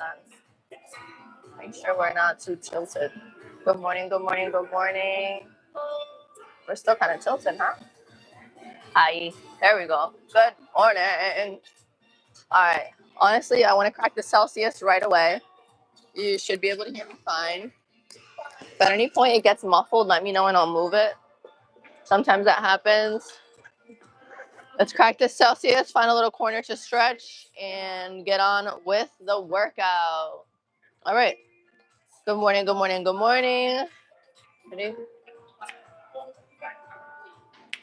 sense. Make sure we're not too tilted. Good morning, good morning, good morning. We're still kind of tilted, huh? Hi. There we go. Good morning. All right. Honestly, I want to crack the Celsius right away. You should be able to hear me fine. If at any point it gets muffled, let me know and I'll move it. Sometimes that happens. Let's crack the Celsius, find a little corner to stretch, and get on with the workout. All right. Good morning, good morning, good morning. Ready?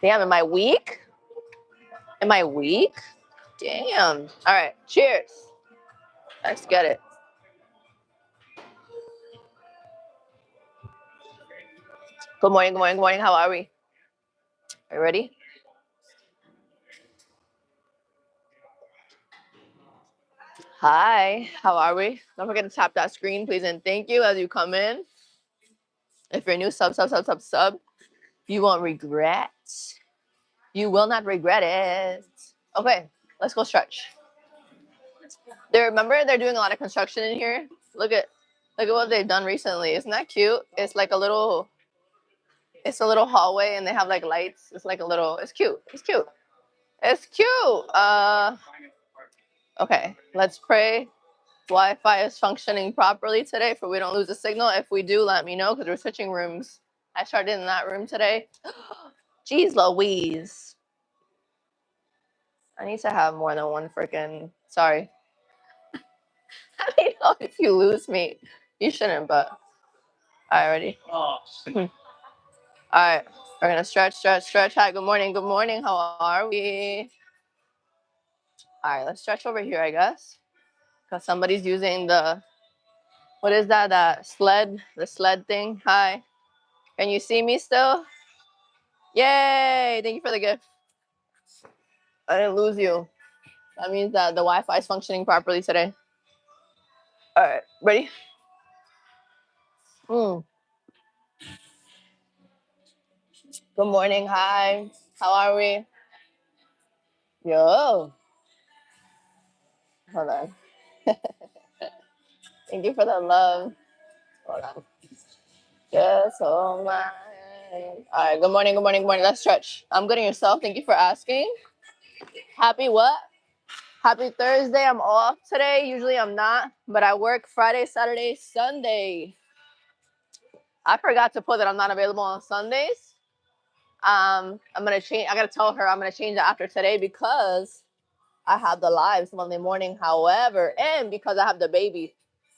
Damn, am I weak? Am I weak? Damn. All right. Cheers. Let's get it. Good morning, good morning, good morning. How are we? Are you ready? Hi. How are we? Don't forget to tap that screen, please, and thank you as you come in. If you're new, sub. You won't regret. You will not regret it. Okay, let's go stretch. Remember, they're doing a lot of construction in here. Look at what they've done recently. Isn't that cute? It's like a little hallway, and they have like lights. It's like a little. It's cute. It's cute. It's cute. Okay, let's pray. Wi-Fi is functioning properly today, for we don't lose a signal. If we do, let me know because we're switching rooms. I started in that room today. Jeez Louise. I need to have more than one freaking. Sorry. I don't know if you lose me. You shouldn't, but. All right, ready? All right, we're gonna stretch. Hi, good morning. How are we? All right, let's stretch over here, I guess, because somebody's using what is that? The sled thing. Hi, can you see me still? Yay! Thank you for the gift. I didn't lose you. That means that the Wi-Fi is functioning properly today. All right, ready? Good morning. Hi. How are we? Yo. Hold on. Thank you for the love. Hold on. Just hold my hand. All right. Good morning. Let's stretch. I'm good and yourself. Thank you for asking. Happy what? Happy Thursday. I'm off today. Usually I'm not, but I work Friday, Saturday, Sunday. I forgot to put that I'm not available on Sundays. I'm gonna change. I gotta tell her I'm gonna change it after today because I have the lives Monday morning. However, and because I have the baby.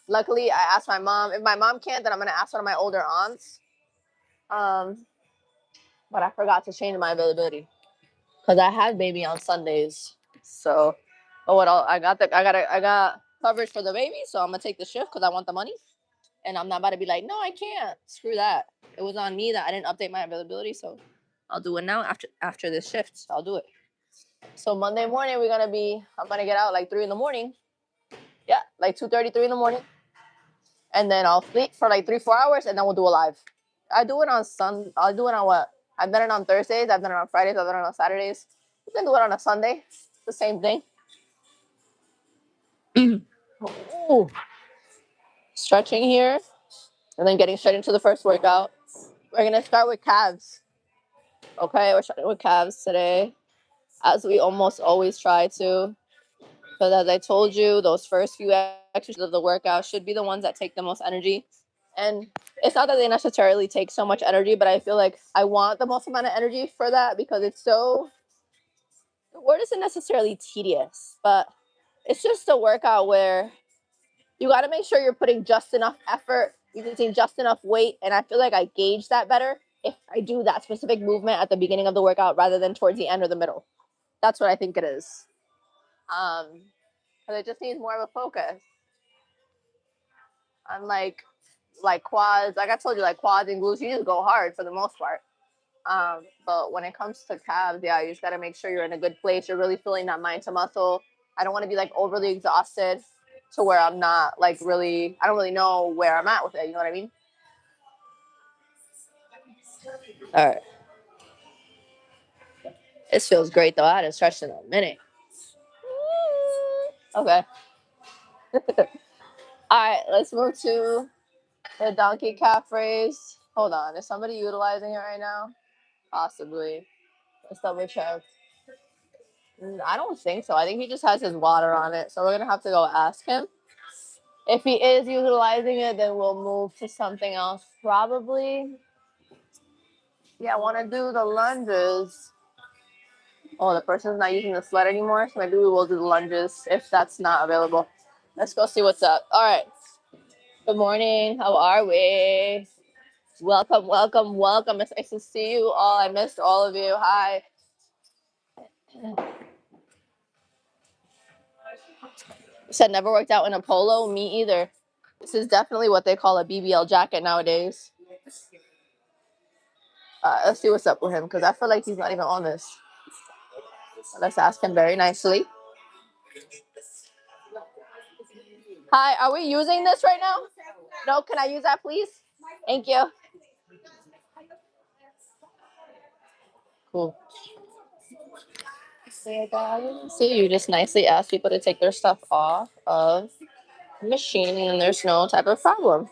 Luckily, I asked my mom. If my mom can't, then I'm gonna ask one of my older aunts. But I forgot to change my availability because I had baby on Sundays. So, I got coverage for the baby, so I'm gonna take the shift because I want the money, and I'm not about to be like, no, I can't. Screw that. It was on me that I didn't update my availability, so I'll do it now after this shift. I'll do it. So Monday morning I'm gonna get out like 3 in the morning. Yeah, like 2:30, 3 in the morning, and then I'll sleep for like 3-4 hours, and then we'll do a live. I'll do it on what? I've done it on Thursdays. I've done it on Fridays. I've done it on Saturdays. You can do it on a Sunday. It's the same thing. Ooh. Stretching here, and then getting straight into the first workout. We're gonna start with calves. Okay, we're starting with calves today, as we almost always try to. Because as I told you, those first few exercises of the workout should be the ones that take the most energy. And it's not that they necessarily take so much energy, but I feel like I want the most amount of energy for that because it's so, the word isn't necessarily tedious, but it's just a workout where you got to make sure you're putting just enough effort, using just enough weight. And I feel like I gauge that better if I do that specific movement at the beginning of the workout rather than towards the end or the middle. That's what I think it is. Because it just needs more of a focus. Unlike quads, like I told you, like quads and glutes, you just go hard for the most part. But when it comes to calves, yeah, you just got to make sure you're in a good place. You're really feeling that mind to muscle. I don't want to be like overly exhausted to where I'm not like really, I don't really know where I'm at with it. You know what I mean? All right. This feels great though. I hadn't stretched in a minute. Okay. All right, let's move to the donkey calf raise. Hold on, is somebody utilizing it right now? Possibly. Let's double check. I don't think so. I think he just has his water on it. So we're gonna have to go ask him. If he is utilizing it, then we'll move to something else. Probably. Yeah, I want to do the lunges. Oh, the person's not using the sled anymore, so maybe we will do the lunges if that's not available. Let's go see what's up. All right. Good morning. How are we? Welcome, welcome, welcome. It's nice to see you all. I missed all of you. Hi. Said never worked out in a polo. Me either. This is definitely what they call a BBL jacket nowadays. Let's see what's up with him because I feel like he's not even on this. Let's ask him very nicely. Hi, are we using this right now? No, can I use that, please? Thank you. Cool. See, you just nicely ask people to take their stuff off of the machine and there's no type of problem.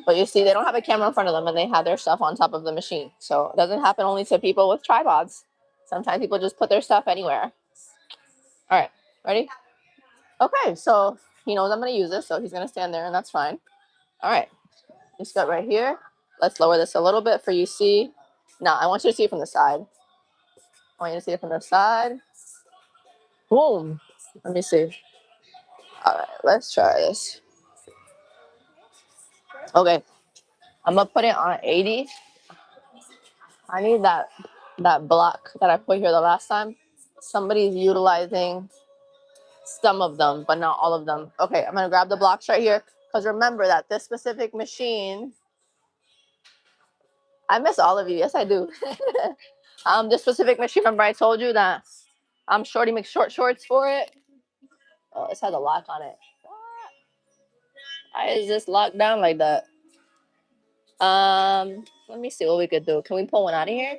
But you see, they don't have a camera in front of them and they have their stuff on top of the machine. So it doesn't happen only to people with tripods. Sometimes people just put their stuff anywhere. All right, ready? Okay, so he knows I'm going to use this, so he's going to stand there and that's fine. All right, just got right here. Let's lower this a little bit for you see. Now, I want you to see it from the side. I want you to see it from the side. Boom. Let me see. All right, let's try this. Okay, I'm gonna put it on 80. I need that block that I put here the last time. Somebody's utilizing some of them, but not all of them. Okay, I'm gonna grab the blocks right here because remember that this specific machine. I miss all of you. Yes, I do. This specific machine. Remember, I told you that Shorty makes short shorts for it. Oh, this has a lock on it. Why is this locked down like that? Let me see what we could do. Can we pull one out of here?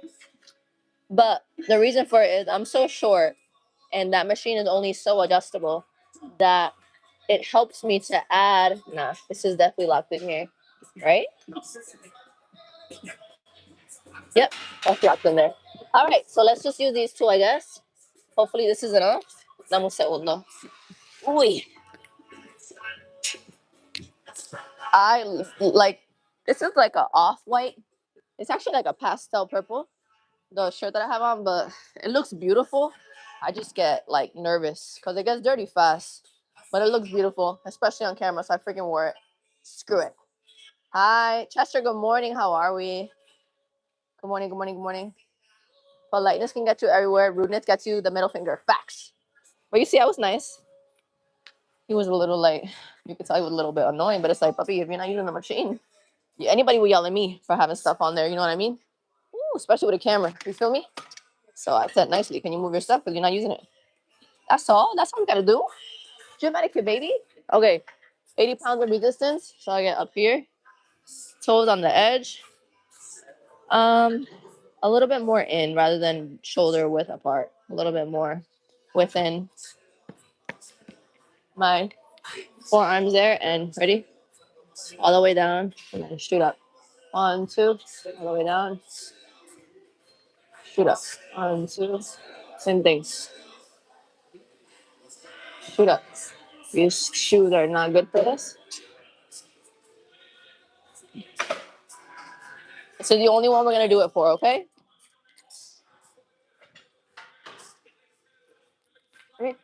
But the reason for it is I'm so short and that machine is only so adjustable that it helps me to add. Nah, this is definitely locked in here, right? Yep, that's locked in there. All right, so let's just use these two, I guess. Hopefully this is enough. Dame un segundo. Uy, I like this is like a off white. It's actually like a pastel purple. The shirt that I have on, but it looks beautiful. I just get like nervous because it gets dirty fast, but it looks beautiful, especially on camera. So I freaking wore it. Screw it. Hi, Chester. Good morning. How are we? Good morning. Good morning. Good morning. Politeness can get you everywhere. Rudeness gets you the middle finger. Facts. But you see, I was nice. He was a little like you could tell he was a little bit annoying, but it's like, puppy, if you're not using the machine, anybody will yell at me for having stuff on there. You know what I mean? Ooh, especially with a camera. You feel me? So I said nicely, can you move your stuff because you're not using it? That's all. That's all we gotta do. Dramatic, your baby. Okay, 80 pounds of resistance. So I get up here, toes on the edge. A little bit more in rather than shoulder width apart. A little bit more within my forearms there. And ready? All the way down and then shoot up. 1, 2, all the way down. Shoot up. 1, 2. Same thing. Shoot up. These shoes are not good for this. This is the only one we're gonna do it for, okay? Right.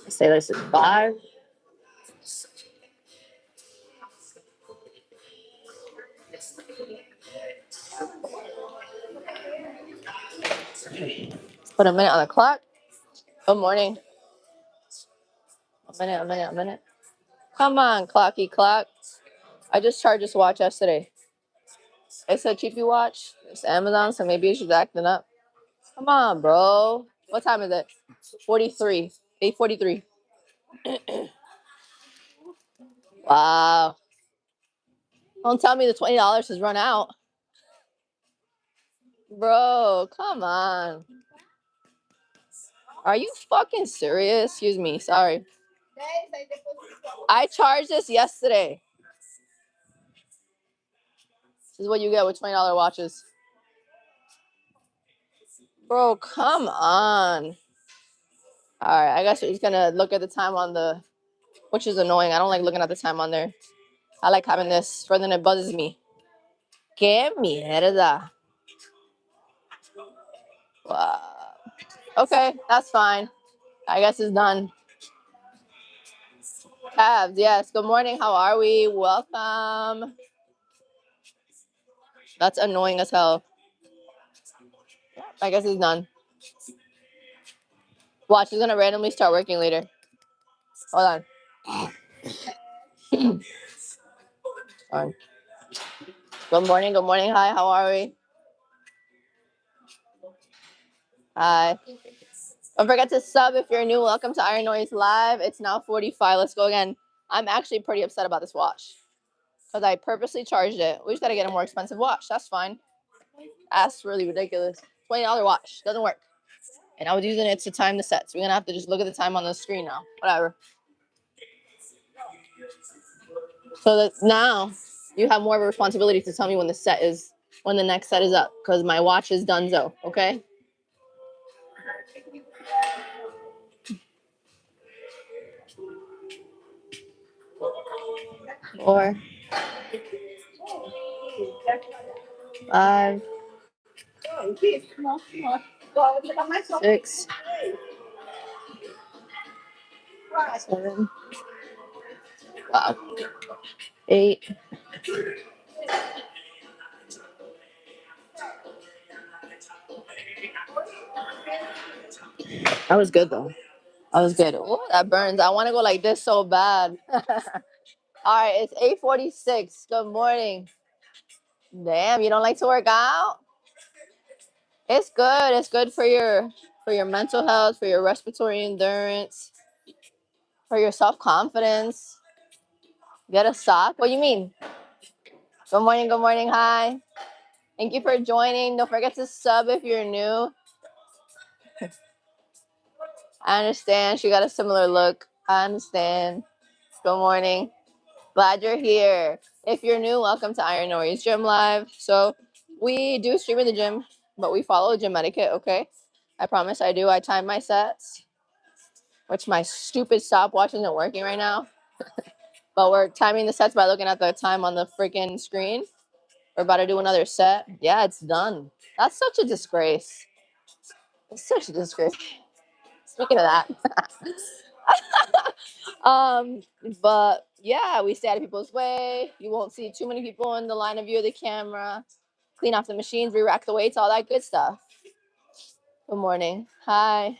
Say this is 5. Put a minute on the clock. Good morning. A minute. Come on, clocky clock. I just charged this watch yesterday. It's a cheapy watch. It's Amazon, so maybe it's just acting up. Come on, bro. What time is it? 43. 8:43. Wow. Don't tell me the $20 has run out. Bro, come on. Are you fucking serious? Excuse me. Sorry. I charged this yesterday. This is what you get with $20 watches. Bro, come on. All right, I guess we're just gonna look at the time on the, which is annoying. I don't like looking at the time on there. I like having this for then it buzzes me. Que mierda. Wow. Okay, that's fine. I guess it's done. Cabs, yes. Good morning. How are we? Welcome. That's annoying as hell. I guess it's done. Watch, it's gonna randomly start working later. Hold on. Hold on. Good morning. Good morning. Hi. How are we? Hi. Don't forget to sub if you're new. Welcome to IronNori's live. It's now 45. Let's go again. I'm actually pretty upset about this watch because I purposely charged it. We just gotta get a more expensive watch. That's fine. That's really ridiculous. $20 watch doesn't work. And I was using it to time the sets. We're gonna have to just look at the time on the screen now. Whatever. So that now you have more of a responsibility to tell me when the next set is up, because my watch is donezo. Okay. 4, 5, 6, 7. Wow. 8. That was good though. That was good. Oh, that burns. I want to go like this so bad. All right, it's 8:46. Good morning. Damn, you don't like to work out? It's good. It's good for your mental health, for your respiratory endurance, for your self-confidence. Get a sock. What do you mean? Good morning, good morning. Hi. Thank you for joining. Don't forget to sub if you're new. I understand. She got a similar look. I understand. Good morning. Glad you're here. If you're new, welcome to IronNori's Gym Live. So we do stream in the gym, but we follow gym etiquette, okay? I promise I do. I time my sets, which my stupid stopwatch isn't working right now. But we're timing the sets by looking at the time on the freaking screen. We're about to do another set. Yeah, it's done. That's such a disgrace. It's such a disgrace. Speaking of that. um, but yeah, we stay out of people's way. You won't see too many people in the line of view of the camera. Clean off the machines, re-rack the weights, all that good stuff. Good morning. Hi.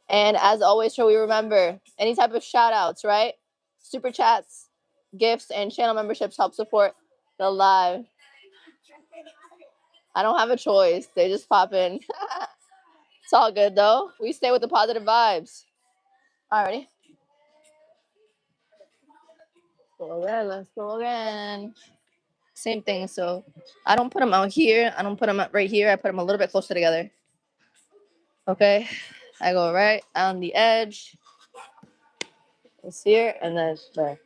And as always, shall we remember any type of shout outs, right? Super chats, gifts, and channel memberships help support the live. I don't have a choice. They just pop in. It's all good though. We stay with the positive vibes. Alrighty. Go again. Let's go again. Same thing. So I don't put them out here. I don't put them right here. I put them a little bit closer together. Okay. I go right on the edge. It's here and then there.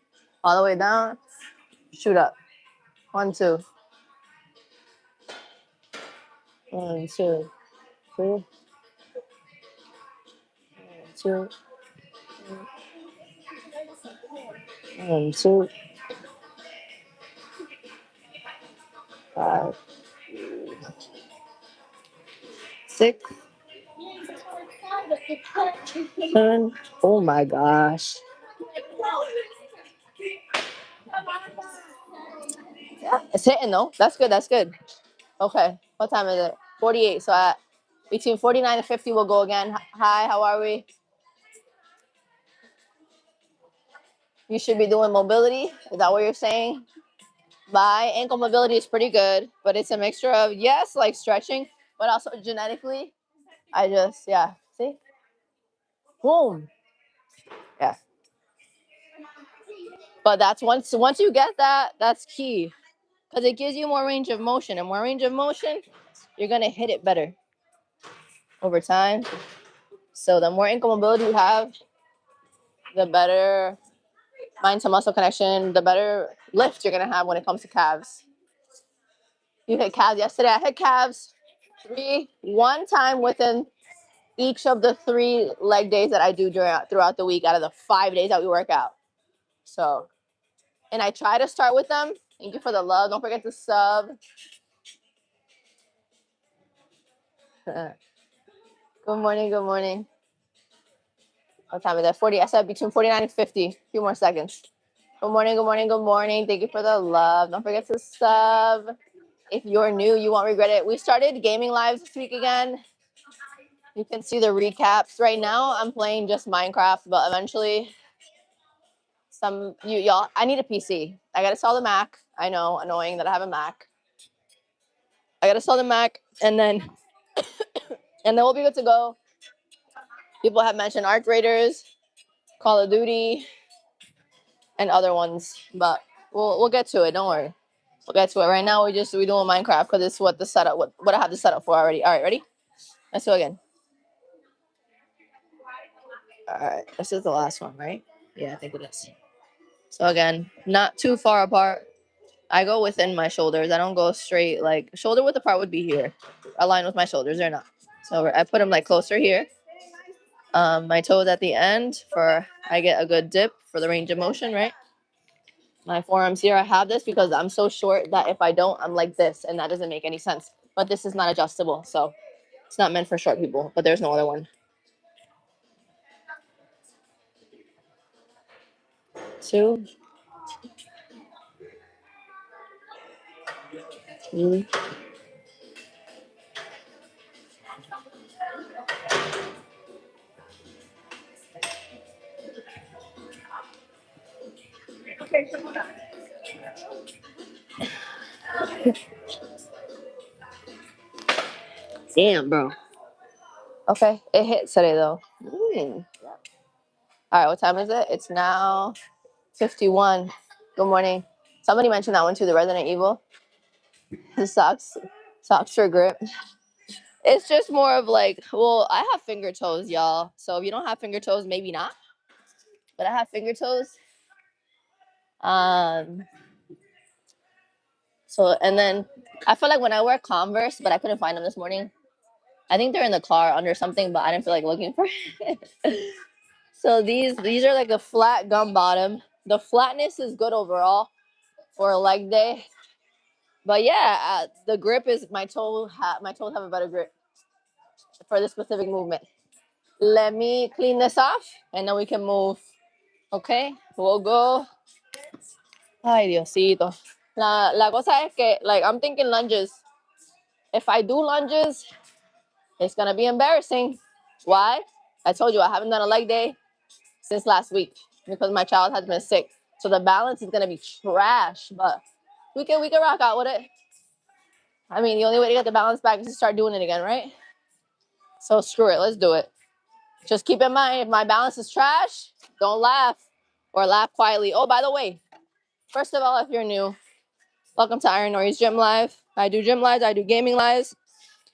All the way down. Shoot up. 1, 2. 1, 2, 3. 1, 2. 1, 2. 5, 6, 7. Oh my gosh. Yeah, it's hitting though. That's good. That's good. Okay. What time is it? 48. So at between 49 and 50, we'll go again. Hi, how are we? You should be doing mobility. Is that what you're saying? My ankle mobility is pretty good, but it's a mixture of, yes, like stretching, but also genetically. Yeah. See? Boom. Yeah. But that's once you get that, that's key because it gives you more range of motion, and more range of motion you're gonna hit it better over time. So the more ankle mobility you have, the better mind to muscle connection, the better lift you're gonna have when it comes to calves. You hit calves yesterday. I hit calves one time within each of the 3 leg days that I do throughout the week out of the 5 days that we work out. So, and I try to start with them. Thank you for the love. Don't forget to sub. Good morning. Good morning. What time is that? 40. I said between 49 and 50. A few more seconds. Good morning. Good morning. Good morning. Thank you for the love. Don't forget to sub. If you're new, you won't regret it. We started gaming lives this week again. You can see the recaps. Right now, I'm playing just Minecraft, but eventually, y'all. I need a PC. I gotta sell the Mac. I know, annoying that I have a Mac. I gotta sell the Mac, and then we'll be good to go. People have mentioned Arc Raiders, Call of Duty, and other ones, but we'll get to it. Don't worry. We'll get to it. Right now, we doing Minecraft because it's what I have the setup for already. All right, ready? Let's do it again. All right, this is the last one, right? Yeah, I think it is. So again, not too far apart. I go within my shoulders. I don't go straight. Like shoulder width apart would be here, aligned with my shoulders. They're not. So I put them like closer here. My toes at the end I get a good dip for the range of motion, right? My forearms here. I have this because I'm so short that if I don't, I'm like this, and that doesn't make any sense. But this is not adjustable, so it's not meant for short people. But there's no other one. 2, 3. Damn, bro. Okay, it hit today though. All right, what time is it? It's now 51. Good morning. Somebody mentioned that one too, the Resident Evil. The socks for grip. It's just more of like, well, I have finger toes, y'all. So if you don't have finger toes, maybe not. But I have finger toes. So and then I feel like when I wear Converse, but I couldn't find them this morning. I think they're in the car under something, but I didn't feel like looking for it. So these are like a flat gum bottom. The flatness is good overall for a leg day. But yeah, the grip is my toes have a better grip for this specific movement. Let me clean this off and then we can move. Okay, we'll go. Ay, Diosito. La cosa es que, like, I'm thinking lunges. If I do lunges, it's going to be embarrassing. Why? I told you I haven't done a leg day since last week because my child has been sick. So the balance is going to be trash, but we can rock out with it. I mean, the only way to get the balance back is to start doing it again, right? So screw it. Let's do it. Just keep in mind, if my balance is trash, don't laugh or laugh quietly. Oh, by the way, first of all, if you're new, welcome to IronNori's Gym Live. I do gym lives. I do gaming lives.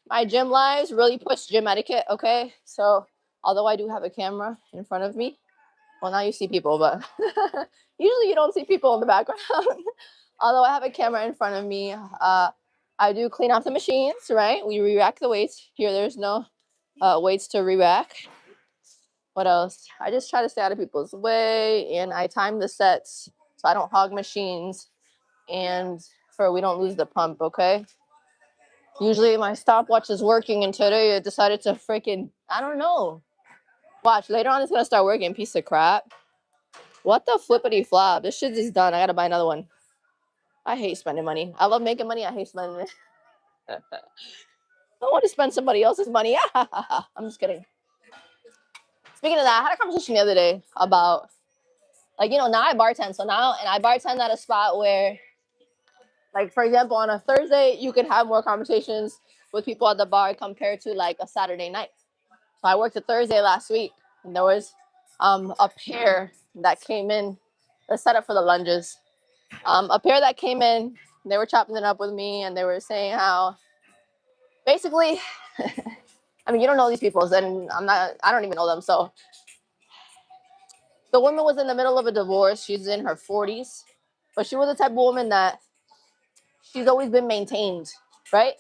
My gym lives really push gym etiquette, okay? So although I do have a camera in front of me, well, now you see people, but usually you don't see people in the background. Although I have a camera in front of me, I do clean off the machines, right? We re-rack the weights. Here, there's no weights to re-rack. What else? I just try to stay out of people's way, and I time the sets so I don't hog machines, and we don't lose the pump, okay? Usually my stopwatch is working, and today it decided to freaking, I don't know. Watch, later on it's going to start working, piece of crap. What the flippity flop? This shit is done. I got to buy another one. I hate spending money. I love making money. I hate spending it. I don't want to spend somebody else's money. I'm just kidding. Speaking of that, I had a conversation the other day about, like, now I bartend. And I bartend at a spot where, like, for example, on a Thursday, you can have more conversations with people at the bar compared to, like, a Saturday night. So I worked a Thursday last week, and there was a pair that came in, the setup for the lunges. A pair that came in, they were chopping it up with me, and they were saying how Basically, I mean, you don't know these people, and I don't even know them. So the woman was in the middle of a divorce. She's in her 40s, but she was the type of woman that she's always been maintained, right?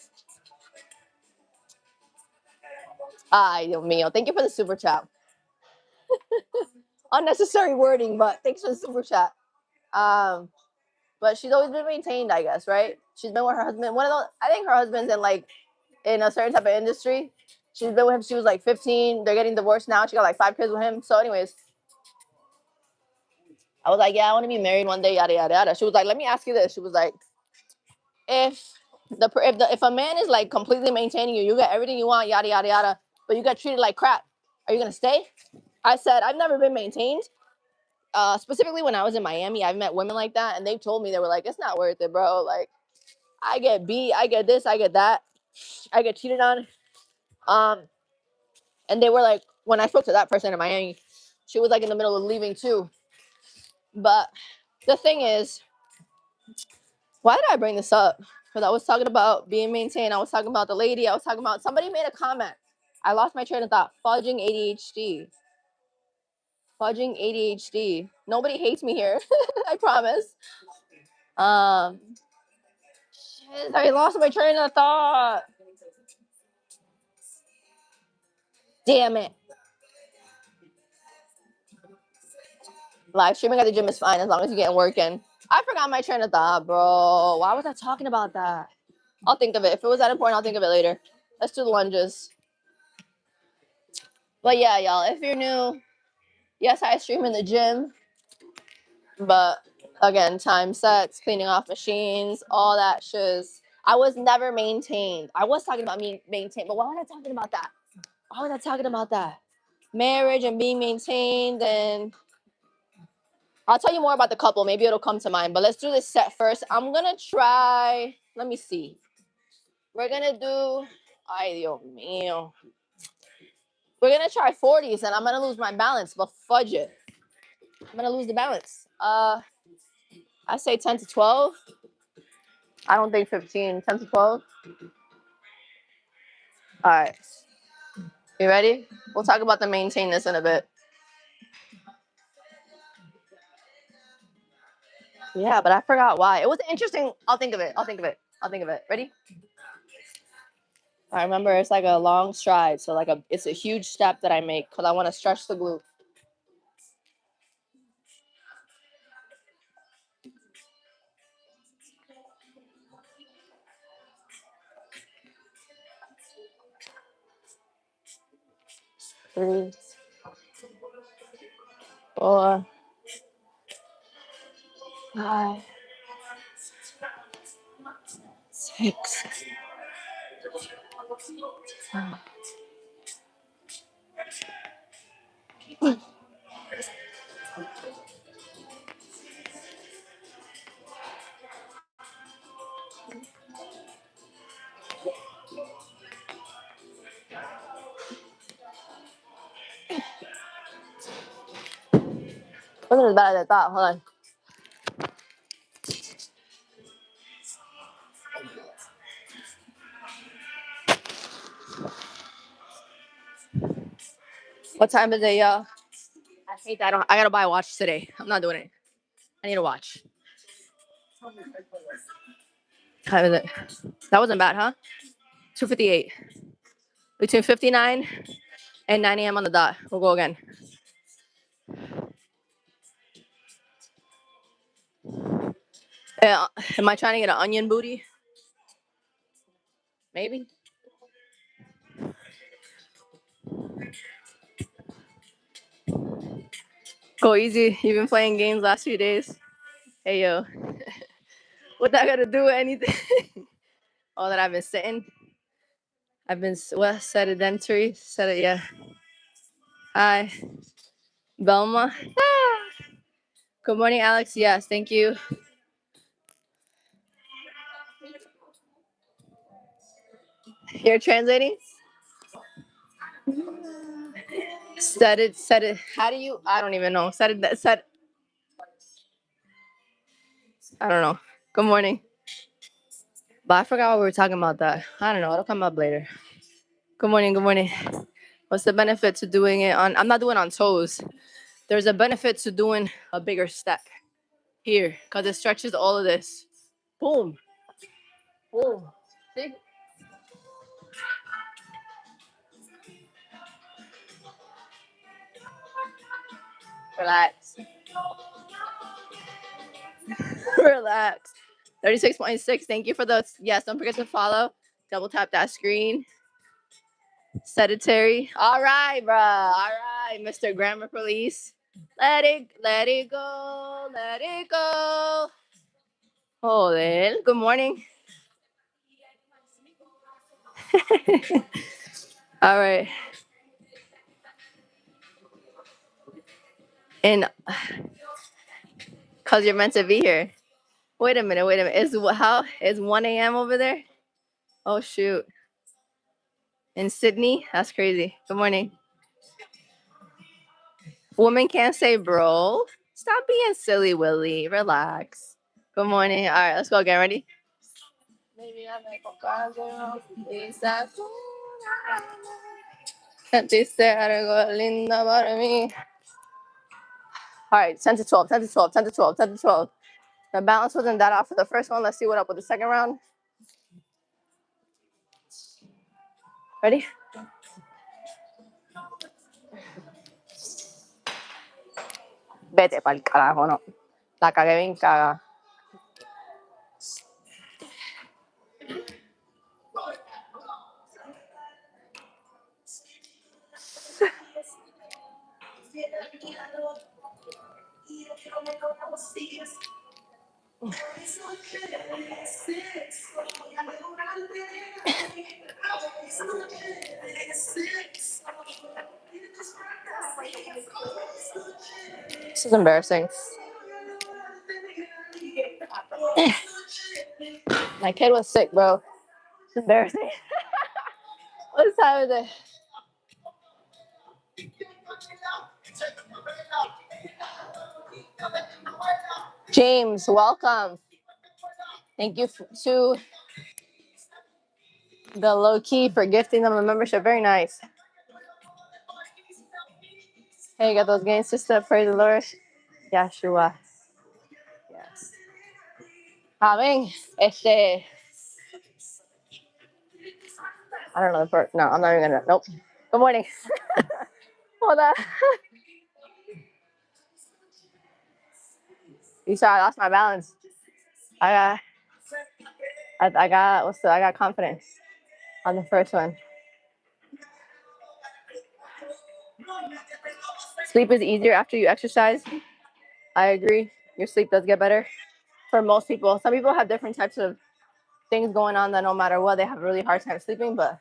Ay, Dios mío. Thank you for the super chat. Unnecessary wording, but thanks for the super chat. Um, but she's always been maintained, I guess, right? She's been with her husband. One of those, I think her husband's in a certain type of industry. She's been with him. She was like 15. They're getting divorced now. She got like 5 kids with him. So, anyways, I was like, yeah, I want to be married one day. Yada yada yada. She was like, let me ask you this. She was like, if if a man is like completely maintaining you, you get everything you want, yada yada yada, but you get treated like crap, are you gonna stay? I said, I've never been maintained. Specifically when I was in Miami, I've met women like that, and they've told me, they were like, it's not worth it, bro. Like, I get beat, I get this, I get that, I get cheated on. And they were like, when I spoke to that person in Miami, she was like in the middle of leaving too. But the thing is, why did I bring this up? Because I was talking about being maintained. I was talking about the lady. I was talking about somebody made a comment. I lost my train of thought. Fudging ADHD. Fudging ADHD. Nobody hates me here. I promise. Um, shit, I lost my train of thought. Damn it. Live streaming at the gym is fine as long as you get work in. I forgot my train of thought, bro. Why was I talking about that? I'll think of it. If it was that important, I'll think of it later. Let's do the lunges. But yeah, y'all, if you're new, yes, I stream in the gym. But again, time sets, cleaning off machines, all that shiz. I was never maintained. I was talking about me maintained, but why was I talking about that? Why was I talking about that? Marriage and being maintained, and I'll tell you more about the couple. Maybe it'll come to mind. But let's do this set first. I'm gonna try. Let me see. We're gonna do. Ay, Dios mío. We're gonna try 40s, and I'm gonna lose my balance. But fudge it. I'm gonna lose the balance. I say 10 to 12. I don't think 15. 10 to 12. All right. You ready? We'll talk about the maintain this in a bit. Yeah, but I forgot why. It was interesting. I'll think of it. I'll think of it. I'll think of it. Ready? I remember it's like a long stride. So it's a huge step that I make because I want to stretch the glute. Three, 4, 5, 6. Wasn't as bad as I thought. Hold on. What time is it, y'all? I hate that. I gotta buy a watch today. I'm not doing it. I need a watch. Time is it? That wasn't bad, huh? 2:58. Between 59 and 9 a.m. on the dot. We'll go again. Am I trying to get an onion booty? Maybe. Go easy. You've been playing games last few days. Hey yo, what that got to do with anything? All that I've been sitting. I've been sedentary. Yeah. Hi, Belma. Ah. Good morning, Alex. Yes, thank you. You're translating. Said it. Said it. How do you? I don't even know. Said it. Said. I don't know. Good morning. But I forgot what we were talking about that. I don't know. It'll come up later. Good morning. Good morning. What's the benefit to doing it on? I'm not doing on toes. There's a benefit to doing a bigger step here because it stretches all of this. Boom. Boom. See? Relax. Relax. 36.6. Thank you for those. Yes, don't forget to follow. Double tap that screen. Sedentary. All right, bro. All right, Mr. Grammar Police. Let it go. Let it go. Hold it. Good morning. All right. And because you're meant to be here. Wait a minute. Wait a minute. Is 1 a.m. over there? Oh, shoot. In Sydney? That's crazy. Good morning. Woman can't say bro. Stop being silly, Willie. Relax. Good morning. All right, let's go again. Ready? Maybe I make algo lindo para mí. All right, 10 to 12, 10 to 12, 10 to 12, 10 to 12. The balance wasn't that off for the first one. Let's see what up with the second round. Ready? Vete pa'l carajo, no. La cagué bien caga. This is embarrassing. My kid was sick, bro. It's embarrassing. What time is it? James, welcome. Thank you to the low key for gifting them a membership. Very nice. Hey, you got those gains, sister. Praise the Lord. Yeshua. Yes. Amén. I don't know the first. No, I'm not even gonna. Nope. Good morning. Hold on. You saw I lost my balance. I I got confidence on the first one. Sleep is easier after you exercise. I agree. Your sleep does get better for most people. Some people have different types of things going on that no matter what, they have a really hard time sleeping. But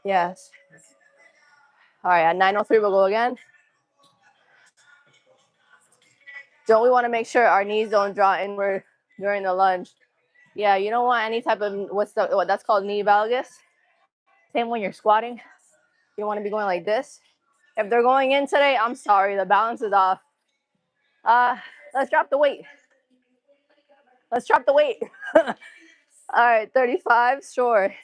yes. All right, at 9:03 we'll go again. Don't we want to make sure our knees don't draw inward during the lunge? Yeah, you don't want any type of what that's called knee valgus. Same when you're squatting. You don't want to be going like this. If they're going in today, I'm sorry, the balance is off. Let's drop the weight. Let's drop the weight. All right, 35, sure.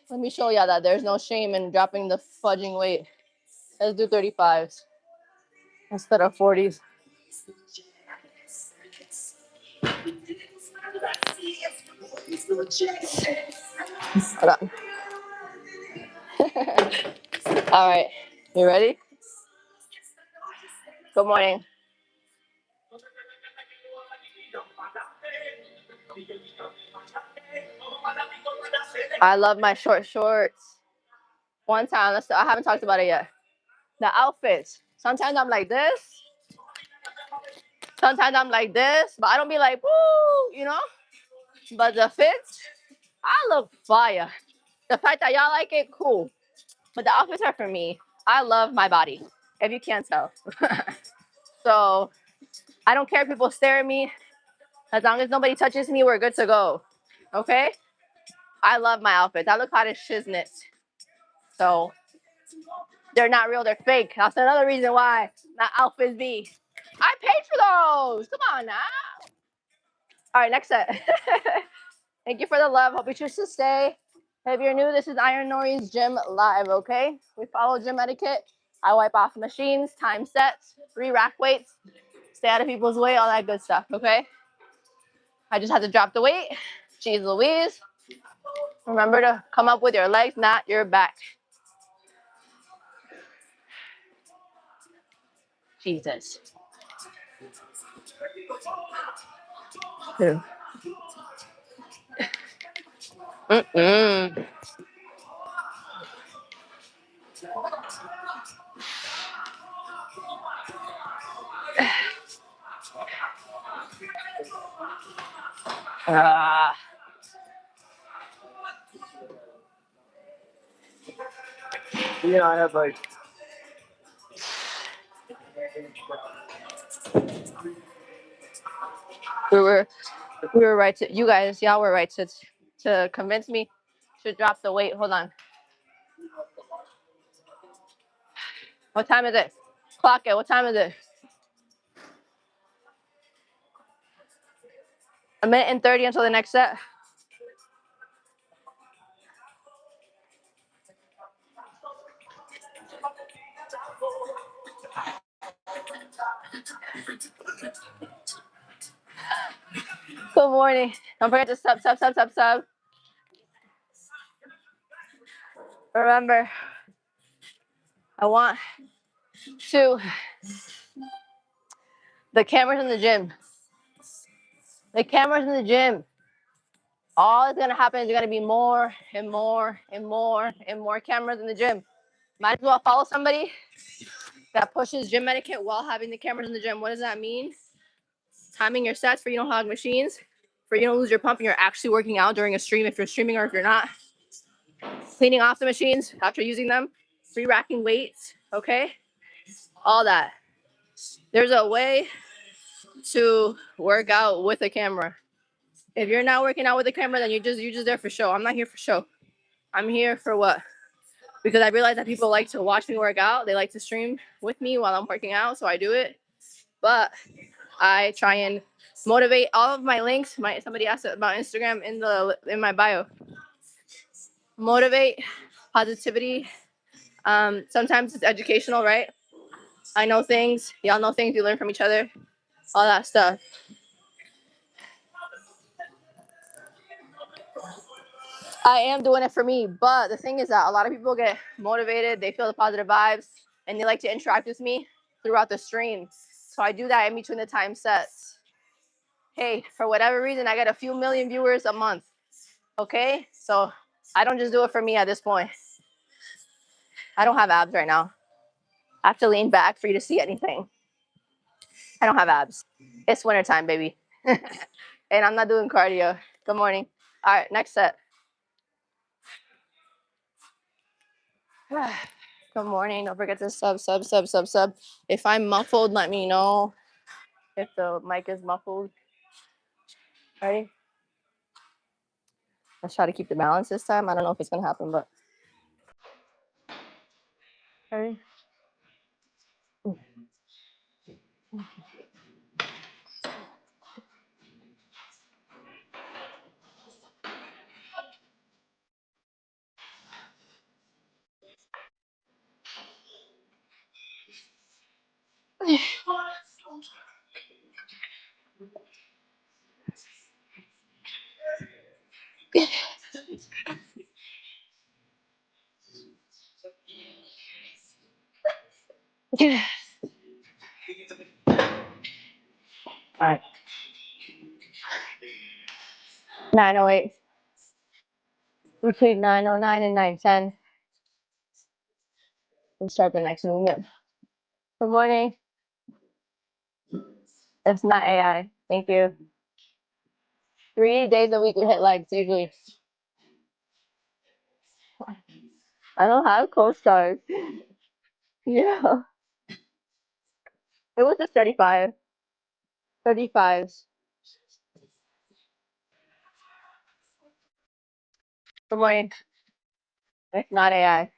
Let me show you that there's no shame in dropping the fudging weight. Let's do 35s instead of 40s. Hold on. All right, you ready? Good morning. I love my short shorts. One time, I haven't talked about it yet. The outfits. Sometimes I'm like this. Sometimes I'm like this, but I don't be like, woo, you know? But the fits, I look fire. The fact that y'all like it, cool. But the outfits are for me. I love my body, if you can't tell. So I don't care if people stare at me. As long as nobody touches me, we're good to go. Okay? I love my outfits. I look hot as shiznit. So they're not real, they're fake. That's another reason why my outfits be. I paid for those. Come on now. All right, next set. Thank you for the love. Hope you choose to stay. If you're new, this is IronNori's Gym Live, okay? We follow gym etiquette. I wipe off machines, time sets, 3 rack weights, stay out of people's way, all that good stuff, okay? I just had to drop the weight. Jeez Louise. Remember to come up with your legs, not your back. Jesus. Mm-mm. Ah. Yeah, I have like. We were we were right to you guys, y'all were right to convince me to drop the weight. Hold on. What time is it? Clock it. What time is it? 1 minute and 30 until the next set. Good morning. Don't forget to sub. Remember, I want to the cameras in the gym. The cameras in the gym. All that's gonna happen is gonna be more and more and more and more cameras in the gym. Might as well follow somebody that pushes gym etiquette while having the cameras in the gym. What does that mean? Timing your sets for you don't hog machines, for you don't lose your pump and you're actually working out during a stream if you're streaming or if you're not. Cleaning off the machines after using them, free racking weights, okay? All that. There's a way to work out with a camera. If you're not working out with a camera, then you're just there for show. I'm not here for show. I'm here for what? Because I realize that people like to watch me work out. They like to stream with me while I'm working out, so I do it. But I try and motivate. All of my links. Somebody asked about Instagram in my bio. Motivate, positivity. Sometimes it's educational, right? I know things. Y'all know things. You learn from each other. All that stuff. I am doing it for me, but the thing is that a lot of people get motivated. They feel the positive vibes, and they like to interact with me throughout the stream. So I do that in between the time sets. Hey, for whatever reason, I get a few million viewers a month. Okay, so I don't just do it for me at this point. I don't have abs right now. I have to lean back for you to see anything. I don't have abs. It's wintertime, baby. And I'm not doing cardio. Good morning. All right, next set. Good morning. Don't forget to sub. If I'm muffled, let me know if the mic is muffled. Ready? Let's try to keep the balance this time. I don't know if it's gonna happen, but ready? All right. 9:08. Between 9:09 and 9:10. We'll start the next movement. Good morning. It's not AI. Thank you. 3 days a week we hit legs usually. I don't have co-stars. Yeah. It was just 35. 35s. Good morning. It's not AI.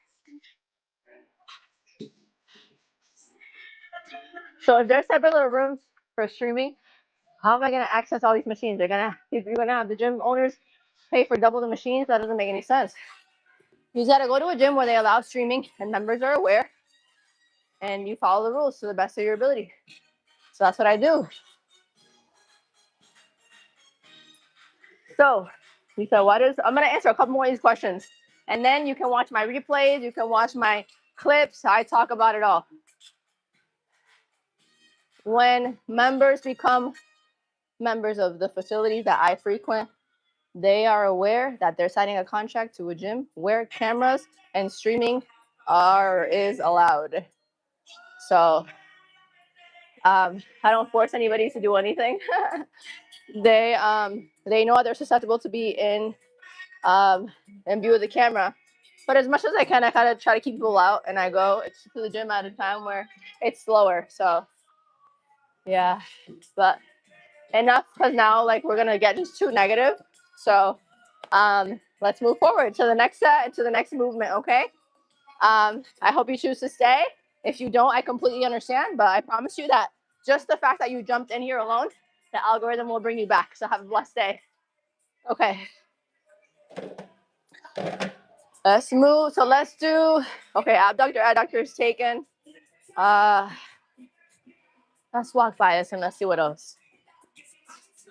So if there's separate little rooms for streaming, how am I gonna access all these machines? You're gonna have the gym owners pay for double the machines. That doesn't make any sense. You just gotta go to a gym where they allow streaming and members are aware, and you follow the rules to the best of your ability. So that's what I do. So, Lisa, I'm gonna answer a couple more of these questions, and then you can watch my replays. You can watch my clips. I talk about it all. When members become members of the facilities that I frequent, they are aware that they're signing a contract to a gym where cameras and streaming is allowed. So I don't force anybody to do anything. They know they're susceptible to be in view of the camera. But as much as I can, I kind of try to keep people out, and I go to the gym at a time where it's slower. So yeah, but enough, because now like we're gonna get just too negative. So let's move forward to the next set and to the next movement. Okay. I hope you choose to stay. If you don't, I completely understand. But I promise you that just the fact that you jumped in here alone, the algorithm will bring you back. So have a blessed day. Okay. Let's move. So let's do. Okay, adductor is taken. Uh, let's walk by this and let's see what else.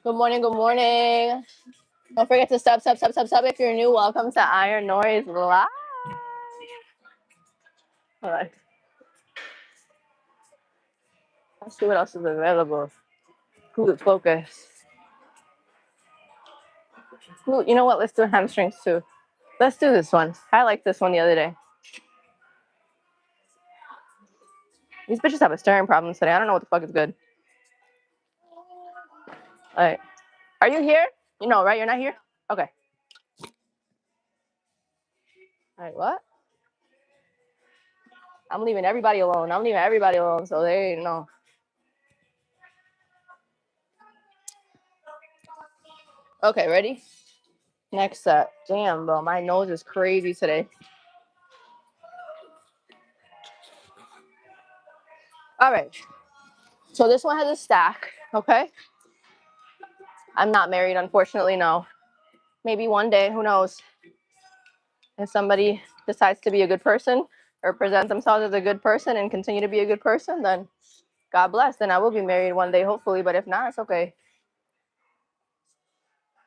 Good morning. Good morning. Don't forget to sub. If you're new, welcome to IronNori's live. All right. Let's see what else is available. Glute focus. Glute. You know what? Let's do hamstrings too. Let's do this one. I liked this one the other day. These bitches have a staring problem today. I don't know what the fuck is good. All right. Are you here? You know, right? You're not here? Okay. All right, what? I'm leaving everybody alone. So they know. Okay, ready? Next set. Damn, bro. My nose is crazy today. All right. So this one has a stack. Okay. I'm not married, unfortunately. No. Maybe one day. Who knows? If somebody decides to be a good person or present themselves as a good person and continue to be a good person, then God bless. Then I will be married one day, hopefully. But if not, it's okay.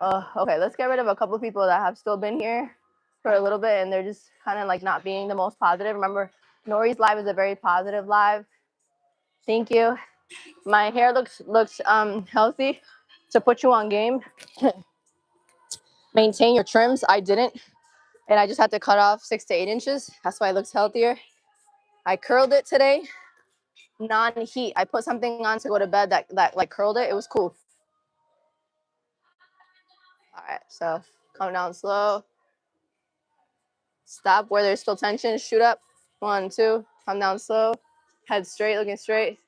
Okay, let's get rid of a couple of people that have still been here for a little bit and they're just kind of like not being the most positive. Remember, Nori's live is a very positive live. Thank you. My hair looks healthy to put you on game. Maintain your trims. I didn't, and I just had to cut off 6 to 8 inches. That's why it looks healthier. I curled it today, non-heat. I put something on to go to bed that like curled it. It was cool. All right, so come down slow. Stop where there's still tension. Shoot up. 1, 2. Come down slow. Head straight, looking straight.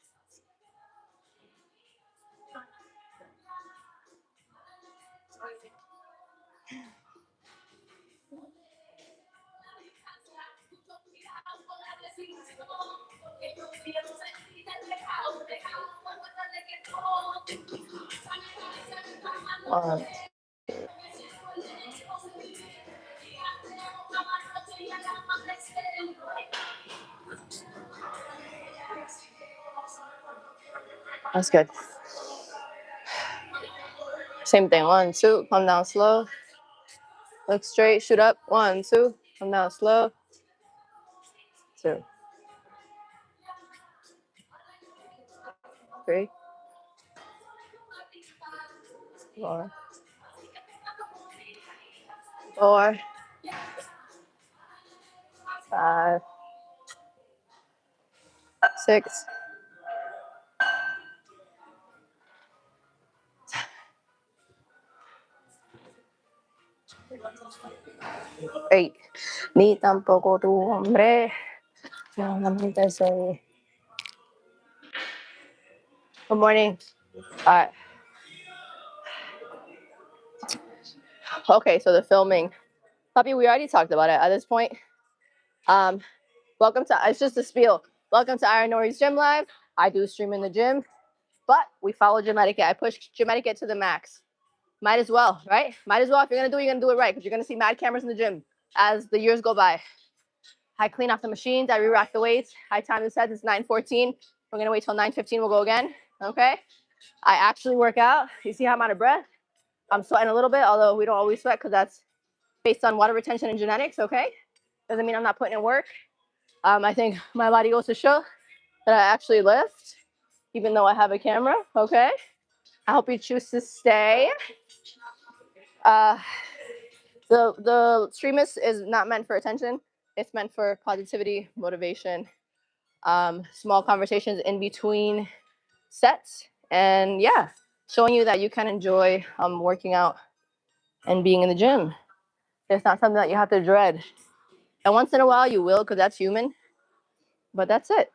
That's good. Same thing. 1, 2. Come down slow. Look straight. Shoot up. 1, 2. Come down slow. 2, 3, 4, 4, 5, 6, 8. Ni tampoco tu hombre. Solamente soy. Good morning. All right. Okay, so the filming. Puppy, we already talked about it at this point. Welcome to, it's just a spiel. Welcome to IronNori's Gym Live. I do stream in the gym, but we follow gym etiquette. I push gym etiquette to the max. Might as well, right? Might as well. If you're gonna do it, you're gonna do it right, because you're gonna see mad cameras in the gym as the years go by. I clean off the machines. I re-rack the weights. I time the sets. It's 9:14. We're gonna wait till 9:15. We'll go again. Okay. I actually work out. You see how I'm out of breath? I'm sweating a little bit, although we don't always sweat because that's based on water retention and genetics. Okay. Doesn't mean I'm not putting in work. I think my body goes to show that I actually lift, even though I have a camera. Okay. I hope you choose to stay. The stream is not meant for attention. It's meant for positivity, motivation, small conversations in between sets, and yeah, showing you that you can enjoy working out and being in the gym. It's not something that you have to dread. And once in a while you will, because that's human. But that's it.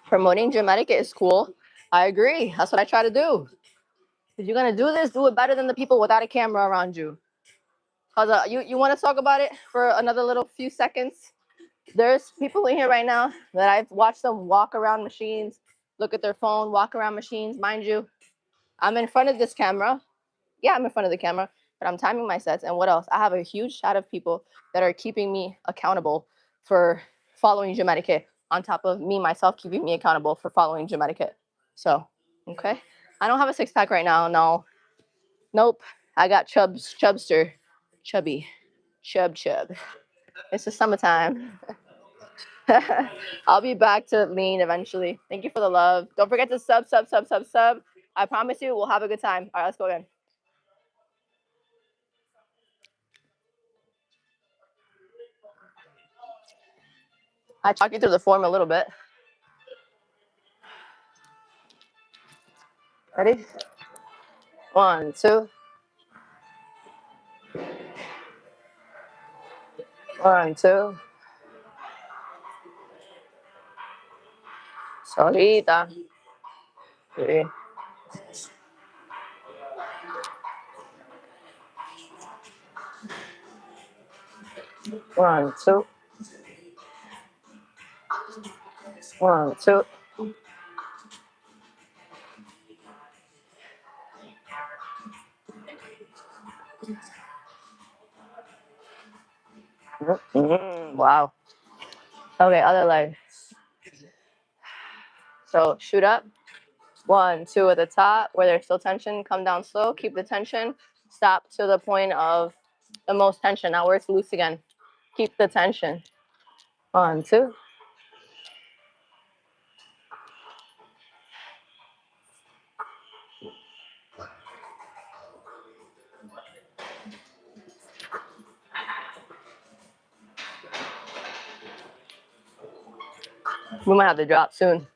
Promoting gym etiquette is cool. I agree. That's what I try to do. If you're gonna do this, do it better than the people without a camera around you. Cause you want to talk about it for another little few seconds? There's people in here right now that I've watched them walk around machines, look at their phone, walk around machines. Mind you, I'm in front of this camera. Yeah, I'm in front of the camera, but I'm timing my sets. And what else? I have a huge chat of people that are keeping me accountable for following gym etiquette, on top of me, myself, keeping me accountable for following gym etiquette. So, okay. I don't have a six pack right now. No. Nope. I got chubster. Chubby. Chub. It's the summertime. I'll be back to lean eventually. Thank you for the love. Don't forget to sub. I promise you we'll have a good time. All right, let's go again. I talked you through the form a little bit. Ready? 1, 2. 1, 2. Solita. 3. 1, 2. 1, 2. Wow. Okay, other leg. So shoot up. 1, 2 at the top where there's still tension. Come down slow. Keep the tension. Stop to the point of the most tension. Now where it's loose again. Keep the tension. 1, 2. We might have to drop soon.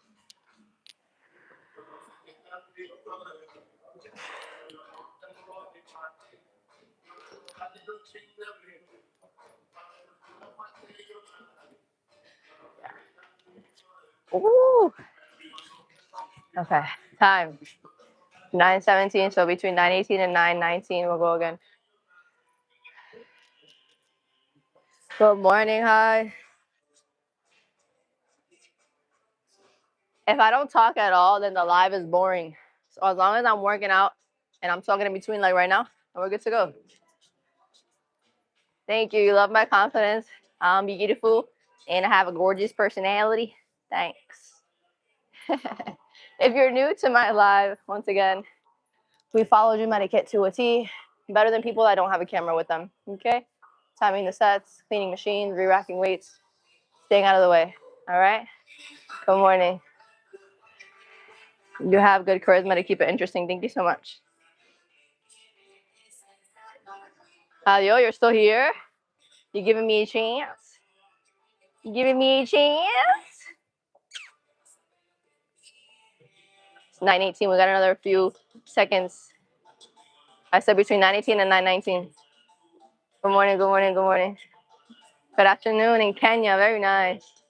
Ooh. Okay, time. 9:17, so between 9:18 and 9:19, we'll go again. Good morning, hi. If I don't talk at all, then the live is boring. So as long as I'm working out and I'm talking in between, like right now, we're good to go. Thank you. You love my confidence. I'm beautiful and I have a gorgeous personality. Thanks. If you're new to my live, once again, we follow gym etiquette to a T, better than people that don't have a camera with them. Okay? Timing the sets, cleaning machines, re-racking weights, staying out of the way. All right? Good morning. You have good charisma to keep it interesting. Thank you so much. Halio, you're still here? You giving me a chance? You giving me a chance? 9:18. We got another few seconds. I said between 9:18 and 9:19. Good morning, good morning, good morning. Good afternoon in Kenya. Very nice.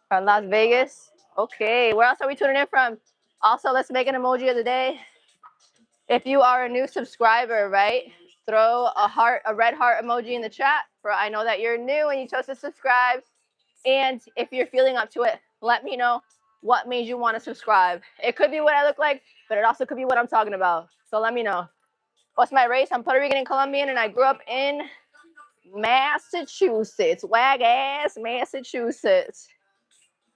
From Las Vegas. Okay, where else are we tuning in from? Also, let's make an emoji of the day. If you are a new subscriber, right, throw a heart, a red heart emoji in the chat for I know that you're new and you chose to subscribe. And if you're feeling up to it, let me know what made you want to subscribe. It could be what I look like, but it also could be what I'm talking about. So let me know. What's my race? I'm Puerto Rican and Colombian, and I grew up in Massachusetts. Wag ass Massachusetts.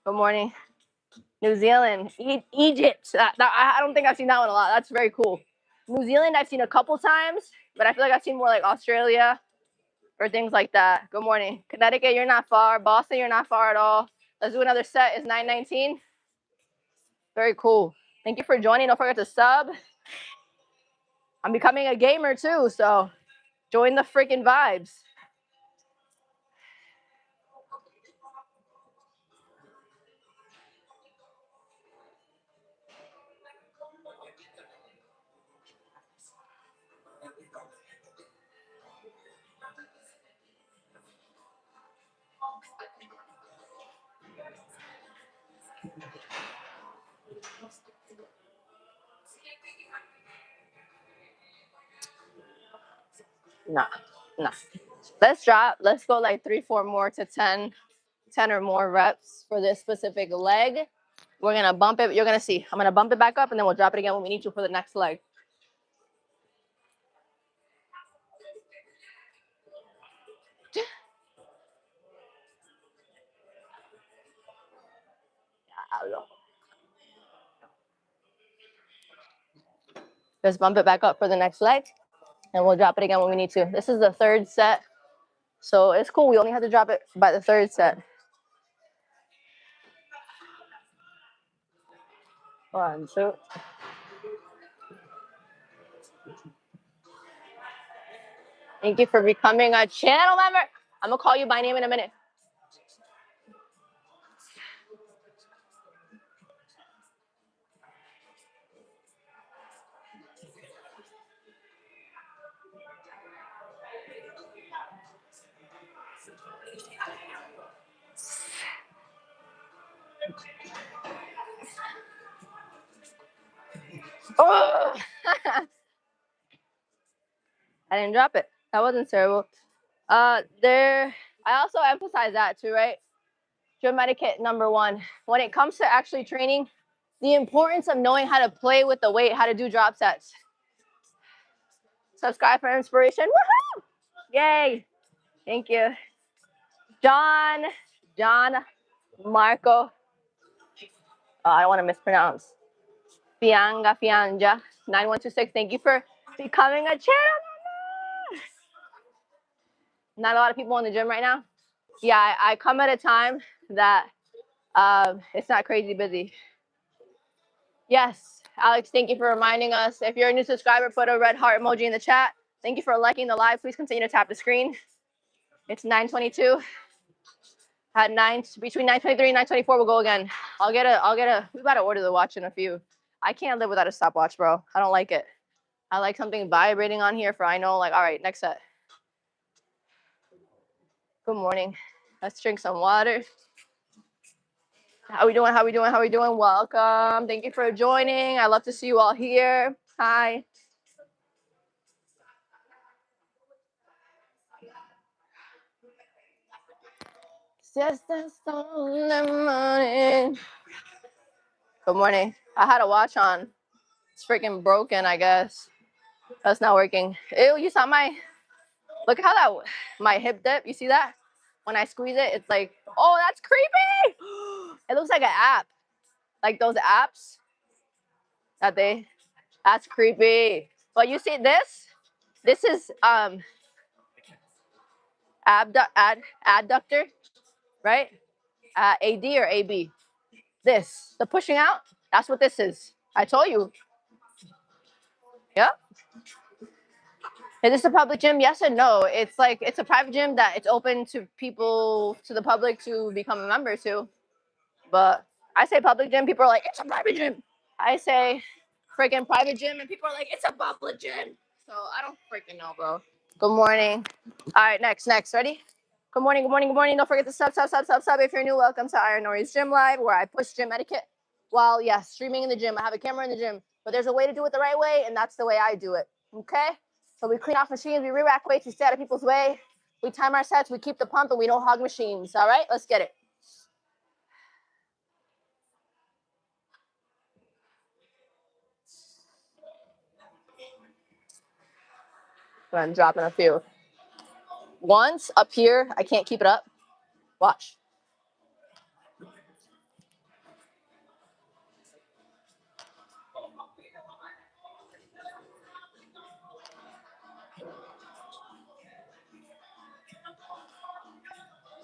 Good morning. New Zealand, Egypt. I don't think I've seen that one a lot. That's very cool. New Zealand, I've seen a couple times, but I feel like I've seen more like Australia or things like that. Good morning. Connecticut, you're not far. Boston, you're not far at all. Let's do another set. It's 9:19. Very cool. Thank you for joining. Don't forget to sub. I'm becoming a gamer too, so join the freaking vibes. Nah, nah. Let's drop. Let's go like 3, 4 more to 10 or more reps for this specific leg. We're gonna bump it. You're gonna see. I'm gonna bump it back up and then we'll drop it again when we need to for the next leg. Just bump it back up for the next leg and we'll drop it again when we need to. This is the third set. So it's cool. We only have to drop it by the third set. 1, 2. Thank you for becoming a channel member. I'm gonna call you by name in a minute. Oh! I didn't drop it. That wasn't terrible. There. I also emphasize that too, right? Gym etiquette number 1. When it comes to actually training, the importance of knowing how to play with the weight, how to do drop sets. Subscribe for inspiration. Woohoo! Yay! Thank you, John Marco. Oh, I don't want to mispronounce. Fianja 9126. Thank you for becoming a channel member. Not a lot of people in the gym right now. Yeah, I come at a time that it's not crazy busy. Yes, Alex, thank you for reminding us. If you're a new subscriber, put a red heart emoji in the chat. Thank you for liking the live. Please continue to tap the screen. It's 9:22. At between 9:23 and 9:24, we'll go again. I'll get a. We gotta order the watch in a few. I can't live without a stopwatch, bro. I don't like it. I like something vibrating on here for I know, like, all right, next set. Good morning. Let's drink some water. How we doing? How we doing? How we doing? Welcome. Thank you for joining. I love to see you all here. Hi. Good morning. I had a watch on. It's freaking broken, I guess. That's not working. Ew, you saw look how my hip dip, you see that? When I squeeze it, it's like, oh, that's creepy. It looks like an app. Like those apps that's creepy. But you see this? This is adductor, right? AD or AB. This, the pushing out, that's what this is. I told you. Yep. Is this a public gym? Yes and no. It's like it's a private gym that it's open to people, to the public to become a member to. But I say public gym, people are like, it's a private gym. I say freaking private gym, and people are like, it's a public gym. So I don't freaking know, bro. Good morning. All right, next. Ready? Good morning, good morning, good morning. Don't forget to sub. If you're new, welcome to IronNori's Gym Live, where I push gym etiquette while, yes, streaming in the gym. I have a camera in the gym, but there's a way to do it the right way, and that's the way I do it, okay? So we clean off machines, we re-rack weights, we stay out of people's way, we time our sets, we keep the pump, and we don't hog machines, all right? Let's get it. I'm dropping a few. Once up here, I can't keep it up. Watch.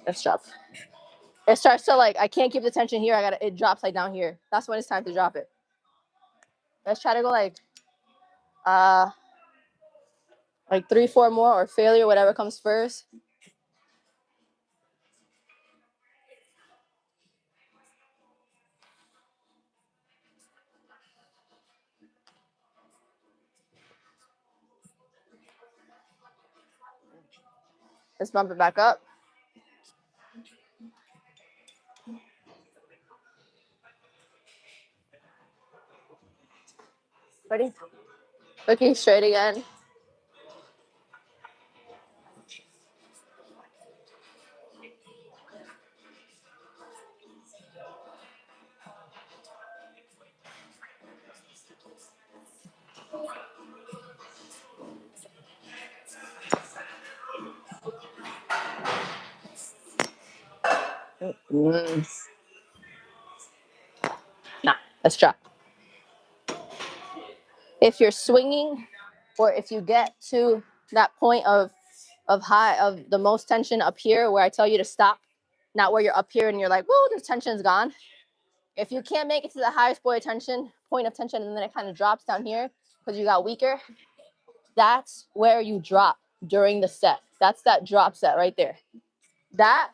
Let's drop. It starts to like, I can't keep the tension here. It drops like down here. That's when it's time to drop it. Let's try to go like 3, 4 more or failure, whatever comes first. Let's bump it back up. Ready? Looking straight again. Nah, let's drop. If you're swinging, or if you get to that point of the most tension up here, where I tell you to stop, not where you're up here and you're like, whoa, the tension's gone. If you can't make it to the highest point of tension, and then it kind of drops down here because you got weaker, that's where you drop during the set. That's that drop set right there. That,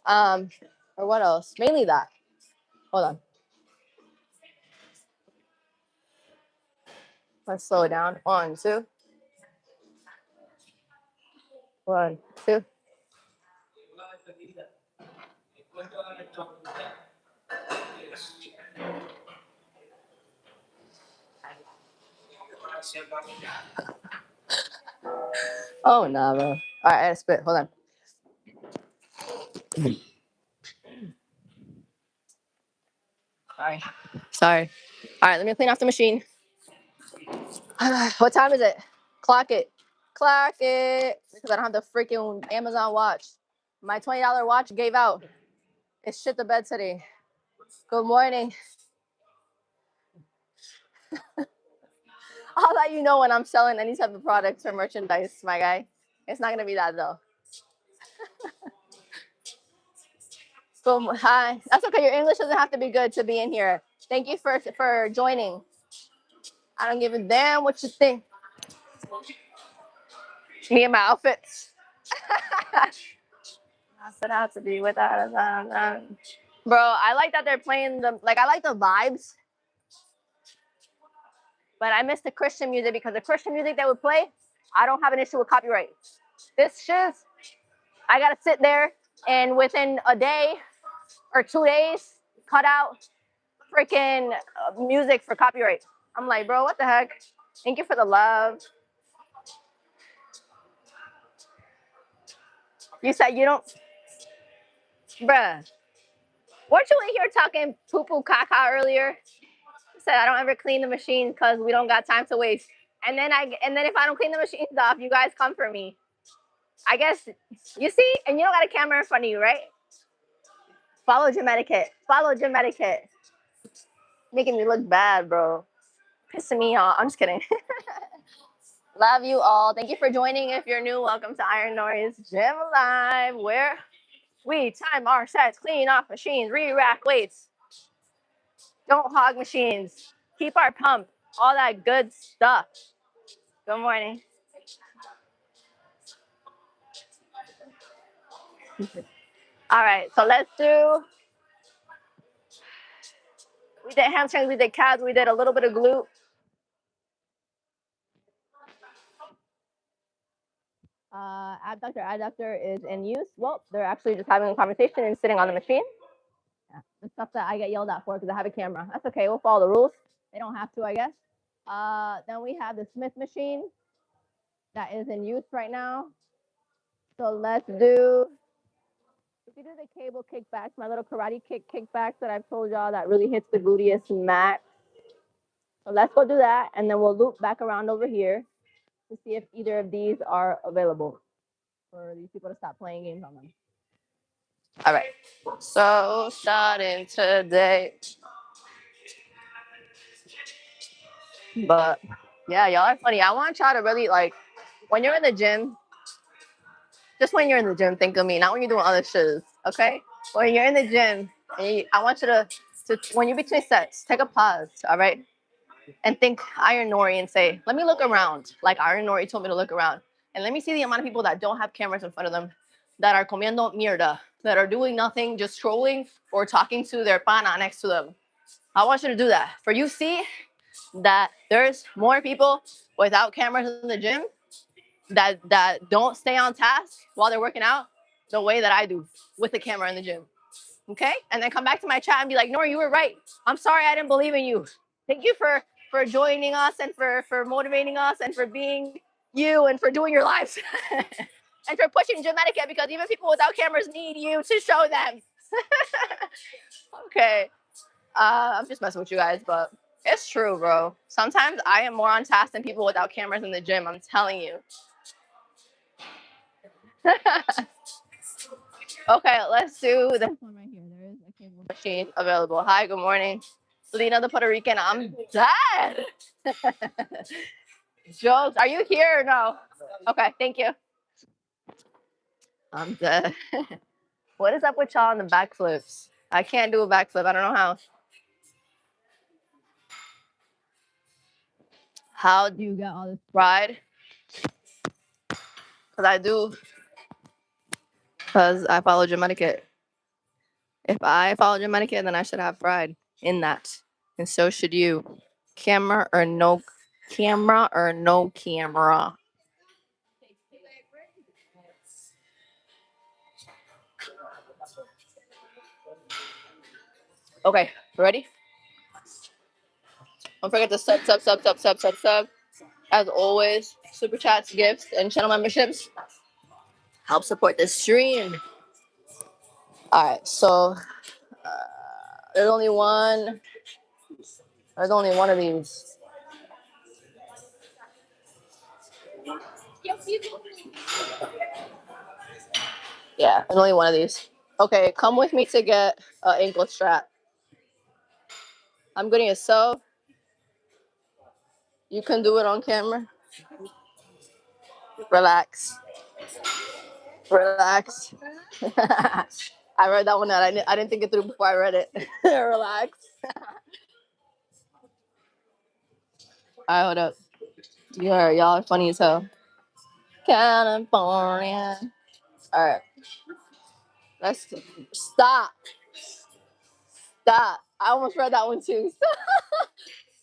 or what else? Mainly that. Hold on. Let's slow it down. 1, 2. 1, 2. Oh, no, bro. All right, I gotta spit. Hold on. Sorry. All right, let me clean off the machine. What time is it? Clock it. Clock it. Because I don't have the freaking Amazon watch. My $20 watch gave out. It's shit the bed today. Good morning. I'll let you know when I'm selling any type of products or merchandise, my guy. It's not gonna be that though. So hi. That's okay. Your English doesn't have to be good to be in here. Thank you for joining. I don't give a damn what you think. Me and my outfits. I set out to be without a bro. I like that they're playing I like the vibes, but I miss the Christian music because the Christian music they would play, I don't have an issue with copyright. This shit, I gotta sit there and within a day or 2 days cut out freaking music for copyright. I'm like, bro, what the heck? Thank you for the love. You said you don't, bruh. Weren't you in here talking poo poo caca earlier? You said I don't ever clean the machine because we don't got time to waste. And then if I don't clean the machines off, you guys come for me. I guess you see, and you don't got a camera in front of you, right? Follow gym etiquette. Follow gym etiquette. Making me look bad, bro. Pissing me off. I'm just kidding. Love you all. Thank you for joining. If you're new, welcome to IronNori's Gym Live, where we time our sets, clean off machines, re-rack weights, don't hog machines, keep our pump, all that good stuff. Good morning. All right, so let's do, we did hamstrings, we did calves, we did a little bit of glute. Adductor is in use. Well, they're actually just having a conversation and sitting on the machine. Yeah, the stuff that I get yelled at for because I have a camera. That's okay. We'll follow the rules. They don't have to, I guess. Then we have the Smith machine that is in use right now. So let's do, if you do the cable kickbacks, my little karate kick kickbacks that I've told y'all that really hits the gluteus max. So let's go do that, and then we'll loop back around over here. to see if either of these are available for these people to stop playing games on them. All right. So starting today. But yeah, y'all are funny. I want y'all to really like when you're in the gym, just when you're in the gym, think of me, not when you're doing other shit. Okay? When you're in the gym, I want you to when you're between sets, take a pause, all right? And think IronNori and say, let me look around. Like IronNori told me to look around. And let me see the amount of people that don't have cameras in front of them, that are comiendo mierda, that are doing nothing, just scrolling or talking to their pana next to them. I want you to do that. For you see that there's more people without cameras in the gym that don't stay on task while they're working out the way that I do with the camera in the gym. Okay? And then come back to my chat and be like, Nora, you were right. I'm sorry I didn't believe in you. Thank you for joining us and for motivating us and for being you and for doing your lives. And for pushing gym etiquette, because even people without cameras need you to show them. Okay. I'm just messing with you guys, but it's true, bro. Sometimes I am more on task than people without cameras in the gym. I'm telling you. Okay, let's do this one right here. There is a cable machine available. Hi, good morning. Lena the Puerto Rican. I'm dead. Jokes. Are you here or no? Okay, thank you. I'm dead. What is up with y'all on the backflips? I can't do a backflip. I don't know how. How do you get all this pride? Because I do. Because I follow gym etiquette. If I follow gym etiquette, then I should have pride in that. And so should you. Camera or no camera or no camera. Okay, ready? Don't forget to sub. As always, super chats, gifts, and channel memberships help support this stream. All right, so there's only one. There's only one of these. Yeah, there's only one of these. Okay, come with me to get an ankle strap. I'm getting a sub. You can do it on camera. Relax. Relax. I read that one out. I didn't think it through before I read it. Relax. All right, hold up. Y'all are funny as hell. California. All right. Let's stop. Stop. I almost read that one too.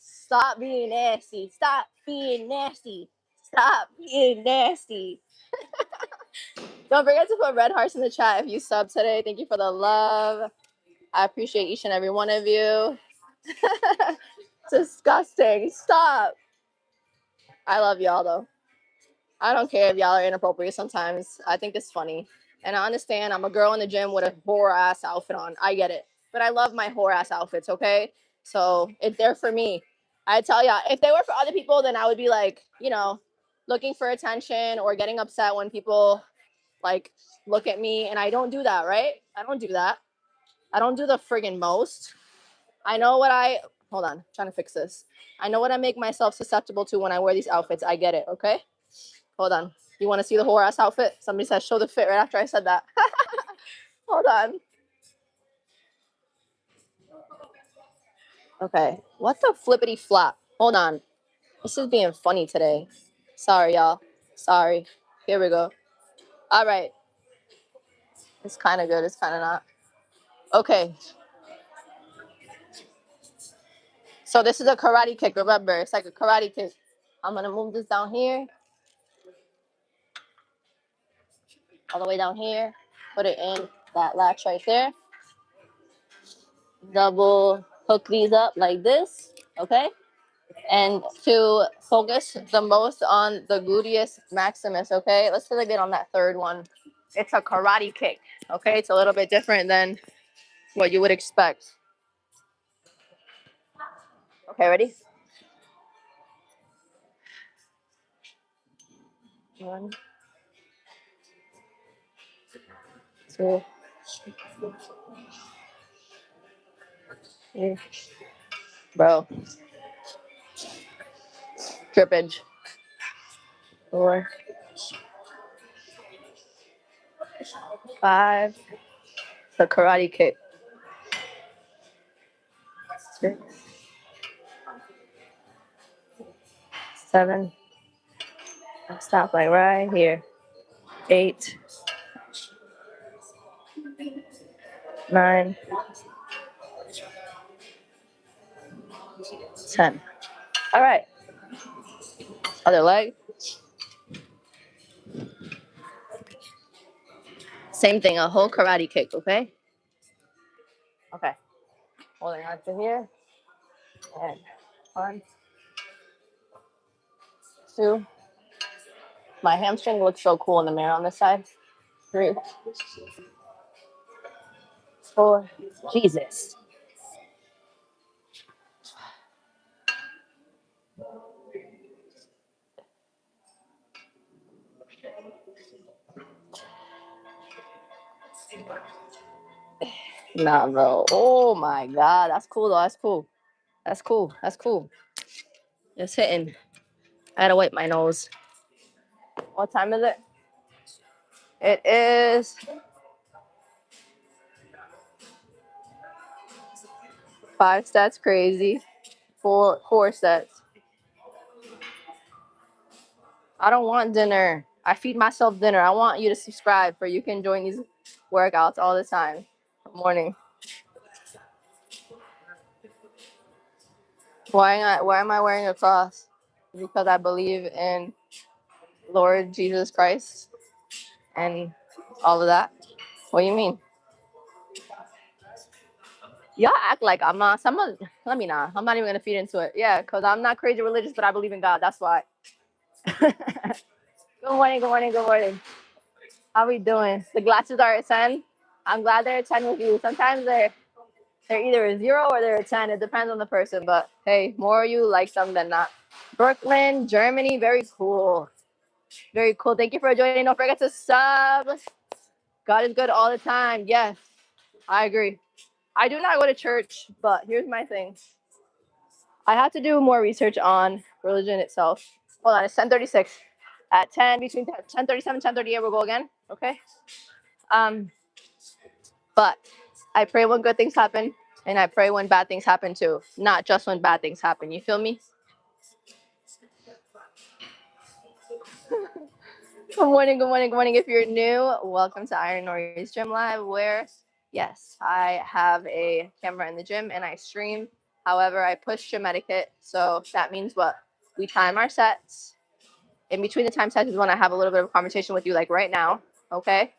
Stop being nasty. Stop being nasty. Stop being nasty. Don't forget to put red hearts in the chat if you sub today. Thank you for the love. I appreciate each and every one of you. Disgusting. Stop. I love y'all though. I don't care if y'all are inappropriate sometimes. I think it's funny. And I understand I'm a girl in the gym with a whore ass outfit on. I get it. But I love my whore ass outfits, okay? So they're for me. I tell y'all, if they were for other people, then I would be like, looking for attention or getting upset when people like look at me. And I don't do that, right? I don't do that. I don't do the friggin' most. I know what hold on, I'm trying to fix this. I know what I make myself susceptible to when I wear these outfits. I get it, okay? Hold on. You want to see the whore ass outfit? Somebody said show the fit right after I said that. Hold on. Okay. What the flippity flop? Hold on. This is being funny today. Sorry, y'all. Sorry. Here we go. All right. It's kind of good. It's kind of not. Okay. So this is a karate kick. Remember, it's like a karate kick. I'm going to move this down here. All the way down here. Put it in that latch right there. Double hook these up like this. Okay. And to focus the most on the gluteus maximus, okay? Let's really get on that third one. It's a karate kick, okay? It's a little bit different than what you would expect. Okay, ready? 1, 2, 3. Bro, trippage. 4, 5. The karate kick. 6, 7. Stop like right here. 8, 9, 10. All right. Other leg. Same thing, a whole karate kick, okay? Okay. Holding on to here. And 1, 2. My hamstring looks so cool in the mirror on this side. 3, 4. Jesus. Nah, bro. Oh my God. That's cool though. That's cool. That's cool. That's cool. It's hitting. I had to wipe my nose. What time is it? It is 5 sets crazy. 4 sets. I don't want dinner. I feed myself dinner. I want you to subscribe for you can join these workouts all the time. Good morning. Why am I wearing a cross? Because I believe in Lord Jesus Christ and all of that. What do you mean? Y'all act like I'm not. Let me not. I'm not even gonna feed into it. Yeah, because I'm not crazy religious, but I believe in God. That's why. Good morning. Good morning. Good morning. How we doing? The glasses are a 10. I'm glad they're a 10 with you. Sometimes they're either a 0 or they're a 10. It depends on the person. But hey, more you like some than not. Brooklyn, Germany. Very cool. Very cool. Thank you for joining. Don't forget to sub. God is good all the time. Yes, I agree. I do not go to church, but here's my thing. I have to do more research on religion itself. Hold on, it's 10:36. At 10, between 10:37 10:38, we'll go again. Okay. Um, but I pray when good things happen, and I pray when bad things happen too. Not just when bad things happen. You feel me? Good morning, good morning, good morning. If you're new, welcome to IronNori's Gym Live, where, yes, I have a camera in the gym and I stream. However, I push gym etiquette. So that means what? We time our sets. In between the time sets is when I have a little bit of a conversation with you, like right now, okay?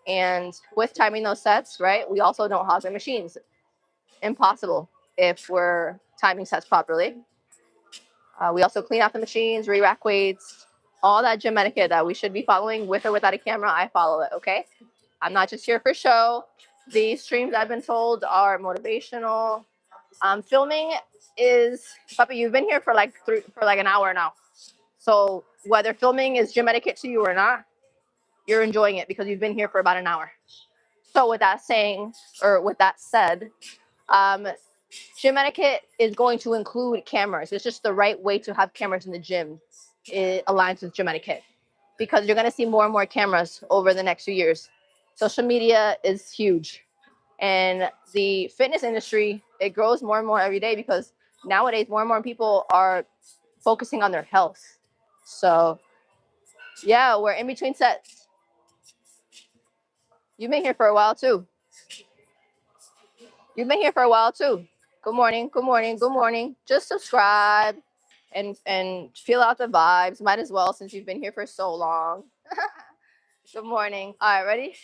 And with timing those sets, right, we also don't hog the machines. Impossible if we're timing sets properly. We also clean out the machines, re-rack weights, all that gym etiquette that we should be following with or without a camera. I follow it, okay? I'm not just here for show. These streams, I've been told, are motivational. Filming is, Puppy, you've been here for like an hour now. So whether filming is gym etiquette to you or not, you're enjoying it because you've been here for about an hour. So with that said, um, gym etiquette is going to include cameras. It's just the right way to have cameras in the gym. It aligns with gym etiquette because you're going to see more and more cameras over the next few years. Social media is huge. And the fitness industry, it grows more and more every day because nowadays more and more people are focusing on their health. So yeah, we're in between sets. You've been here for a while too. You've been here for a while too. Good morning, good morning, good morning. Just subscribe and feel out the vibes. Might as well since you've been here for so long. Good morning. All right, ready?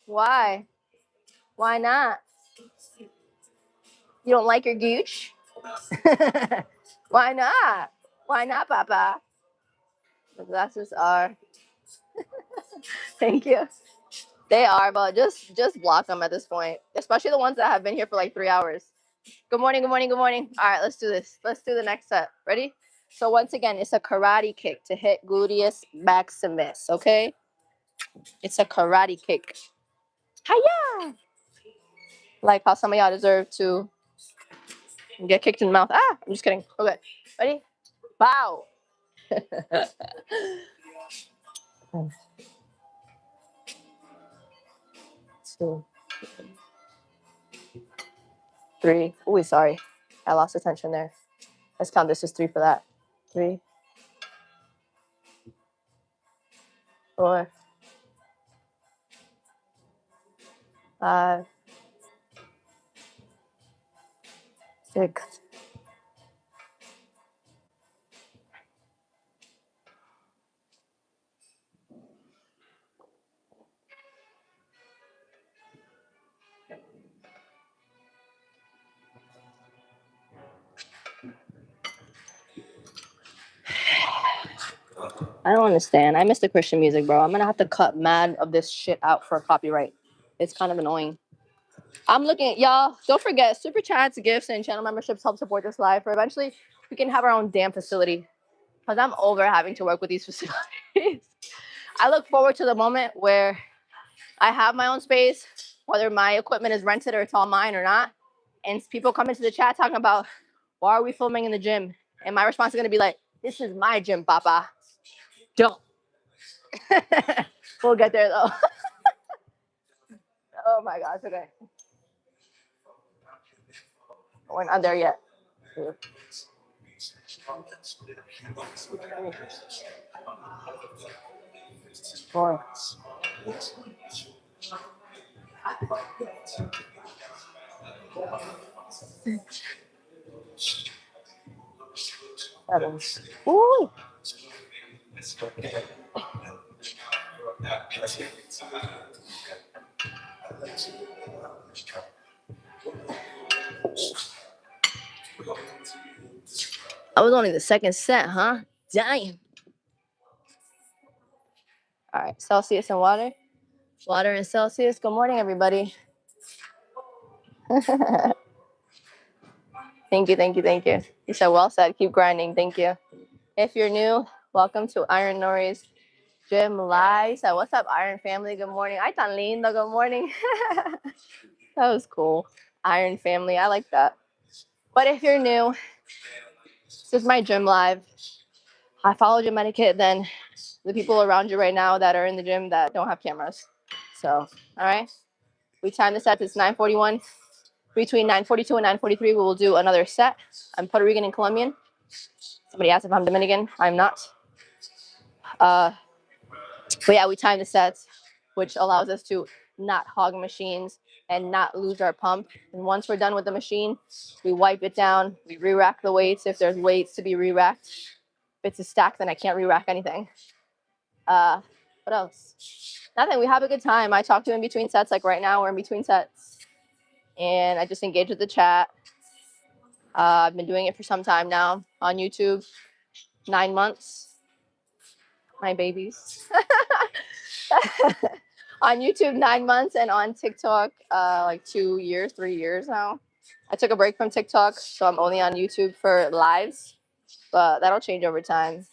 Why? Why not? You don't like your gooch? Why not? Why not, Papa? The glasses are. Thank you. They are, but just block them at this point. Especially the ones that have been here for like 3 hours. Good morning, good morning, good morning. All right, let's do this. Let's do the next set. Ready? So once again, it's a karate kick to hit gluteus maximus, okay? It's a karate kick. Hiya! Like how some of y'all deserve to get kicked in the mouth. Ah, I'm just kidding. Okay, ready? Bow. 2, 3. Ooh, sorry. I lost attention there. Let's count this as 3 for that. 3, 4, 5, 6. I don't understand. I miss the Christian music, bro. I'm gonna have to cut mad of this shit out for copyright. It's kind of annoying. I'm looking at y'all. Don't forget, super chats, gifts, and channel memberships help support this live. For eventually, we can have our own damn facility. Because I'm over having to work with these facilities. I look forward to the moment where I have my own space, whether my equipment is rented or it's all mine or not. And people come into the chat talking about, why are we filming in the gym? And my response is going to be like, this is my gym, Papa. Don't. We'll get there, though. Oh, my gosh. Okay. We're not there yet. 4, 7. Ooh. I was only the second set, huh? Damn. All right, Celsius and water. Water and Celsius. Good morning, everybody. Thank you, thank you, thank you. You said well said. Keep grinding. Thank you. If you're new, welcome to IronNori's Gym Live. So what's up, Iron family? Good morning. Ay, tan lindo. Good morning. That was cool. Iron family. I like that. But if you're new, this is my gym live. I follow gym etiquette than the people around you right now that are in the gym that don't have cameras. So, all right. We time the sets. It's 9:41. Between 9:42 and 9:43, we will do another set. I'm Puerto Rican and Colombian. Somebody asked if I'm Dominican. I'm not. But yeah, we time the sets, which allows us to not hog machines and not lose our pump. And once we're done with the machine, we wipe it down. We re-rack the weights if there's weights to be re-racked. If it's a stack, then I can't re-rack anything. What else? Nothing. We have a good time. I talk to in between sets. Like right now, we're in between sets. And I just engage with the chat. I've been doing it for some time now on YouTube. 9 months. My babies. On YouTube, 9 months, and on TikTok, like 2 years, 3 years now. I took a break from TikTok, so I'm only on YouTube for lives, but that'll change over time.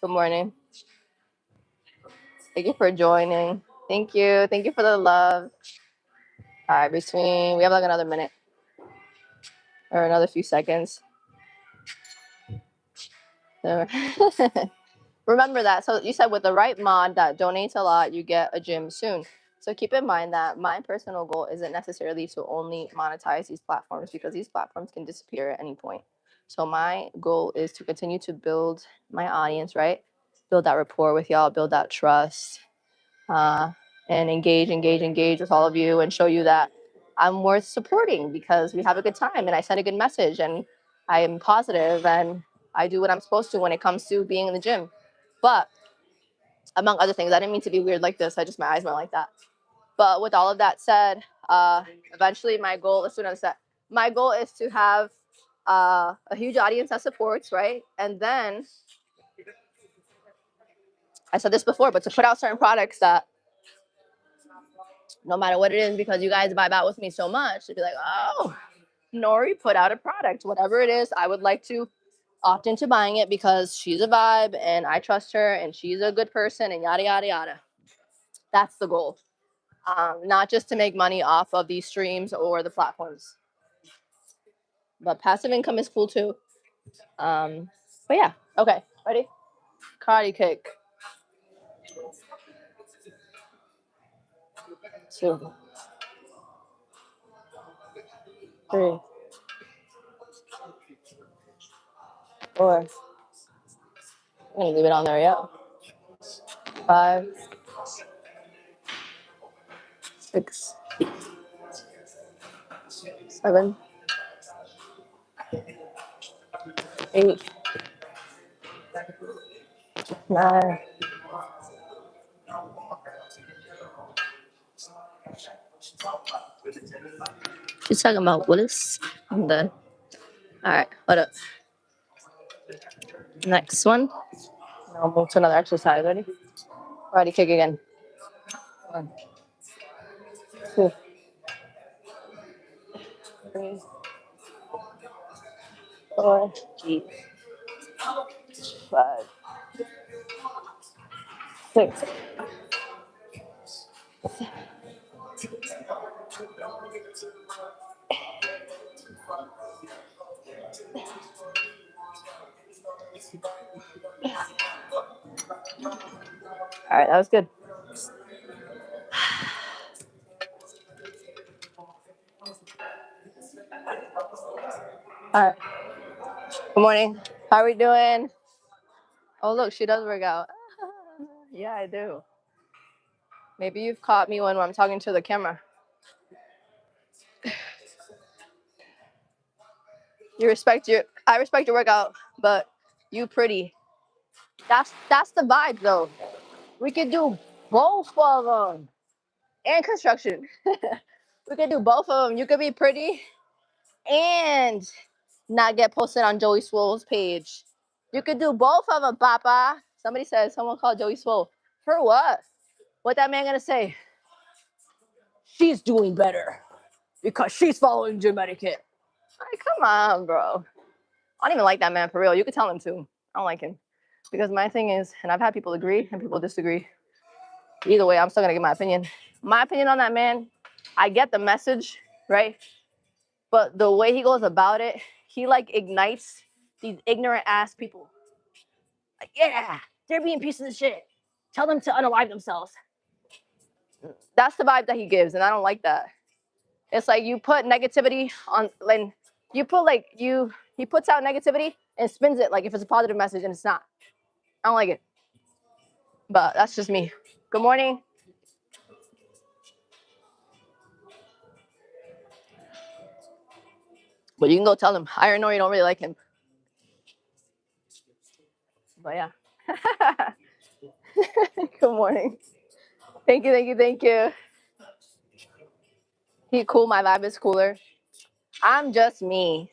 Good morning. Thank you for joining. Thank you. Thank you for the love. All right, we have like another minute or another few seconds. So remember that. So you said with the right mod that donates a lot, you get a gym soon. So keep in mind that my personal goal isn't necessarily to only monetize these platforms because these platforms can disappear at any point. So my goal is to continue to build my audience, right? Build that rapport with y'all, build that trust, and engage with all of you and show you that I'm worth supporting because we have a good time and I send a good message and I am positive and I do what I'm supposed to when it comes to being in the gym. But among other things, I didn't mean to be weird like this. My eyes went like that. But with all of that said, eventually my goal, as soon as that, my goal is to have a huge audience that supports, right? And then I said this before, but to put out certain products that no matter what it is, because you guys vibe out with me so much, to be like, oh, Nori put out a product, whatever it is. I would like to opt into buying it because she's a vibe and I trust her and she's a good person and yada yada yada. That's the goal. Not just to make money off of these streams or the platforms, but passive income is cool too. But yeah, okay, ready? Karate kick. 2, 3, 4. I'm gonna leave it on there. Yeah. 5, 6, 7, 8, 9. She's talking about Willis. I'm done. All right, hold up. Next one. Now we'll move to another exercise. Ready? Karate kick again. 1, 2, 3, 4, 5, 6. All right, that was good. All right. Good morning. How are we doing? Oh, look, she does work out. Yeah, I do. Maybe you've caught me when I'm talking to the camera. I respect your workout, but you pretty. That's the vibe though. We could do both of them. And construction. We could do both of them. You could be pretty and not get posted on Joey Swole's page. You could do both of them, Papa. Somebody said someone called Joey Swole. For what? What that man gonna say? She's doing better because she's following gym etiquette. Like, come on, bro. I don't even like that man for real. You could tell him too. I don't like him. Because my thing is, and I've had people agree and people disagree. Either way, I'm still gonna give my opinion. My opinion on that man, I get the message, right? But the way he goes about it, he like ignites these ignorant ass people. Like, yeah, they're being pieces of shit. Tell them to unalive themselves. That's the vibe that he gives, and I don't like that. It's like you put negativity on, like you put like he puts out negativity and spins it like if it's a positive message and it's not. I don't like it. But that's just me. Good morning. But you can go tell him. IronNori don't really like him. But yeah. Good morning. Thank you, thank you, thank you. He cool. My vibe is cooler. I'm just me.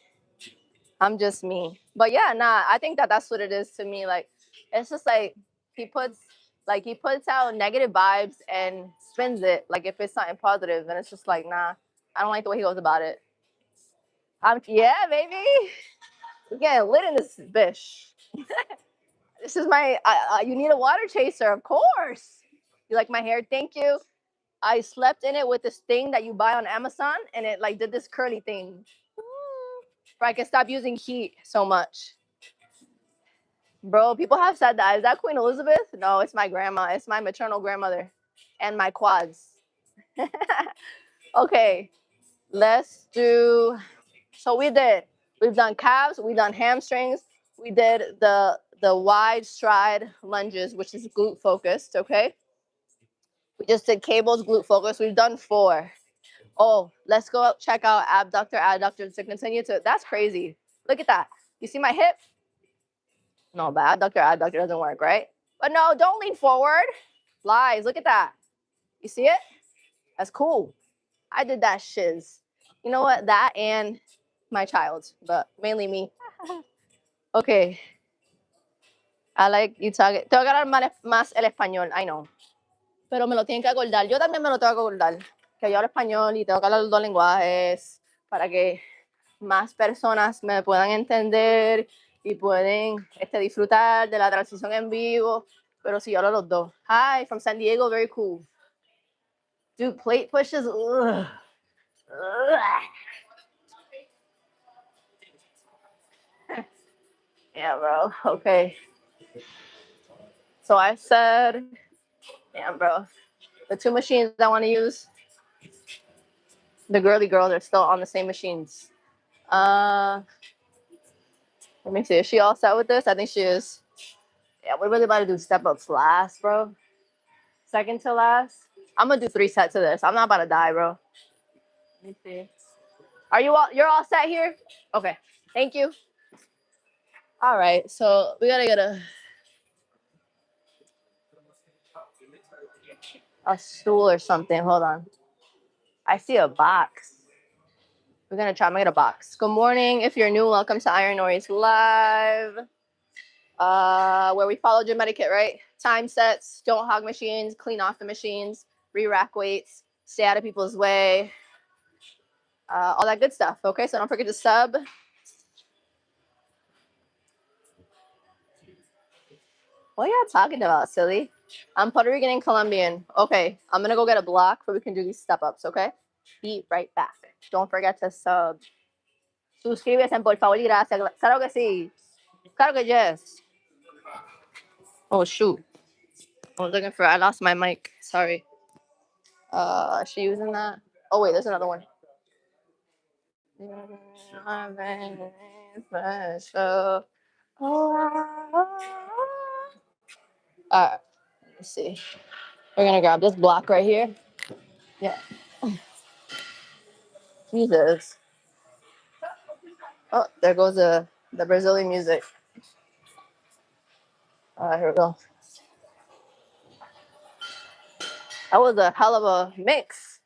I'm just me. But yeah, nah, I think that that's what it is to me. Like, it's just like he puts out negative vibes and spins it like if it's something positive, and it's just like, nah, I don't like the way he goes about it. Yeah, baby, we're getting lit in this bitch. This is my. You need a water chaser, of course. You like my hair? Thank you. I slept in it with this thing that you buy on Amazon, and it like did this curly thing. Where I can stop using heat so much. Bro, people have said that. Is that Queen Elizabeth? No, it's my grandma. It's my maternal grandmother and my quads. Okay, let's do. So we've done calves, we've done hamstrings, we did the wide stride lunges, which is glute focused, okay? We just did cables, glute focus. We've done 4. Oh, let's go check out adductor to continue to. That's crazy. Look at that. You see my hip? No, but adductor doesn't work, right? But no, don't lean forward. Lies. Look at that. You see it? That's cool. I did that shiz. You know what? That and my child, but mainly me. Okay. I like you talking. Tengo que hablar más el español. I know. Pero me lo tienen que acordar. Yo también me lo tengo que acordar. Que yo hablo español y tengo que hablar los 2 lenguajes para que más personas me puedan entender y pueden disfrutar de la transición en vivo. Pero si yo hablo los dos. Hi, from San Diego, very cool. Dude, plate pushes. Ugh. Ugh. Yeah, bro. Okay. So I said, damn, bro. The two machines I want to use, the girly girls are still on the same machines. Let me see. Is she all set with this? I think she is. Yeah, we're really about to do step ups last, bro. Second to last. I'm gonna do 3 sets of this. I'm not about to die, bro. Let me see. Are you all? You're all set here? Okay. Thank you. All right. So we gotta get a stool or something. Hold on. I see a box. We're gonna try. I'm gonna get a box. Good morning. If you're new, welcome to IronNori's live. Where we follow gym etiquette, right? Time sets, don't hog machines, clean off the machines, re-rack weights, stay out of people's way, all that good stuff. Okay, so don't forget to sub. What are y'all talking about, silly? I'm Puerto Rican and Colombian. Okay, I'm gonna go get a block so we can do these step ups, okay? Be right back. Don't forget to sub. Suscríbete, por favor, y gracias. Claro que sí. Claro que yes. Oh, shoot. I was looking for, I lost my mic. Sorry. Is she using that? Oh, wait, there's another one. Special. Let's see. We're gonna grab this block right here. Yeah. Jesus. Oh, there goes the Brazilian music. Here we go. That was a hell of a mix.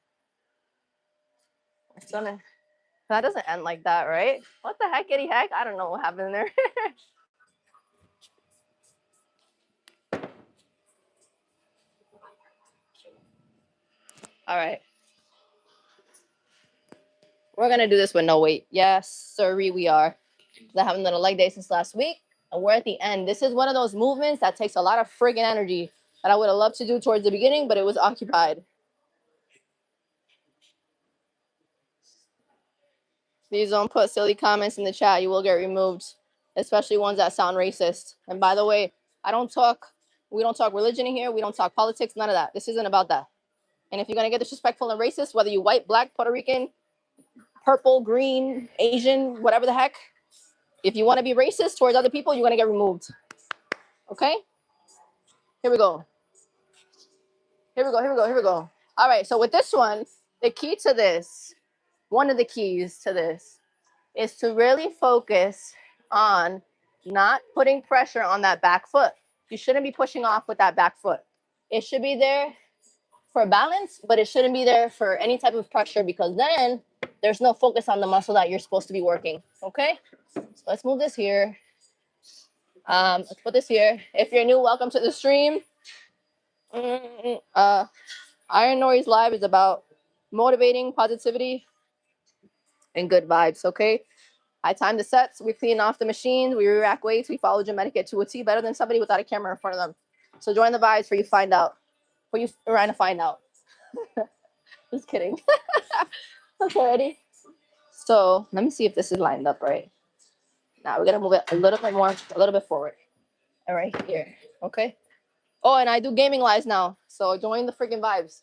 That doesn't end like that, right? What the heck, Kitty heck? I don't know what happened there. All right. We're gonna do this with no weight. Yes, sirree, we are. I haven't done a leg day since last week, and we're at the end. This is one of those movements that takes a lot of friggin' energy that I would have loved to do towards the beginning, but it was occupied. Please don't put silly comments in the chat. You will get removed, especially ones that sound racist. And by the way, we don't talk religion in here. We don't talk politics, none of that. This isn't about that. And if you're going to get disrespectful and racist, whether you white, black, Puerto Rican, purple, green, Asian, whatever the heck, if you want to be racist towards other people, you're going to get removed. Okay? Here we go. Here we go. Here we go. Here we go. All right. So with this one, the key to this, one of the keys to this is to really focus on not putting pressure on that back foot. You shouldn't be pushing off with that back foot. It should be there for balance, but it shouldn't be there for any type of pressure because then there's no focus on the muscle that you're supposed to be working. Okay? So let's move this here. Let's put this here. If you're new, welcome to the stream. IronNori's live is about motivating positivity and good vibes. Okay? I time the sets, we clean off the machines, we rack weights, we follow gym etiquette to a T better than somebody without a camera in front of them. So join the vibes for you find out. For you trying to find out. Just kidding. Okay, ready? So let me see if this is lined up right. Now we're gonna move it a little bit more, a little bit forward. And right here. Okay. Oh, and I do gaming lives now. So join the freaking vibes.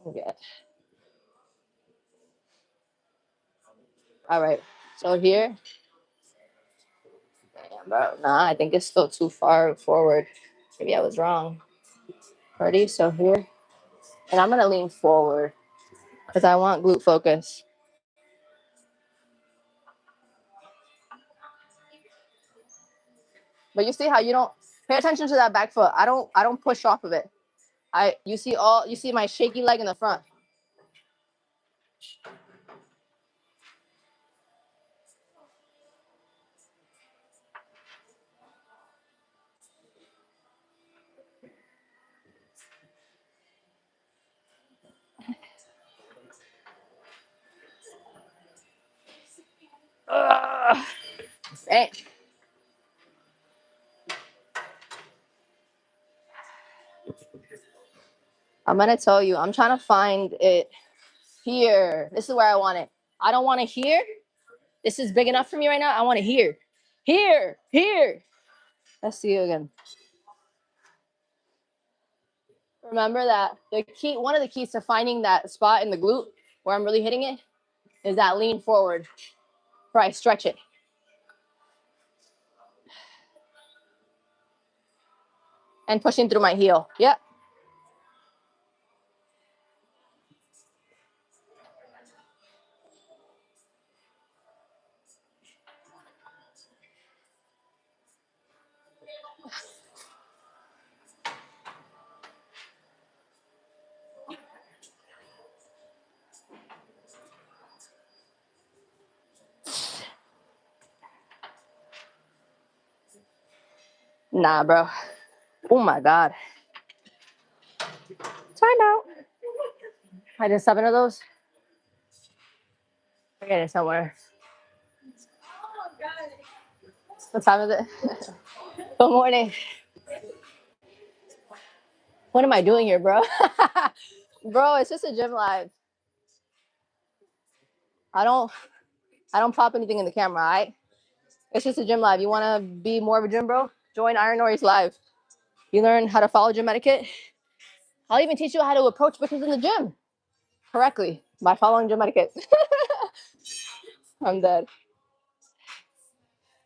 Okay. All right. So here. Damn, bro. Nah, I think it's still too far forward. Maybe I was wrong. Ready? So here. And I'm gonna lean forward because I want glute focus. But you see how you don't pay attention to that back foot. I don't push off of it. You see my shaky leg in the front. Dang. I'm gonna tell you, I'm trying to find it here. This is where I want it. I don't want it here. This is big enough for me right now. I want it here. Here. Here. Let's see you again. Remember that the key, one of the keys to finding that spot in the glute where I'm really hitting it is that lean forward where I stretch it. And pushing through my heel. Yep. Nah, bro. Oh my God. Time out. I did 7 of those. I get it somewhere. What time is it? Good morning. What am I doing here, bro? Bro, it's just a gym live. I don't pop anything in the camera, all right? It's just a gym live. You want to be more of a gym bro? Join IronNori's live. You learn how to follow gym etiquette. I'll even teach you how to approach bitches in the gym correctly by following gym etiquette. I'm dead.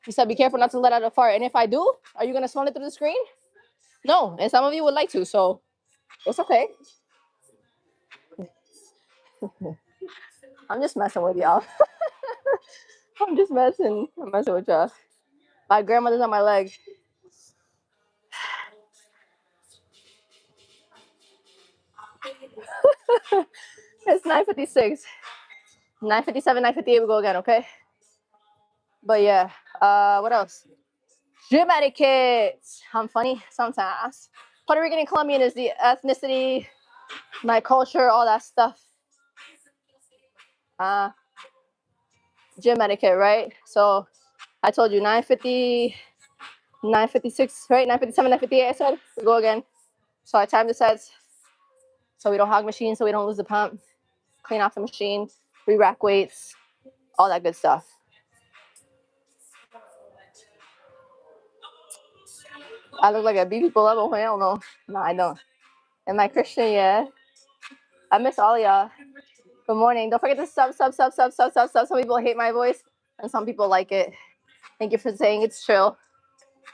You said be careful not to let out a fart. And if I do, are you going to smell it through the screen? No. And some of you would like to, so it's okay. I'm just messing with y'all. I'm just messing. I'm messing with y'all. My grandmother's on my leg. It's 9:56. 9:57, 9:58, we go again, okay? But yeah, what else? Gym etiquette. I'm funny sometimes. Puerto Rican and Colombian is the ethnicity, my culture, all that stuff. Gym etiquette, right? So I told you 9:50, 9:56, right? 9:57, 9:58, I said. We go again. So I time the sets so we don't hog machine, so we don't lose the pump. Clean off the machine, re-rack weights, all that good stuff. I look like a BB level. Hell no. No, I don't. Am I Christian? Yeah. I miss all y'all. Good morning. Don't forget to sub. Some people hate my voice and some people like it. Thank you for saying it's chill.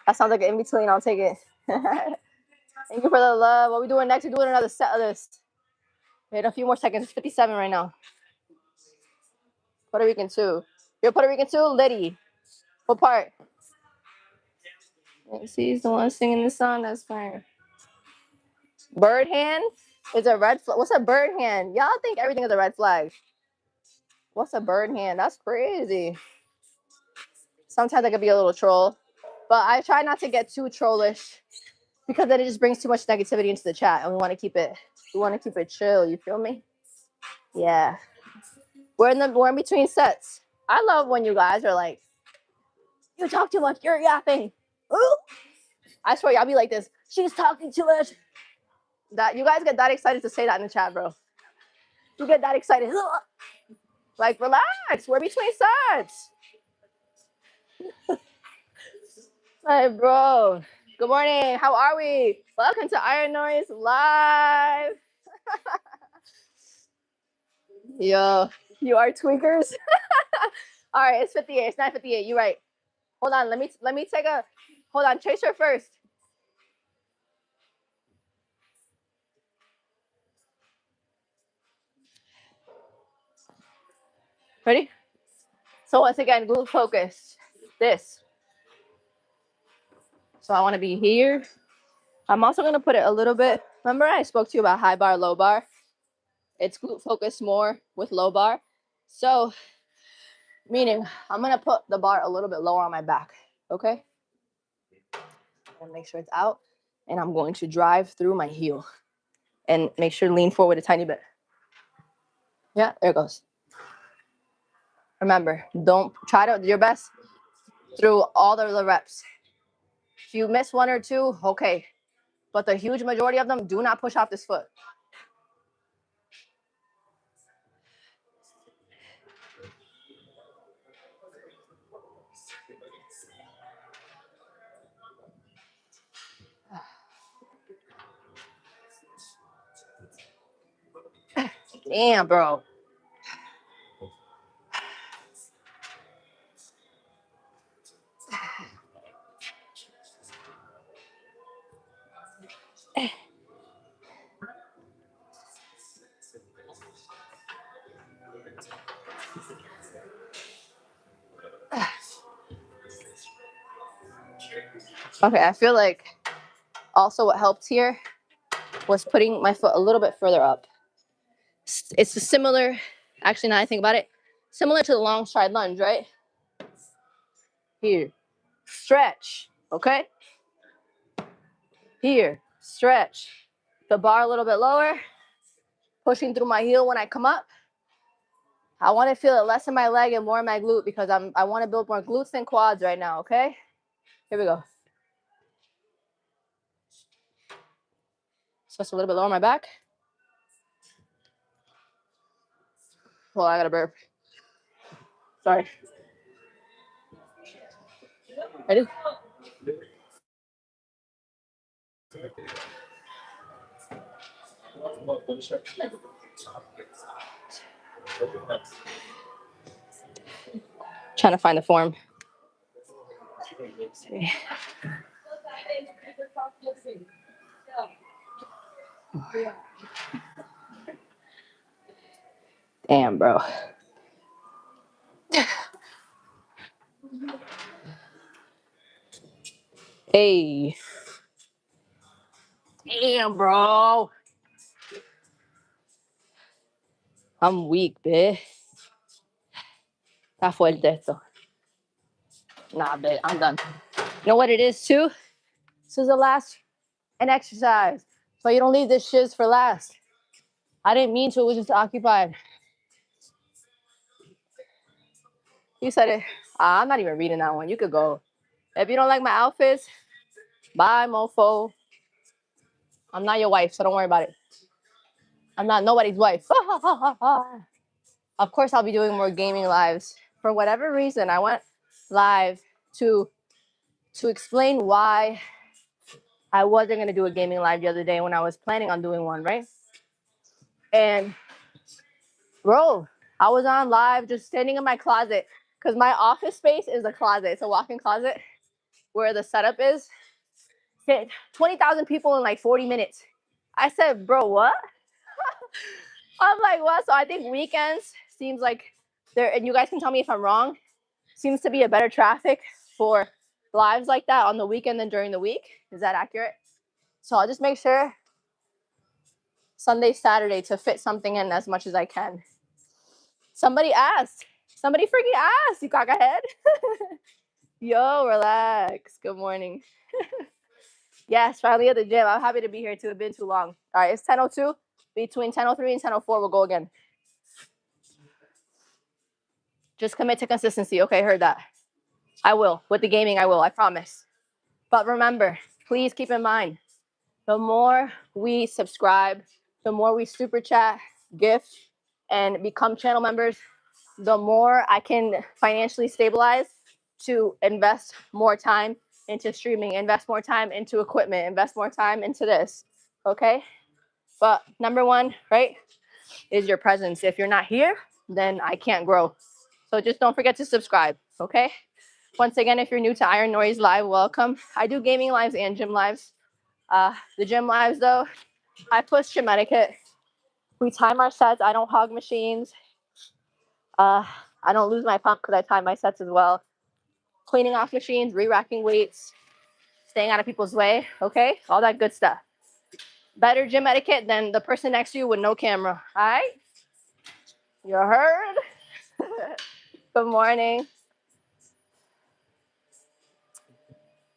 That sounds like an in-between. I'll take it. Thank you for the love. What are we doing next? We're doing another set of this. Wait a few more seconds. It's 57 right now. Puerto Rican too. You're Puerto Rican too? Liddy. What part? See, he's the one singing the song. That's fine. Bird hand is a red flag. What's a bird hand? Y'all think everything is a red flag. What's a bird hand? That's crazy. Sometimes I could be a little troll, but I try not to get too trollish because then it just brings too much negativity into the chat, and we want to keep it chill. You feel me? Yeah. We're in between sets. I love when you guys are like, you talk too much, you're yapping. Ooh. I swear y'all be like this. She's talking too much. That you guys get that excited to say that in the chat, bro. You get that excited. Like, relax. We're between sets. Hey, bro. Good morning. How are we? Welcome to IronNori's live. Yo, you are tweakers. All right, it's 58. It's 9:58. You're right. Hold on. Let me take a. Hold on. Chase her first. Ready? So once again, glute focused. This. So I want to be here. I'm also going to put it a little bit. Remember I spoke to you about high bar, low bar? It's glute focused more with low bar. So, meaning I'm going to put the bar a little bit lower on my back. Okay? And make sure it's out. And I'm going to drive through my heel. And make sure to lean forward a tiny bit. Yeah, there it goes. Remember, don't try to do your best through all the reps. If you miss one or two, okay. But the huge majority of them, do not push off this foot. Damn, bro. Okay, I feel like also what helped here was putting my foot a little bit further up. It's a similar, actually, now I think about it, similar to the long stride lunge, right? Here, stretch, okay? Here, stretch. The bar a little bit lower, pushing through my heel when I come up. I want to feel it less in my leg and more in my glute because I want to build more glutes and quads right now, okay? Here we go. So it's a little bit lower my back. Well, I got to burp. Sorry. Ready? Trying to find the form. Damn, bro. Hey. Damn, bro. I'm weak, bitch. Está fuerte esto. Nah, bitch, I'm done. You know what it is, too? This is the last an exercise. So you don't leave this shiz for last. I didn't mean to. It was just occupied. You said it. I'm not even reading that one. You could go. If you don't like my outfits, bye, mofo. I'm not your wife, so don't worry about it. I'm not nobody's wife. Of course, I'll be doing more gaming lives. For whatever reason, I went live to explain why I wasn't going to do a gaming live the other day when I was planning on doing one, right? And bro, I was on live just standing in my closet because my office space is a closet. It's a walk-in closet where the setup is. 20,000 people in like 40 minutes. I said, bro, what? I'm like, what? So I think weekends seems like there, and you guys can tell me if I'm wrong, seems to be a better traffic for lives like that on the weekend than during the week. Is that accurate? So I'll just make sure Sunday, Saturday to fit something in as much as I can. Somebody asked. Somebody freaking asked. You cock a head. Yo, relax. Good morning. Yes, finally at the gym. I'm happy to be here too. It's been too long. All right, it's 10:02. Between 10:03 and 10:04, we'll go again. Just commit to consistency. Okay, heard that. I will. With the gaming, I will. I promise. But remember, please keep in mind, the more we subscribe, the more we super chat, gift, and become channel members, the more I can financially stabilize to invest more time into streaming, invest more time into equipment, invest more time into this. Okay? But number one, right, is your presence. If you're not here, then I can't grow. So just don't forget to subscribe. Okay? Once again, if you're new to IronNori's live, welcome. I do gaming lives and gym lives. The gym lives, though, I push gym etiquette. We time our sets. I don't hog machines. I don't lose my pump because I time my sets as well. Cleaning off machines, re-racking weights, staying out of people's way, okay? All that good stuff. Better gym etiquette than the person next to you with no camera, all right? You heard? Good morning.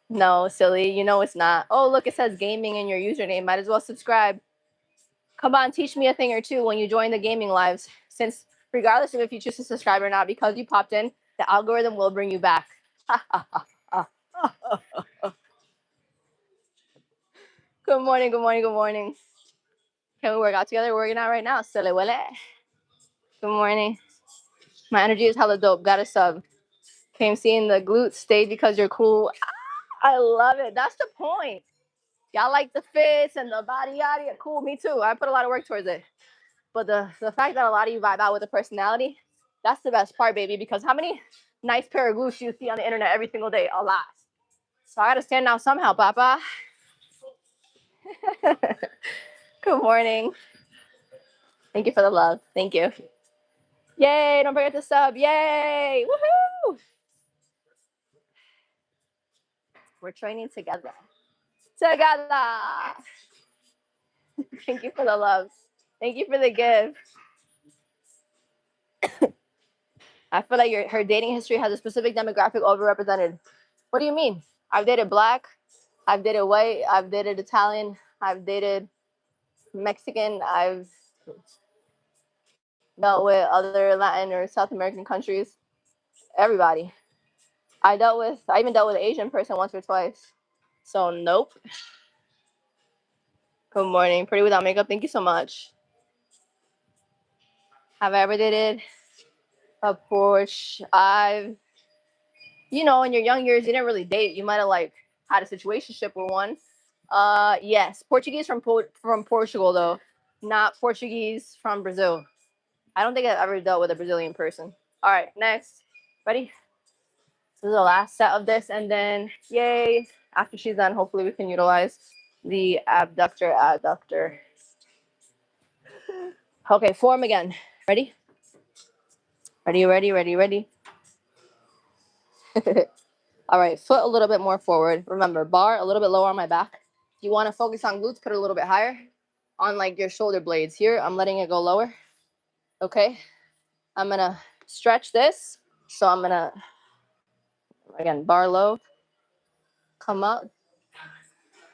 No, silly, you know it's not. Oh, look, it says gaming in your username. Might as well subscribe. Come on, teach me a thing or two when you join the gaming lives. Since regardless of if you choose to subscribe or not, because you popped in, the algorithm will bring you back. Good morning, good morning, good morning. Can we work out together? We're working out right now. Se le huele. Good morning. My energy is hella dope. Got a sub. Came seeing the glutes. Stayed because you're cool. I love it. That's the point. Y'all like the fits and the body yada. Cool, me too. I put a lot of work towards it. But the fact that a lot of you vibe out with the personality, that's the best part, baby. Because how many nice pair of glutes do you see on the internet every single day? A lot. So I gotta stand out somehow, Papa. Good morning. Thank you for the love. Thank you. Yay, don't forget to sub. Yay. Woohoo. We're training together. Together. Thank you for the love. Thank you for the gift. I feel like her dating history has a specific demographic overrepresented. What do you mean? I've dated black, I've dated white, I've dated Italian, I've dated Mexican, I've dealt with other Latin or South American countries. Everybody. I even dealt with an Asian person once or twice. So nope. Good morning. Pretty without makeup. Thank you so much. Have I ever dated a Porsche? In your young years, you didn't really date. You might have had a situationship with one. Yes, Portuguese from Portugal though, not Portuguese from Brazil. I don't think I've ever dealt with a Brazilian person. All right, next. Ready? This is the last set of this, and then yay! After she's done, hopefully we can utilize the adductor. Okay, form again. Ready? Ready. All right, foot a little bit more forward. Remember, bar a little bit lower on my back. You want to focus on glutes, put it a little bit higher on your shoulder blades. Here, I'm letting it go lower. Okay, I'm gonna stretch this. So I'm gonna, again, bar low, come up,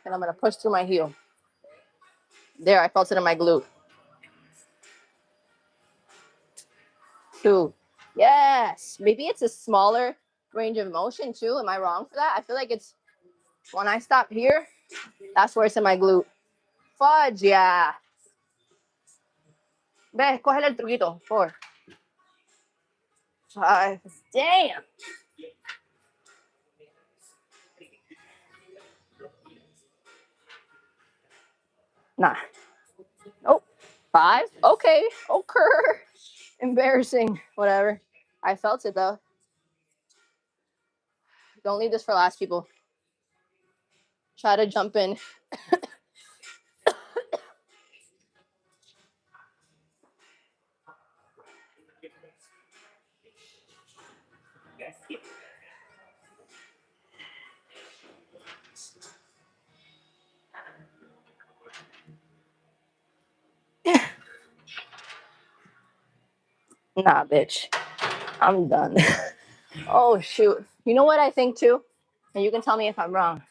and I'm gonna push through my heel. There, I felt it in my glute. 2. Yes, maybe it's a smaller range of motion too. Am I wrong for that? I feel like it's when I stop here, that's where it's in my glute. Fudge, yeah. Ve, cógele el truquito. 4, 5. Damn. Nah. Oh, 5. Okay. Embarrassing. Whatever. I felt it though. Don't leave this for last, people. Try to jump in. Nah, bitch. I'm done. Oh, shoot. You know what I think too? And you can tell me if I'm wrong.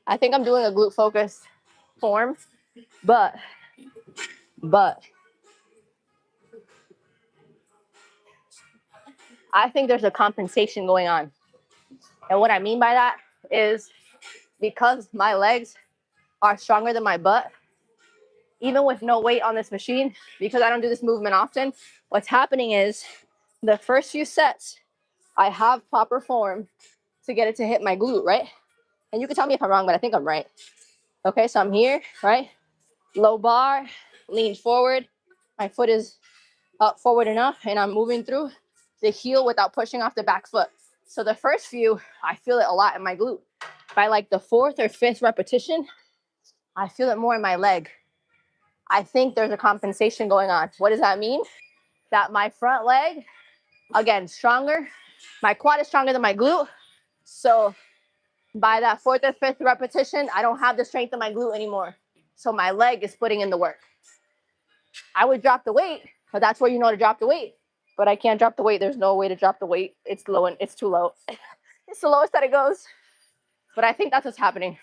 I think I'm doing a glute focused form, but I think there's a compensation going on. And what I mean by that is because my legs are stronger than my butt, even with no weight on this machine, because I don't do this movement often, what's happening is the first few sets, I have proper form to get it to hit my glute, right? And you can tell me if I'm wrong, but I think I'm right. Okay, so I'm here, right? Low bar, lean forward. My foot is up forward enough, and I'm moving through the heel without pushing off the back foot. So the first few, I feel it a lot in my glute. By the 4th or 5th repetition, I feel it more in my leg. I think there's a compensation going on. What does that mean? That my front leg, again, stronger. My quad is stronger than my glute. So by that 4th or 5th repetition, I don't have the strength in my glute anymore. So my leg is putting in the work. I would drop the weight, but that's where you know to drop the weight. But I can't drop the weight. There's no way to drop the weight. It's low and it's too low. It's the lowest that it goes. But I think that's what's happening.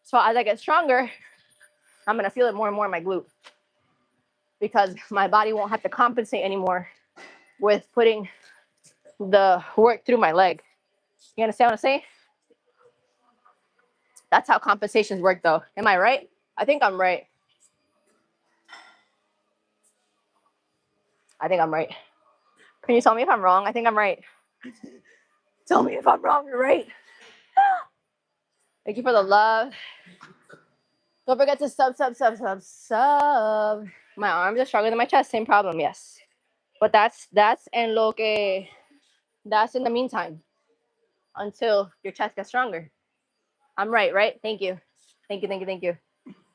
So as I get stronger, I'm gonna feel it more and more in my glute. because my body won't have to compensate anymore with putting the work through my leg. You understand what I'm saying? That's how compensations work, though. Am I right? I think I'm right. I think I'm right. Can you tell me if I'm wrong? I think I'm right. Tell me if I'm wrong or right. Thank you for the love. Don't forget to sub. My arms are stronger than my chest. Same problem, yes. But that's en lo que that's in the meantime until your chest gets stronger. I'm right, right? Thank you. Thank you.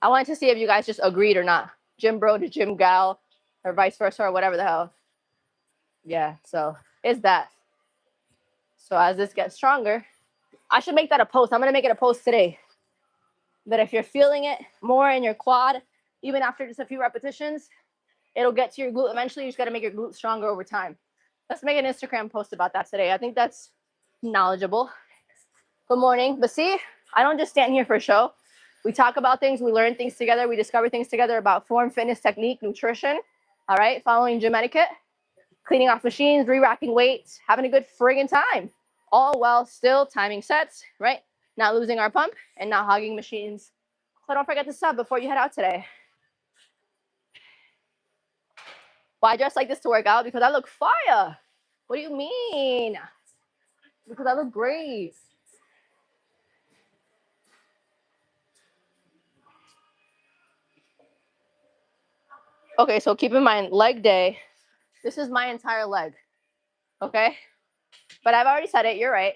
I wanted to see if you guys just agreed or not. Gym bro to gym gal, or vice versa, or whatever the hell. Yeah, so it's that. So as this gets stronger, I should make that a post. I'm gonna make it a post today. That if you're feeling it more in your quad, even after just a few repetitions, it'll get to your glute. Eventually, you just gotta make your glute stronger over time. Let's make an Instagram post about that today. I think that's knowledgeable. Good morning. But see, I don't just stand here for a show. We talk about things, we learn things together, we discover things together about form, fitness, technique, nutrition. All right, following gym etiquette, cleaning off machines, re-racking weights, having a good friggin' time. All while still timing sets, right? Not losing our pump and not hogging machines. So don't forget to sub before you head out today. Why dress like this to work out? Because I look fire. What do you mean? Because I look great. Okay, so keep in mind, leg day. This is my entire leg. Okay? But I've already said it, you're right.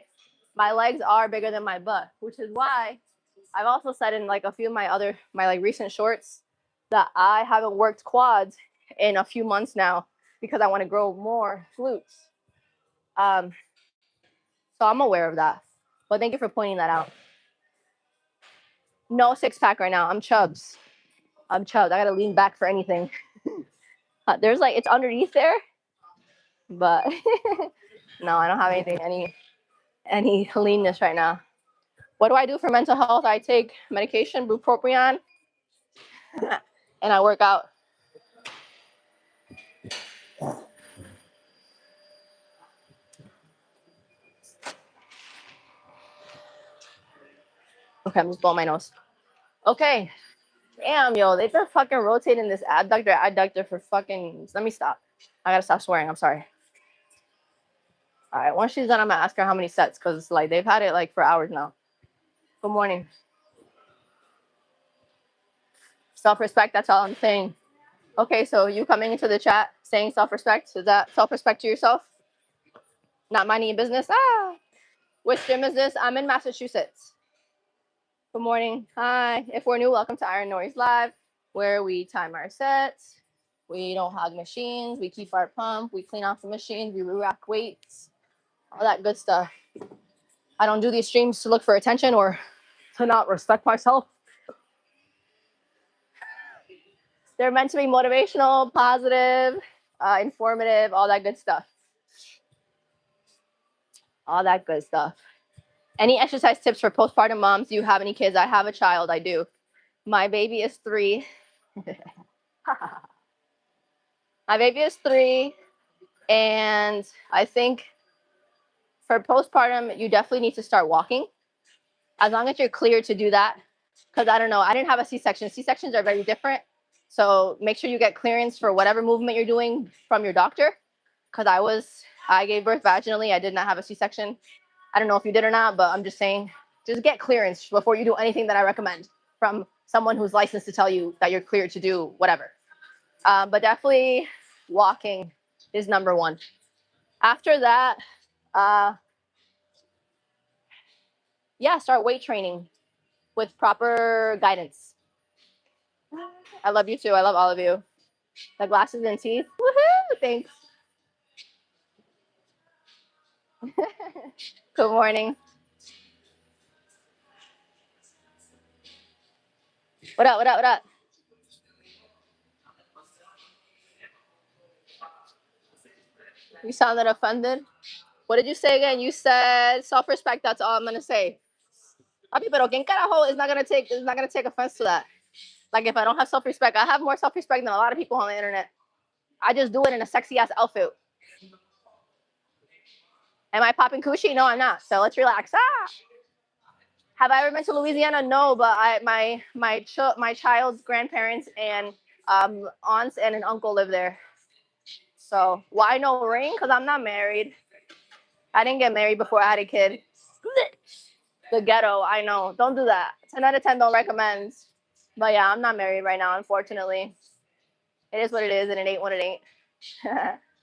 My legs are bigger than my butt, which is why I've also said in like a few of my like recent shorts that I haven't worked quads in a few months now because I want to grow more glutes. So I'm aware of that. But thank you for pointing that out. No six pack right now. I'm chubs. I gotta lean back for anything. There's like it's underneath there, but no, I don't have any leanness right now. What do I do for mental health? I take medication, bupropion, and I work out. Okay, I'm just blowing my nose. Okay. Damn, yo, they've been fucking rotating this adductor for fucking. Let me stop. I gotta stop swearing. I'm sorry. All right, once she's done, I'm gonna ask her how many sets because like they've had it like for hours now. Good morning. Self-respect. That's all I'm saying. Okay, so you coming into the chat saying self-respect? Is that self-respect to yourself? Not minding your business? Ah. Which gym is this? I'm in Massachusetts. Good morning. Hi. If we're new, welcome to IronNori's Live, where we time our sets. We don't hog machines. We keep our pump. We clean off the machines. We rack weights. All that good stuff. I don't do these streams to look for attention or to not respect myself. They're meant to be motivational, positive, informative, all that good stuff. All that good stuff. Any exercise tips for postpartum moms? Do you have any kids? I have a child. I do. My baby is 3. My baby is 3. And I think for postpartum, you definitely need to start walking. As long as you're clear to do that. Because I don't know, I didn't have a C-section. C-sections are very different. So make sure you get clearance for whatever movement you're doing from your doctor. Because I gave birth vaginally. I did not have a C-section. I don't know if you did or not, but I'm just saying, just get clearance before you do anything that I recommend from someone who's licensed to tell you that you're cleared to do whatever. But definitely walking is number 1. After that, start weight training with proper guidance. I love you too. I love all of you. The glasses and teeth. Woohoo! Thanks. Good morning. What up? What up? What up? You sounded offended. What did you say again? You said self-respect. That's all I'm gonna say. Papi, pero ¿quién carajo is not gonna take offense to that? Like if I don't have self-respect, I have more self-respect than a lot of people on the internet. I just do it in a sexy ass outfit. Am I popping coochie? No, I'm not. So let's relax. Ah! Have I ever been to Louisiana? No, but my child's grandparents and aunts and an uncle live there. So why no ring? Because I'm not married. I didn't get married before I had a kid. The ghetto, I know. Don't do that. 10 out of 10 don't recommend. But yeah, I'm not married right now, unfortunately. It is what it is, and it ain't what it ain't.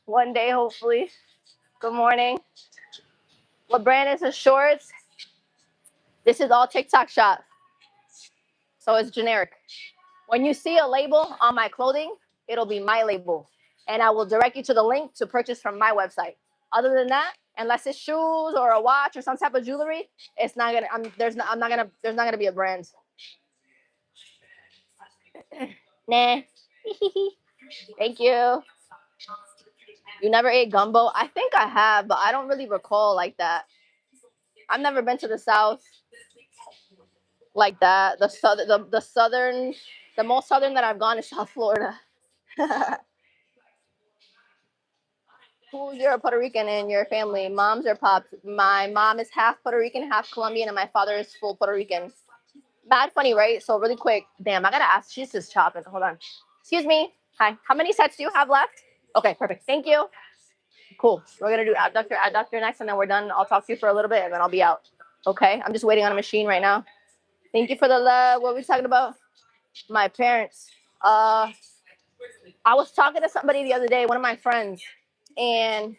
One day, hopefully. Good morning. What brand is his shorts? This is all TikTok shop. So it's generic. When you see a label on my clothing, it'll be my label. And I will direct you to the link to purchase from my website. Other than that, unless it's shoes or a watch or some type of jewelry, it's not gonna. There's not gonna be a brand. Nah. Thank you. You never ate gumbo? I think I have, but I don't really recall like that. I've never been to the South like that. The most southern that I've gone is South Florida. Who's your Puerto Rican in your family? Moms or pops? My mom is half Puerto Rican, half Colombian, and my father is full Puerto Rican. Mad funny, right? So really quick, damn, I gotta ask. She's just chopping. Hold on. Excuse me. Hi. How many sets do you have left? Okay, perfect. Thank you. Cool. We're gonna do adductor next, and then we're done. I'll talk to you for a little bit, and then I'll be out. Okay. I'm just waiting on a machine right now. Thank you for the love. What were we talking about? My parents. I was talking to somebody the other day, one of my friends, and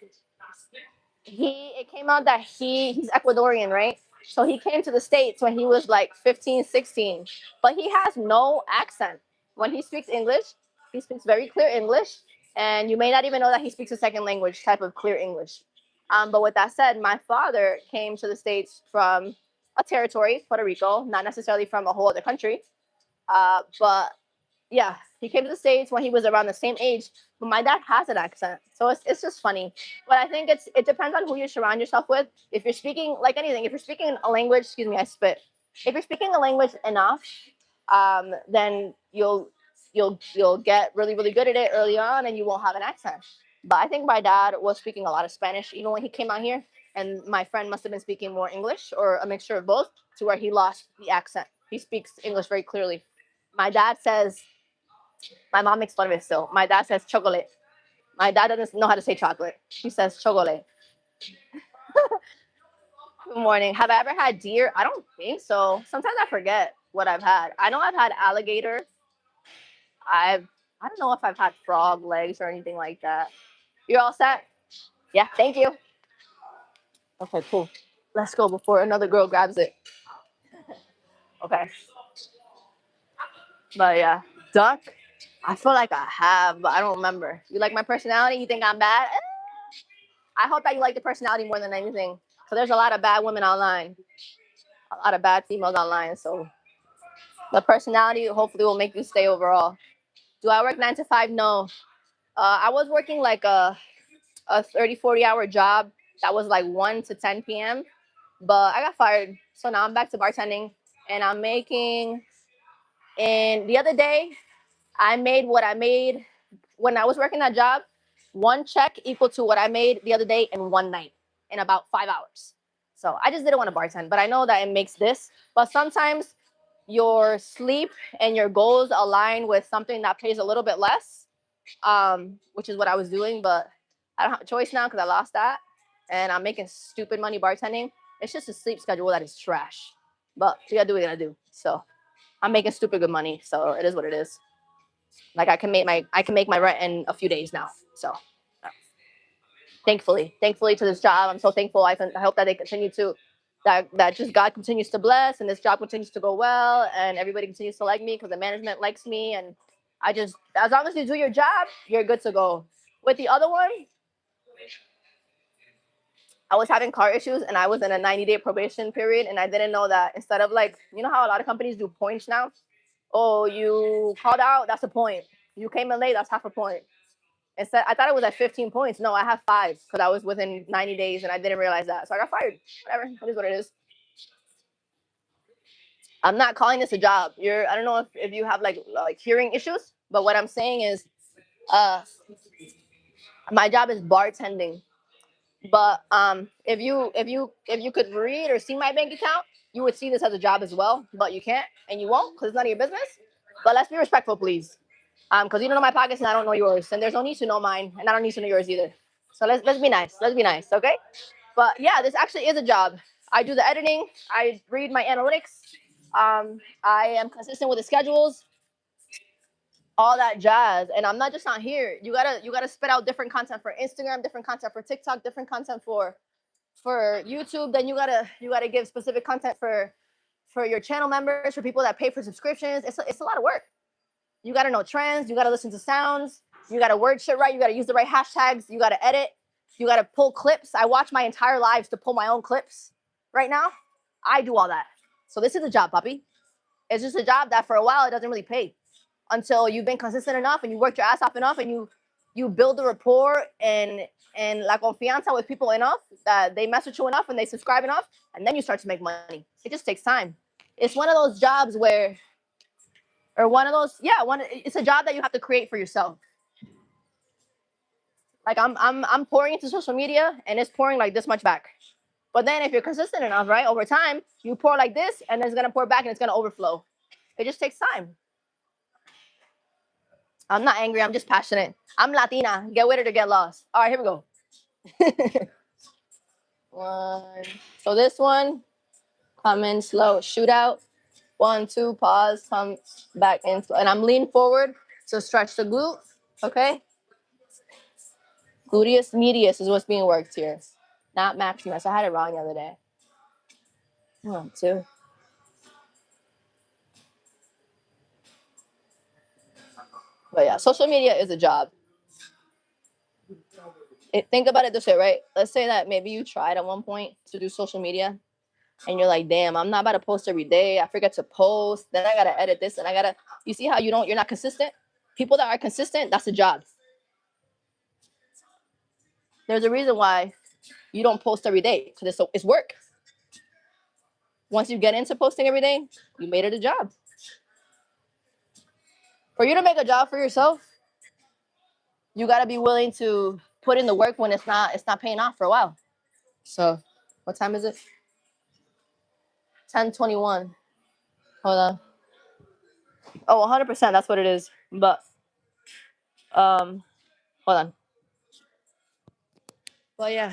it came out that he's Ecuadorian, right? So he came to the States when he was like 15, 16, but he has no accent. When he speaks English, he speaks very clear English, and you may not even know that he speaks a second language type of clear English. But with that said, my father came to the States from a territory, Puerto Rico, not necessarily from a whole other country, but yeah, he came to the States when he was around the same age, but my dad has an accent. So it's just funny. But I think it depends on who you surround yourself with. If you're speaking like anything, if you're speaking a language, excuse me, I spit. If you're speaking a language enough, then you'll get really, really good at it early on and you won't have an accent. But I think my dad was speaking a lot of Spanish even when he came out here. And my friend must have been speaking more English or a mixture of both to where he lost the accent. He speaks English very clearly. My dad says my mom makes fun of it still. My dad says chocolate. My dad doesn't know how to say chocolate. He says chocolate. Good morning. Have I ever had deer? I don't think so. Sometimes I forget what I've had. I know I've had alligator. I don't know if I've had frog legs or anything like that. You're all set? Yeah, thank you. Okay, cool. Let's go before another girl grabs it. Okay. But yeah, duck. I feel like I have, but I don't remember. You like my personality? You think I'm bad? I hope that you like the personality more than anything. So there's a lot of bad women online, a lot of bad females online. So the personality hopefully will make you stay overall. Do I work 9 to 5? No. I was working like a 30, 40 hour job that was like 1 to 10 p.m. But I got fired. So now I'm back to bartending and I'm making, and the other day I made what I made when I was working that job, one check equal to what I made the other day in one night in about 5 hours. So I just didn't want to bartend, but I know that it makes this. But sometimes your sleep and your goals align with something that pays a little bit less, which is what I was doing. But I don't have a choice now because I lost that, and I'm making stupid money bartending. It's just a sleep schedule that is trash. But you gotta do what you gotta do. So I'm making stupid good money. So it is what it is. Like I can make my rent in a few days now. So thankfully to this job, I'm so thankful. I hope that they continue to that just God continues to bless and this job continues to go well and everybody continues to like me because the management likes me and I just as long as you do your job, you're good to go. With the other one, I was having car issues and I was in a 90-day probation period and I didn't know that instead of like you know how a lot of companies do points now. Oh, you called out, that's a point. You came in late, that's half a point. Instead, I thought it was at 15 points. No, I have 5 because I was within 90 days and I didn't realize that. So I got fired. Whatever. It is what it is. I'm not calling this a job. I don't know if you have like hearing issues, but what I'm saying is, my job is bartending. But if you could read or see my bank account, you would see this as a job as well. But you can't and you won't because it's none of your business. But let's be respectful, please. Because you don't know my pockets and I don't know yours, and there's no need to know mine, and I don't need to know yours either. So let's be nice. Let's be nice, okay? But yeah, this actually is a job. I do the editing. I read my analytics. I am consistent with the schedules, all that jazz. And I'm not just on here. You gotta spit out different content for Instagram, different content for TikTok, different content for YouTube. Then you gotta give specific content for your channel members, for people that pay for subscriptions. It's a lot of work. You gotta know trends. You gotta listen to sounds. You gotta word shit right. You gotta use the right hashtags. You gotta edit. You gotta pull clips. I watch my entire lives to pull my own clips. Right now, I do all that. So this is a job, puppy. It's just a job that for a while it doesn't really pay until you've been consistent enough and you worked your ass off enough and you build the rapport and la confianza with people enough that they mess with you enough and they subscribe enough, and then you start to make money. It just takes time. It's one of those jobs where, or one of those, yeah, it's a job that you have to create for yourself. Like I'm pouring into social media and it's pouring like this much back. But then if you're consistent enough, right, over time, you pour like this and then it's gonna pour back and it's gonna overflow. It just takes time. I'm not angry, I'm just passionate. I'm Latina. Get with it or get lost. All right, here we go. One. So this one, come in slow, shoot out. 1, 2, pause, come back in slow. And I'm leaning forward to stretch the glute. Okay? Gluteus medius is what's being worked here, not maximus. I had it wrong the other day. 1, 2. But yeah, social media is a job. Think about it this way, right? Let's say that maybe you tried at one point to do social media and you're like, damn, I'm not about to post every day. I forget to post. Then I gotta edit this and you see how you're not consistent? People that are consistent, that's a job. There's a reason why you don't post every day because it's work. Once you get into posting every day, you made it a job. For you to make a job for yourself, you gotta be willing to put in the work when it's not paying off for a while. So, what time is it? 10:21. Hold on. Oh, 100%. That's what it is. But hold on. Well, yeah.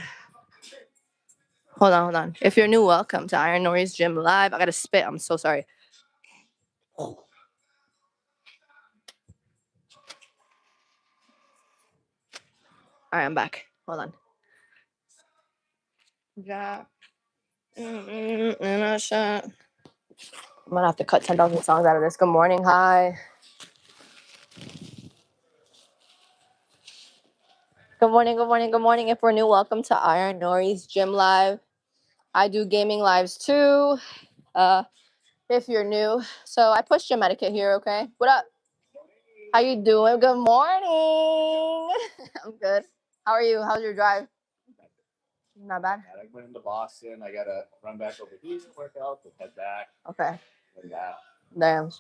Hold on. If you're new, welcome to IronNori's Gym Live. I gotta spit. I'm so sorry. All right, I'm back. Hold on. Yeah. In a shot. I'm gonna have to cut 10,000 songs out of this. Good morning. Hi. Good morning. Good morning. Good morning. If we're new, welcome to IronNori's Gym Live. I do gaming lives too. If you're new. So I pushed gym etiquette here, okay? What up? How you doing? Good morning. I'm good. How are you? How's your drive? Not bad. I went into Boston. I gotta run back over here, work out, then head back. Okay. And that. Damn.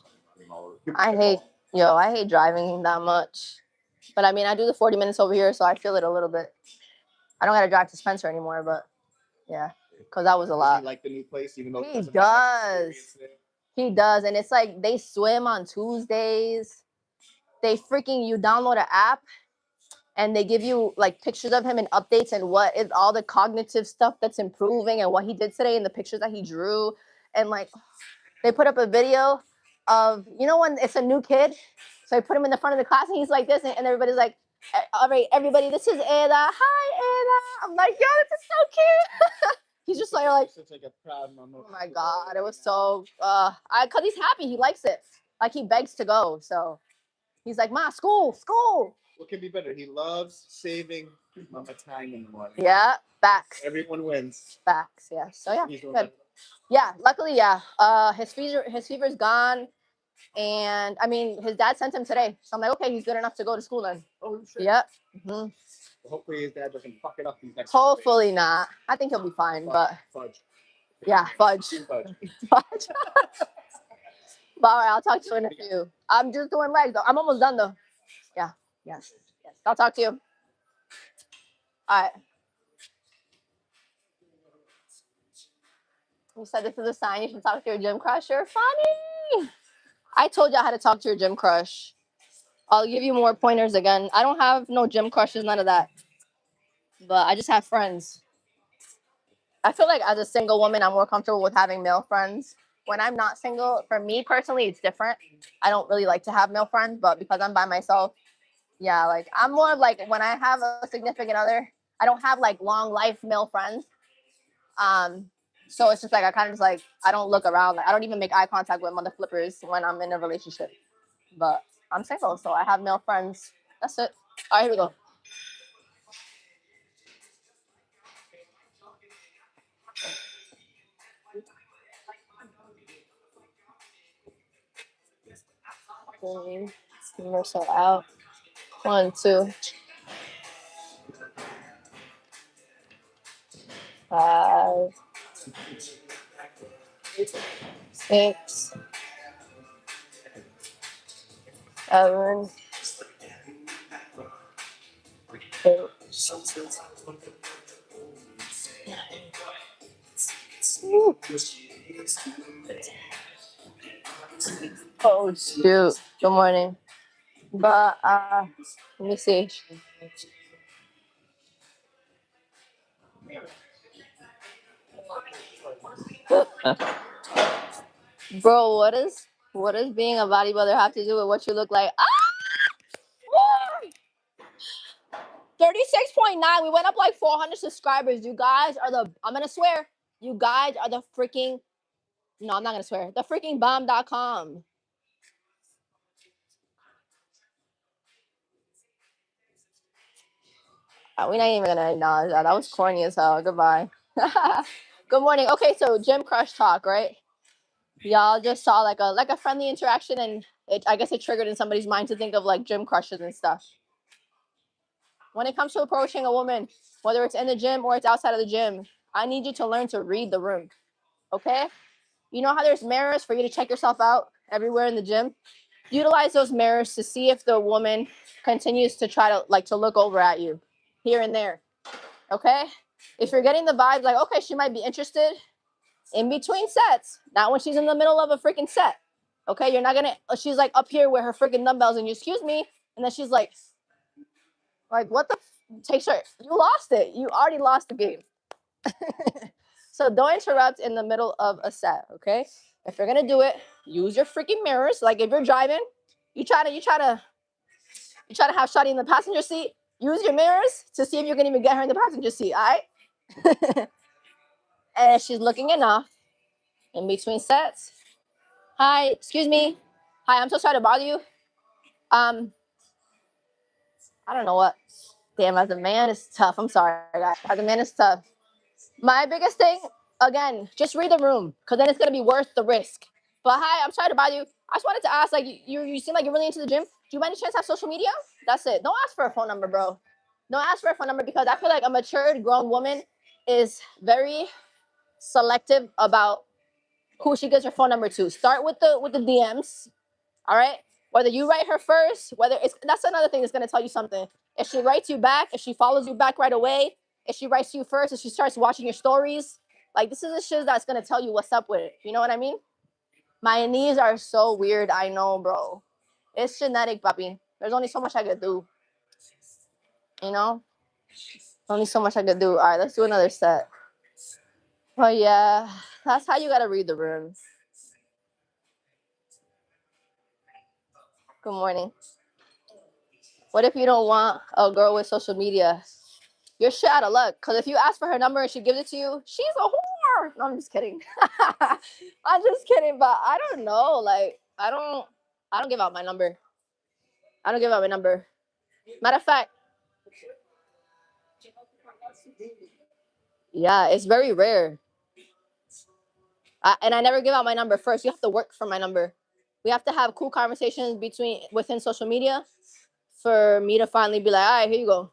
I hate driving that much. But I mean, I do the 40 minutes over here, so I feel it a little bit. I don't gotta drive to Spencer anymore, but yeah, because that was a lot. Does he like the new place, even though He does. He does, and it's like they swim on Tuesdays. They freaking you download an app, and they give you like pictures of him and updates and what is all the cognitive stuff that's improving and what he did today and the pictures that he drew, and like they put up a video of when it's a new kid, so they put him in the front of the class and he's like this, and everybody's like, all right, everybody, this is Ada. Hi, Ada. I'm like, yo, this is so cute. He's just like such like a proud mom. oh my god, it was so cause he's happy, he likes it, like he begs to go, so he's like, ma, school. What can be better? He loves saving mama time in the morning. Yeah, facts. Everyone wins. Facts, yeah. So yeah, good. Yeah, luckily, yeah. His fever's gone, and I mean, his dad sent him today, so I'm like, okay, he's good enough to go to school then. Oh shit. Yep. Mm-hmm. Hopefully his dad doesn't fuck it up these next. Hopefully not. I think he'll be fine, but fudge. Yeah, fudge. Fudge. Fudge. But all right, I'll talk to you in a few. I'm just doing legs though. I'm almost done though. Yeah. Yes. Yes. I'll talk to you. All right. You said this is a sign you should talk to your gym crush. You're funny. I told you how to talk to your gym crush. I'll give you more pointers again. I don't have no gym crushes, none of that. But I just have friends. I feel like as a single woman, I'm more comfortable with having male friends. When I'm not single, for me personally, it's different. I don't really like to have male friends, but because I'm by myself, yeah, like I'm more of like when I have a significant other, I don't have like long life male friends. Um, so it's just like I kind of just like I don't look around. Like I don't even make eye contact with mother flippers when I'm in a relationship. But I'm single, so I have male friends. That's it. All right, here we go. Reversal out. 1, 2, 5, 6, 7, 8. Woo. Oh shoot. Good morning. But let me see. Bro, what is being a bodybuilder have to do with what you look like? Ah! 36.9. We went up like 400 subscribers. You guys are the I'm gonna swear. You guys are the freaking no, I'm not gonna swear. The freaking bomb.com. We're not even gonna acknowledge that. That was corny as hell. Goodbye. Good morning. Okay, so gym crush talk, right? Y'all just saw like a friendly interaction, and I guess it triggered in somebody's mind to think of like gym crushes and stuff. When it comes to approaching a woman, whether it's in the gym or it's outside of the gym, I need you to learn to read the room. Okay? You know how there's mirrors for you to check yourself out everywhere in the gym? Utilize those mirrors to see if the woman continues to try to look over at you here and there. Okay? If you're getting the vibe like, okay, she might be interested in between sets, not when she's in the middle of a freaking set. Okay? You're not gonna, she's like up here with her freaking dumbbells and you, excuse me, and then she's like what the takes her, you lost it. You already lost the game. So don't interrupt in the middle of a set, okay? If you're gonna do it, use your freaking mirrors. Like if you're driving, you try to have Shotty in the passenger seat. Use your mirrors to see if you can even get her in the passenger seat, all right? And she's looking enough in between sets. Hi, excuse me. Hi, I'm so sorry to bother you. I don't know what. Damn, as a man, it's tough. I'm sorry, guys. As a man, it's tough. My biggest thing, again, just read the room, because then it's gonna be worth the risk. But hi, I'm sorry to bother you. I just wanted to ask, like, you seem like you're really into the gym. Do you by any chance have social media? That's it. Don't ask for a phone number, bro. Don't ask for a phone number because I feel like a matured grown woman is very selective about who she gives her phone number to. Start with the DMs, all right? Whether you write her first, whether it's that's another thing that's gonna tell you something. If she writes you back, if she follows you back right away, if she writes you first, if she starts watching your stories, like this is the shit that's gonna tell you what's up with it. You know what I mean? My knees are so weird. I know, bro. It's genetic, papi. There's only so much I could do. You know? Only so much I could do. All right, let's do another set. But yeah, that's how you gotta read the room. Good morning. What if you don't want a girl with social media? You're shit out of luck. Because if you ask for her number and she gives it to you, she's a whore. No, I'm just kidding. I'm just kidding. But I don't know. Like, I don't give out my number. I don't give out my number. Matter of fact, yeah, it's very rare. And I never give out my number first. You have to work for my number. We have to have cool conversations within social media for me to finally be like, all right, here you go.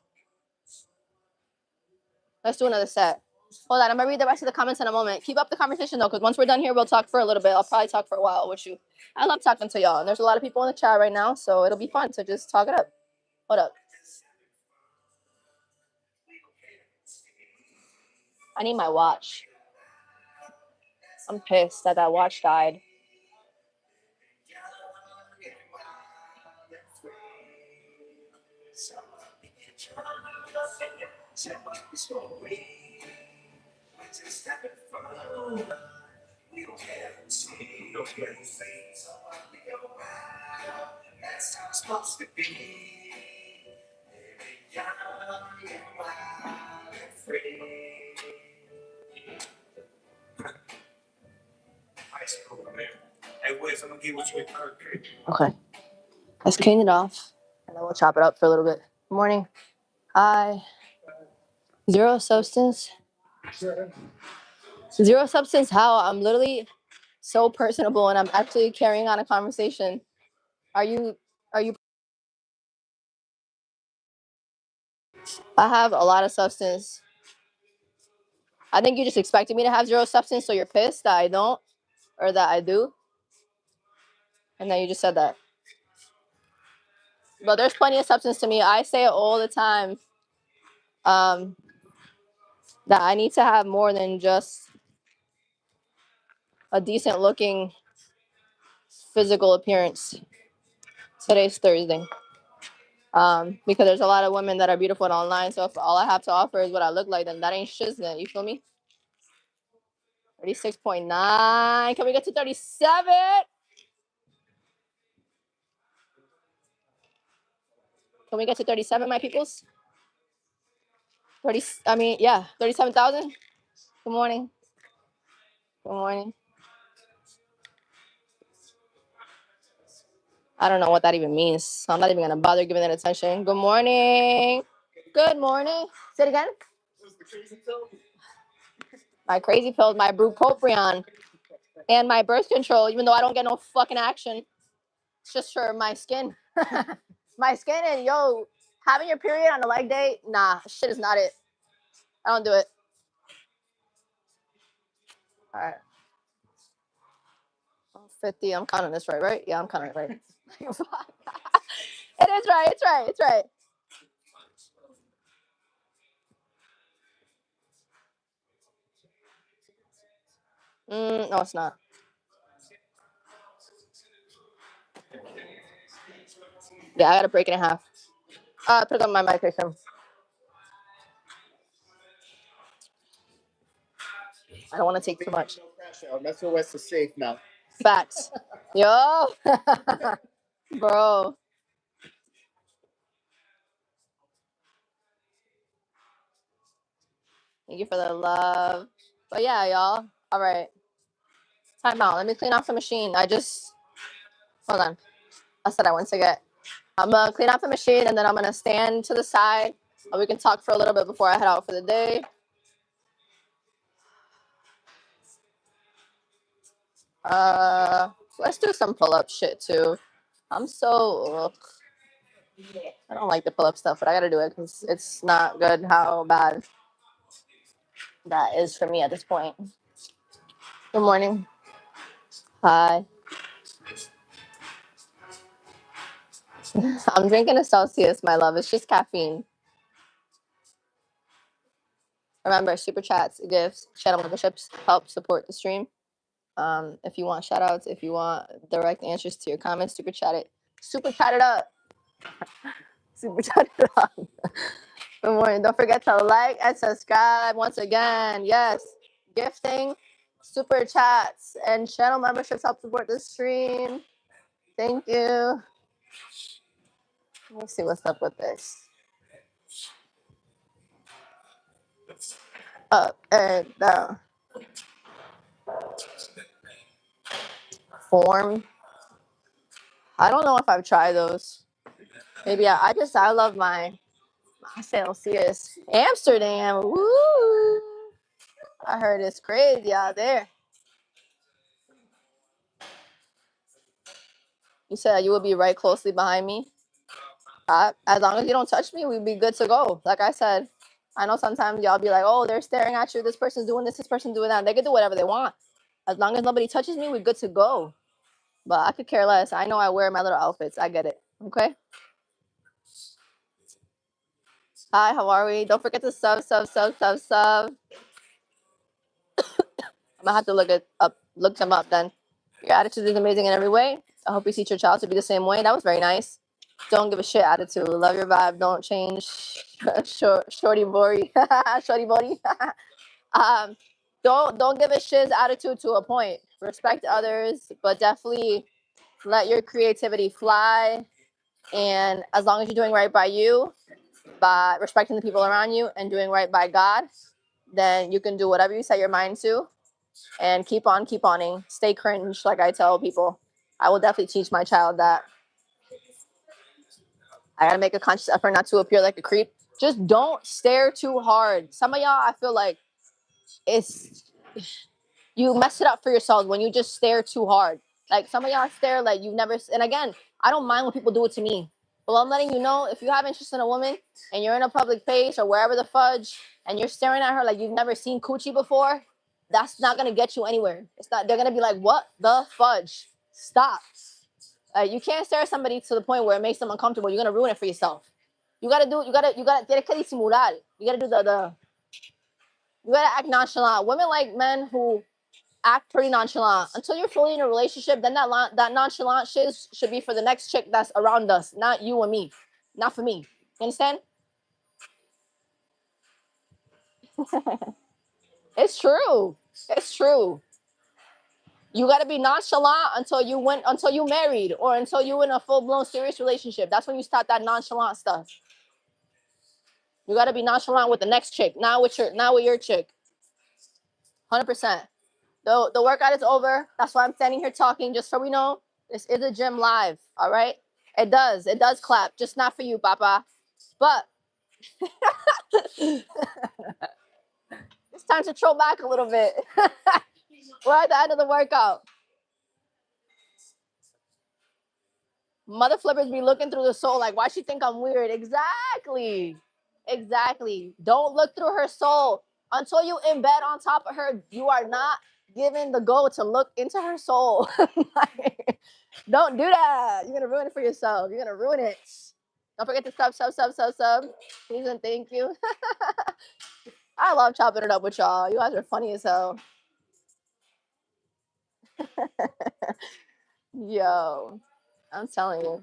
Let's do another set. Hold on, I'm gonna read the rest of the comments in a moment. Keep up the conversation though, because once we're done here, we'll talk for a little bit. I'll probably talk for a while with you. I love talking to y'all, and there's a lot of people in the chat right now, so it'll be fun to just talk it up. Hold up. I need my watch. I'm pissed that that watch died. Okay, let's clean it off, and then we'll chop it up for a little bit. Good morning. Hi. Zero substance. Zero substance. How? I'm literally so personable, and I'm actually carrying on a conversation. Are you? Are you? I have a lot of substance. I think you just expected me to have zero substance, so you're pissed that I don't, or that I do, and then you just said that. But there's plenty of substance to me. I say it all the time. That I need to have more than just a decent looking physical appearance. Today's Thursday. Because there's a lot of women that are beautiful and online. So if all I have to offer is what I look like, then that ain't shiznit. You feel me? 36.9. Can we get to 37? Can we get to 37, my peoples? 37,000. Good morning. Good morning. I don't know what that even means. So I'm not even gonna bother giving it attention. Good morning. Good morning. Say it again. My crazy pills, my bupropion, and my birth control, even though I don't get no fucking action. It's just for my skin. My skin and having your period on a leg day, nah, shit is not it. I don't do it. All right. 50. I'm counting this right? Yeah, I'm counting it right. It is right. It's right. No, it's not. Yeah, I gotta break it in half. Put on my medication. I don't want to take too much. Metro West is safe now. Facts. Yo, bro. Thank you for the love. But yeah, y'all. All right. Time out. Let me clean off the machine. Hold on. I said I went to get. I'm gonna clean off the machine and then I'm gonna stand to the side. And we can talk for a little bit before I head out for the day. Let's do some pull-up shit too. I don't like the pull-up stuff, but I gotta do it because it's not good how bad that is for me at this point. Good morning. Hi. I'm drinking a Celsius, my love. It's just caffeine. Remember, super chats, gifts, channel memberships help support the stream. If you want shout outs, if you want direct answers to your comments, super chat it. Super chat it up. Super chat it up. Good morning. Don't forget to like and subscribe once again. Yes. Gifting, super chats, and channel memberships help support the stream. Thank you. Let me see what's up with this. Up and down. Form. I don't know if I've tried those. Maybe I love my Celsius. Amsterdam. Woo! I heard it's crazy out there. You said you would be right closely behind me. As long as you don't touch me, we'd be good to go. Like I said, I know sometimes y'all be like, oh, they're staring at you. This person's doing this person's doing that. They can do whatever they want. As long as nobody touches me, we're good to go. But I could care less. I know I wear my little outfits. I get it. Okay? Hi, how are we? Don't forget to sub. I'm gonna have to look them up then. Your attitude is amazing in every way. I hope you teach your child to be the same way. That was very nice. Don't give a shit attitude. Love your vibe. Don't change. Shorty Bori. Shorty Bori. Don't give a shit's attitude to a point. Respect others, but definitely let your creativity fly. And as long as you're doing right by you, by respecting the people around you and doing right by God, then you can do whatever you set your mind to and keep on owning. Stay cringe, like I tell people. I will definitely teach my child that. I gotta make a conscious effort not to appear like a creep. Just don't stare too hard. Some of y'all, I feel like it's you mess it up for yourselves when you just stare too hard. Like some of y'all stare like you've never. And again, I don't mind when people do it to me, but I'm letting you know if you have interest in a woman and you're in a public place or wherever the fudge and you're staring at her like you've never seen coochie before, that's not gonna get you anywhere. It's not. They're gonna be like, "What the fudge? Stop!" You can't stare at somebody to the point where it makes them uncomfortable. You're gonna ruin it for yourself. You gotta. Tienes que disimular. You gotta do the. You gotta act nonchalant. Women like men who act pretty nonchalant until you're fully in a relationship. Then that nonchalant shit should be for the next chick that's around us, not you and me, not for me. You understand? It's true. It's true. You got to be nonchalant until you married or until you in a full-blown serious relationship. That's when you start that nonchalant stuff. You got to be nonchalant with the next chick, not with your chick. 100%. The workout is over. That's why I'm standing here talking, just so we know this is a gym live. All right. It does clap, just not for you, Papa. But it's time to troll back a little bit. We're at the end of the workout. Mother flippers be looking through the soul like, why she think I'm weird? Exactly. Don't look through her soul. Until you in bed on top of her, you are not given the go to look into her soul. Like, don't do that. You're gonna ruin it for yourself. You're gonna ruin it. Don't forget to sub. Please and thank you. I love chopping it up with y'all. You guys are funny as hell. Yo, I'm telling you.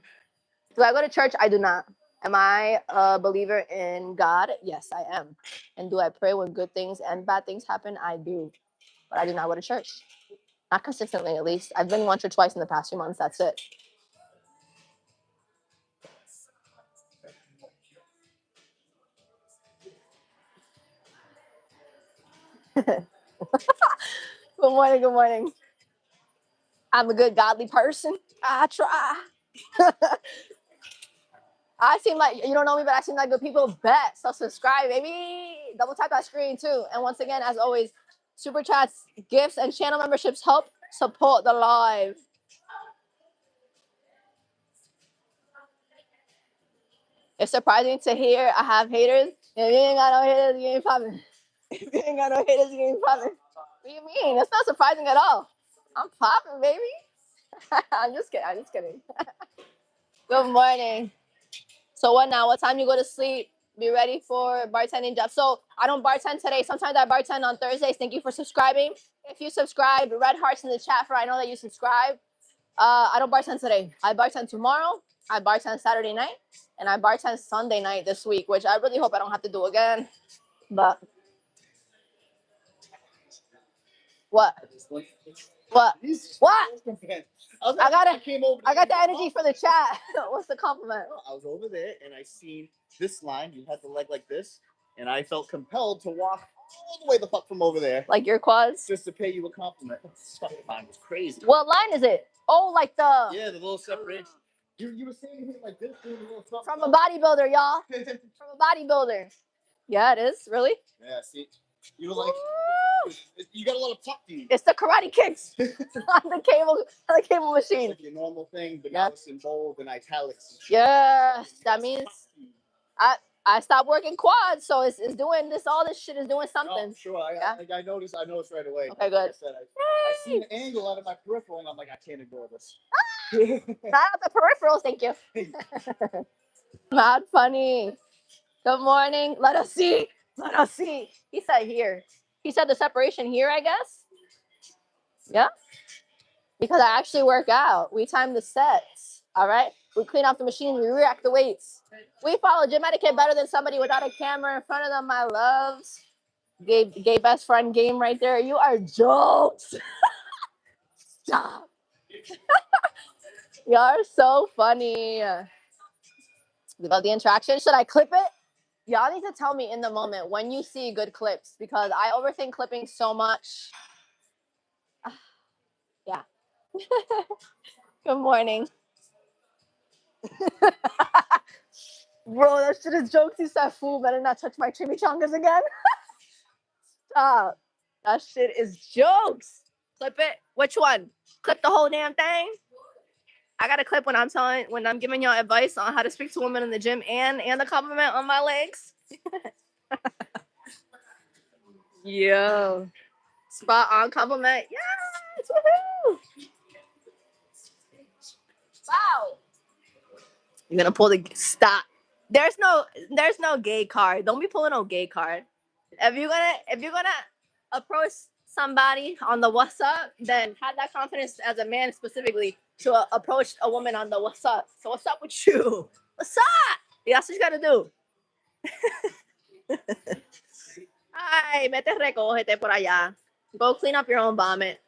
Do I go to church? I do not. Am I a believer in God? Yes, I am. And do I pray when good things and bad things happen? I do. But I do not go to church. Not consistently, at least. I've been once or twice in the past few months. That's it. Good morning. Good morning. I'm a good godly person. I try. I seem like you don't know me, but I seem like good people. Bet. So subscribe, baby. Double tap that screen too. And once again, as always, super chats, gifts, and channel memberships help support the live. It's surprising to hear I have haters. If you ain't got no haters, you ain't popping. If you ain't got no haters, you ain't popping. What do you mean? That's not surprising at all. I'm popping, baby. I'm just kidding. Good morning. So what now? What time you go to sleep? Be ready for bartending job. So I don't bartend today. Sometimes I bartend on Thursdays. Thank you for subscribing. If you subscribe, red hearts in the chat for I know that you subscribe. I don't bartend today. I bartend tomorrow. I bartend Saturday night, and I bartend Sunday night this week, which I really hope I don't have to do again. But what? What? I got the energy for the chat. What's the compliment? I was over there and I seen this line. You had the leg like this, and I felt compelled to walk all the way the fuck from over there. Like your quads? Just to pay you a compliment. This fucking line was crazy. What line is it? Oh, like the... Yeah, the little separation. You were standing here like this, doing a little something. From a bodybuilder, y'all. From a bodybuilder. Yeah, it is. Really? Yeah, see? You were like... You got a lot of pop to you. It's the karate kicks on the cable machine. It's like your normal thing, but now it's in bold and italics. Yes, that means I stopped working quads, so it's doing this. All this shit is doing something. Oh, sure. Yeah? I noticed right away. Okay, good. Like I said, I see an angle out of my peripheral, and I'm like, I can't ignore this. Not the peripherals, thank you. Mad funny. Good morning. Let us see. Let us see. He said here. He said the separation here, I guess. Yeah. Because I actually work out. We time the sets. All right. We clean off the machine. We react the weights. We follow gym etiquette better than somebody without a camera in front of them, my loves. Gay best friend game right there. You are jokes. Stop. You are so funny. About the interaction. Should I clip it? Y'all need to tell me in the moment when you see good clips because I overthink clipping so much. Yeah. Good morning. Bro, that shit is jokes. You said fool better not touch my chimichangas again. Stop. That shit is jokes. Clip it. Which one? Clip the whole damn thing. I got a clip when I'm giving y'all advice on how to speak to women in the gym and the compliment on my legs. Yo. Spot on compliment. Yes. Woohoo. Wow. You're gonna pull the stop. There's no gay card. Don't be pulling no gay card. If you're gonna approach somebody on the what's up, then have that confidence as a man specifically to approach a woman on the what's up. So what's up with you? What's up? Yeah, that's what you gotta do. Ay, vete recógete por allá. Go clean up your own vomit.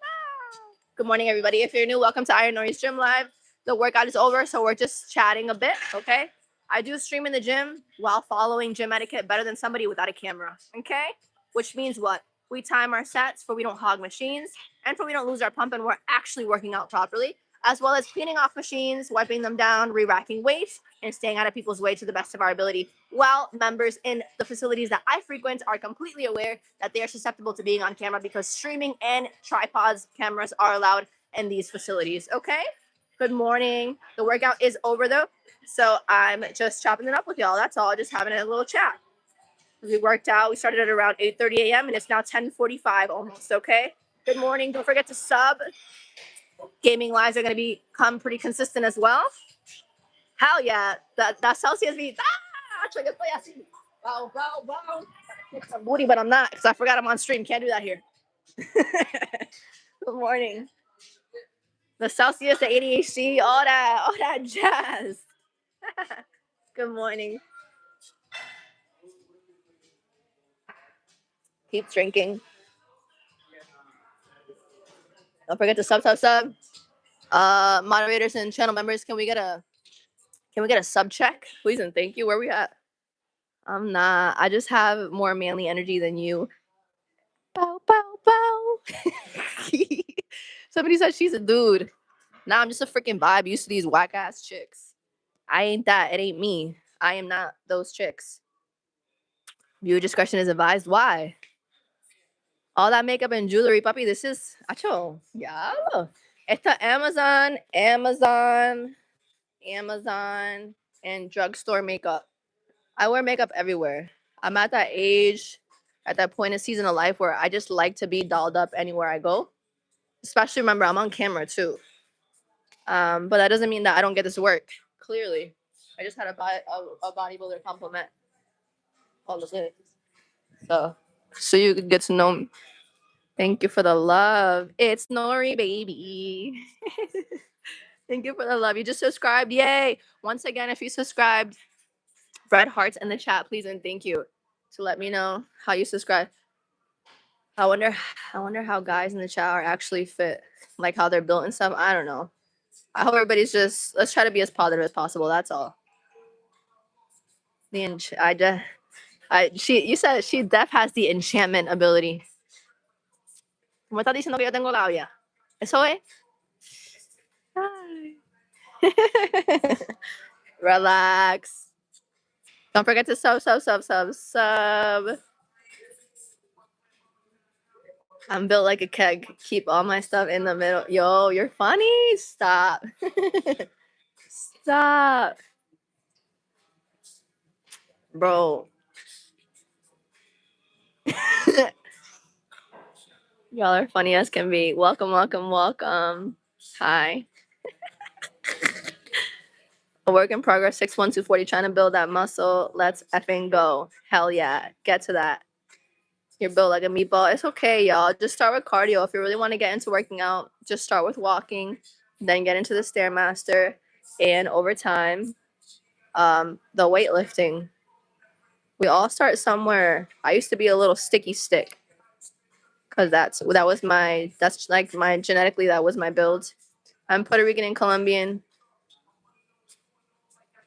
Good morning, everybody. If you're new, welcome to IronNori's Gym Live. The workout is over, so we're just chatting a bit, okay? I do stream in the gym while following gym etiquette better than somebody without a camera, okay? Which means what? We time our sets for we don't hog machines and for we don't lose our pump and we're actually working out properly, as well as cleaning off machines, wiping them down, re-racking weights, and staying out of people's way to the best of our ability. While members in the facilities that I frequent are completely aware that they are susceptible to being on camera because streaming and tripods, cameras are allowed in these facilities, okay? Good morning. The workout is over though, so I'm just chopping it up with y'all. That's all, just having a little chat. We worked out. We started at around 8:30 a.m. and it's now 10:45 almost, okay? Good morning. Don't forget to sub. Gaming lives are going to become pretty consistent as well. Hell yeah. That Celsius beat. Actually, wow, wow, wow. Some booty, but I'm not because I forgot I'm on stream. Can't do that here. Good morning. The Celsius, the ADHD, all that jazz. Good morning. Keep drinking. Don't forget to sub. Moderators and channel members, can we get a sub check, please and thank you? Where we at? I'm not. I just have more manly energy than you. Bow, bow, bow. Somebody said she's a dude. Nah, I'm just a freaking vibe used to these whack ass chicks. I ain't that. It ain't me. I am not those chicks. Viewer discretion is advised. Why? All that makeup and jewelry, puppy. This is acho. Yeah. It's the Amazon, and drugstore makeup. I wear makeup everywhere. I'm at that age, at that point in season of life where I just like to be dolled up anywhere I go. Especially remember, I'm on camera too. But that doesn't mean that I don't get this work. Clearly, I just had a bodybuilder compliment. Oh, look at it. So you could get to know me. Thank you for the love. It's Nori, baby. Thank you for the love. You just subscribed. Yay. Once again, if you subscribed, red hearts in the chat, please, and thank you to let me know how you subscribe. I wonder how guys in the chat are actually fit, like how they're built and stuff. I don't know. I hope everybody's just let's try to be as positive as possible. That's all. You said she def has the enchantment ability. ¿Cómo estás diciendo que yo tengo labia? Eso es. Ay. Relax. Don't forget to sub. I'm built like a keg. Keep all my stuff in the middle. Yo, you're funny. Stop. Stop. Bro. Y'all are funny as can be. Welcome, welcome, welcome. Hi. A work in progress, 61240, trying to build that muscle. Let's effing go. Hell yeah. Get to that. You're built like a meatball. It's okay, y'all. Just start with cardio. If you really want to get into working out, just start with walking, then get into the Stairmaster, and over time, the weightlifting. We all start somewhere. I used to be a little sticky stick because that's like my genetically that was my build. I'm Puerto Rican and Colombian.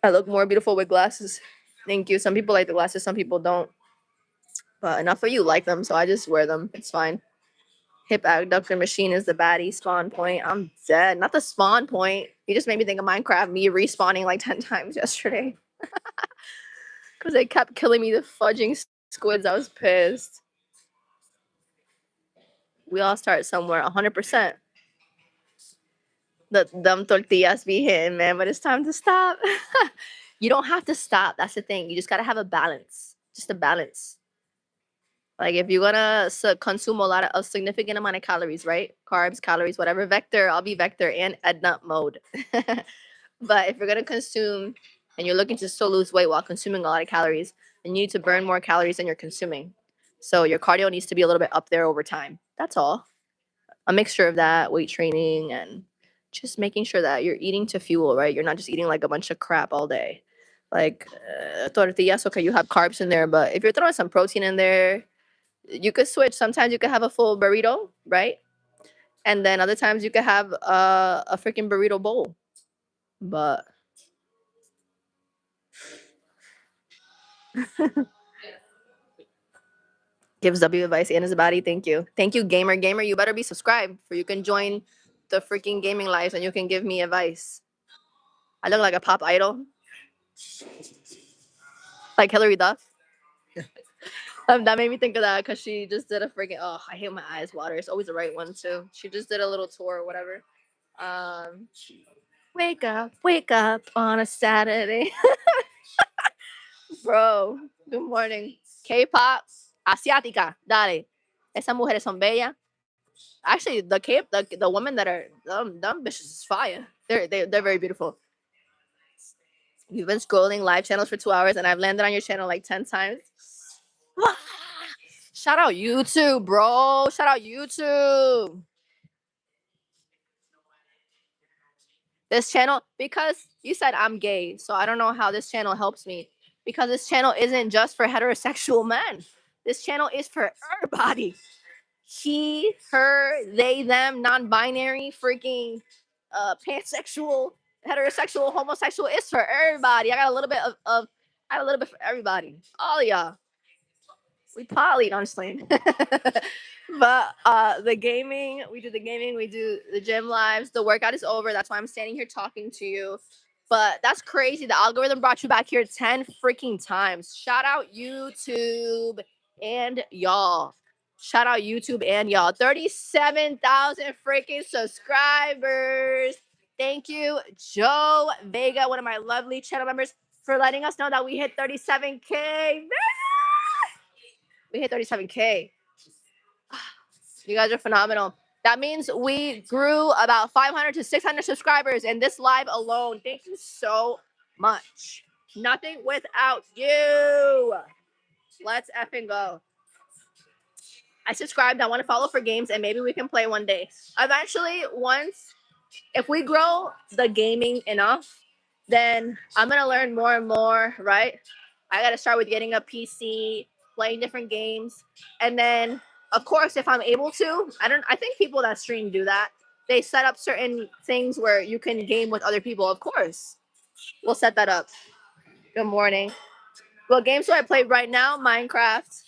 I look more beautiful with glasses. Thank you. Some people like the glasses, some people don't. But enough of you like them, so I just wear them. It's fine. Hip abductor machine is the baddie spawn point. I'm dead. Not the spawn point. You just made me think of Minecraft, me respawning like 10 times yesterday. Because they kept killing me, the fudging squids. I was pissed. We all start somewhere, 100%. The dumb tortillas be hitting, man, but it's time to stop. You don't have to stop. That's the thing. You just got to have a balance. Just a balance. Like if you're gonna consume a significant amount of calories, right? Carbs, calories, whatever. Vector, I'll be vector and Edna mode. But if you're gonna consume and you're looking to still lose weight while consuming a lot of calories, then you need to burn more calories than you're consuming. So your cardio needs to be a little bit up there over time. That's all. A mixture of that, weight training, and just making sure that you're eating to fuel, right? You're not just eating like a bunch of crap all day. Like tortillas, okay, you have carbs in there, but if you're throwing some protein in there, you could switch. Sometimes you could have a full burrito, right? And then other times you could have a freaking burrito bowl. But gives W advice and his body. Thank you. Thank you, gamer. Gamer, you better be subscribed for you can join the freaking gaming lives and you can give me advice. I look like a pop idol. Like Hillary Duff. That made me think of that because she just did a freaking I hate my eyes water. It's always the right one too. She just did a little tour or whatever. Um wake up on a Saturday. Bro, good morning. K-pop, asiática, dale. Esas mujeres son bellas. Actually, the women that are dumb bitches is fire. They're very beautiful. You've been scrolling live channels for 2 hours, and I've landed on your channel like 10 times. Shout out YouTube, bro. Shout out YouTube. This channel, because you said I'm gay, so I don't know how this channel helps me. Because this channel isn't just for heterosexual men. This channel is for everybody. He, her, they, them, non-binary, freaking pansexual, heterosexual, homosexual. It's for everybody. I got a little bit I got a little bit for everybody. All of y'all. We poly, honestly. But the gaming, we do the gaming, we do the gym lives. The workout is over. That's why I'm standing here talking to you. But that's crazy. The algorithm brought you back here 10 freaking times. Shout out YouTube and y'all. Shout out YouTube and y'all. 37,000 freaking subscribers. Thank you, Joe Vega, one of my lovely channel members, for letting us know that we hit 37K. We hit 37K. You guys are phenomenal. That means we grew about 500 to 600 subscribers in this live alone. Thank you so much. Nothing without you. Let's effing go. I subscribed. I want to follow for games and maybe we can play one day. Eventually, once, if we grow the gaming enough, then I'm going to learn more and more, right? I got to start with getting a PC, playing different games. And then, of course, if I'm able to, I think people that stream do that. They set up certain things where you can game with other people. Of course, we'll set that up. Good morning. What games do I play right now? Minecraft.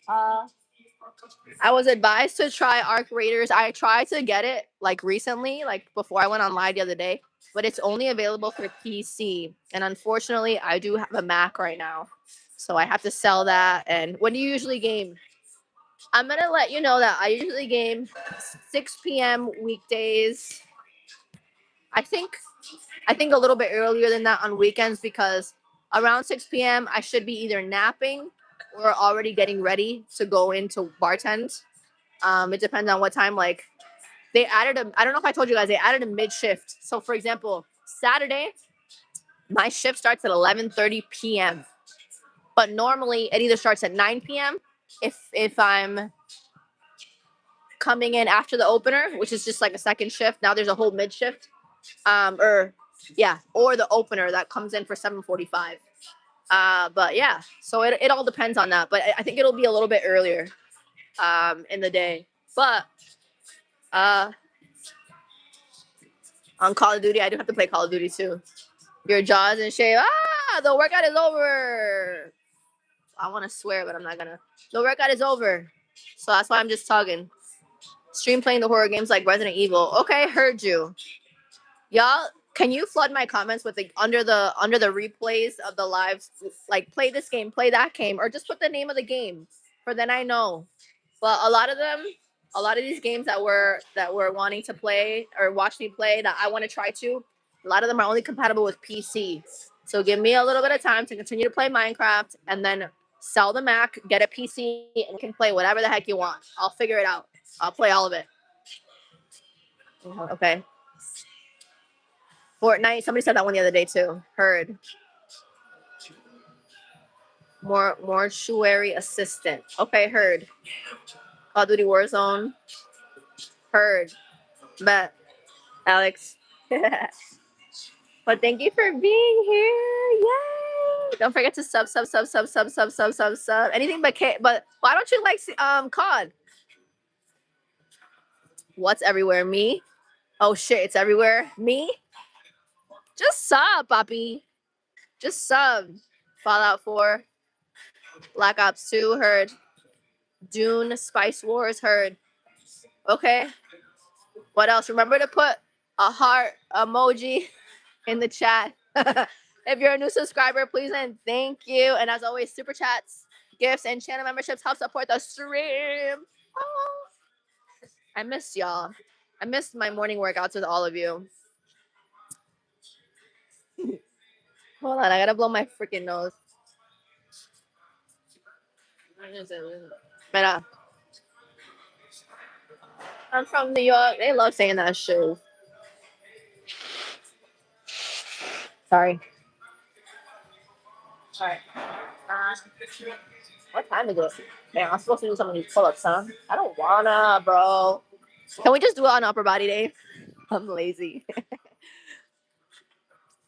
I was advised to try Arc Raiders. I tried to get it like recently, like before I went on live the other day, but it's only available for PC. And unfortunately, I do have a Mac right now. So I have to sell that. And when do you usually game? I'm going to let you know that I usually game 6 p.m. weekdays. I think a little bit earlier than that on weekends because around 6 p.m. I should be either napping or already getting ready to go into bartend. It depends on what time. Like they added a, I don't know if I told you guys, they added a mid shift. So for example, Saturday, my shift starts at 11:30 p.m. But normally it either starts at 9 p.m. if I'm coming in after the opener, which is just like a second shift. Now there's a whole mid shift. Or the opener that comes in for 7:45. But yeah, so it all depends on that. But I think it'll be a little bit earlier in the day. But on Call of Duty, I do have to play Call of Duty too. Your jaw's in shape. The workout is over. I want to swear, but I'm not gonna. The workout is over. So that's why I'm just talking. Stream playing the horror games like Resident Evil. Okay, heard you. Y'all, can you flood my comments with the under the replays of the lives? Like play this game, play that game, or just put the name of the game. For then I know. But a lot of these games that we're wanting to play or watch me play that I want to try to, a lot of them are only compatible with PC. So give me a little bit of time to continue to play Minecraft and then sell the Mac, get a PC, and you can play whatever the heck you want. I'll figure it out. I'll play all of it. Okay. Fortnite. Somebody said that one the other day too. Heard. Mortuary assistant. Okay, heard. Call of Duty Warzone. Heard. Bet. Alex. But thank you for being here. Yay! Don't forget to sub. Anything but but why don't you like COD? What's everywhere? Me? Oh shit, it's everywhere. Me? Just sub, Papi. Just sub. Fallout 4. Black Ops 2, heard. Dune, Spice Wars, heard. Okay. What else? Remember to put a heart emoji in the chat. If you're a new subscriber, please and thank you. And as always, super chats, gifts, and channel memberships help support the stream. Oh, I miss y'all. I missed my morning workouts with all of you. Hold on, I gotta blow my freaking nose. Mira, I'm from New York. They love saying that shit. Sorry. All right. What time is it? Man, I'm supposed to do some of these pull-ups, huh? I don't wanna, bro. Can we just do it on upper body day? I'm lazy.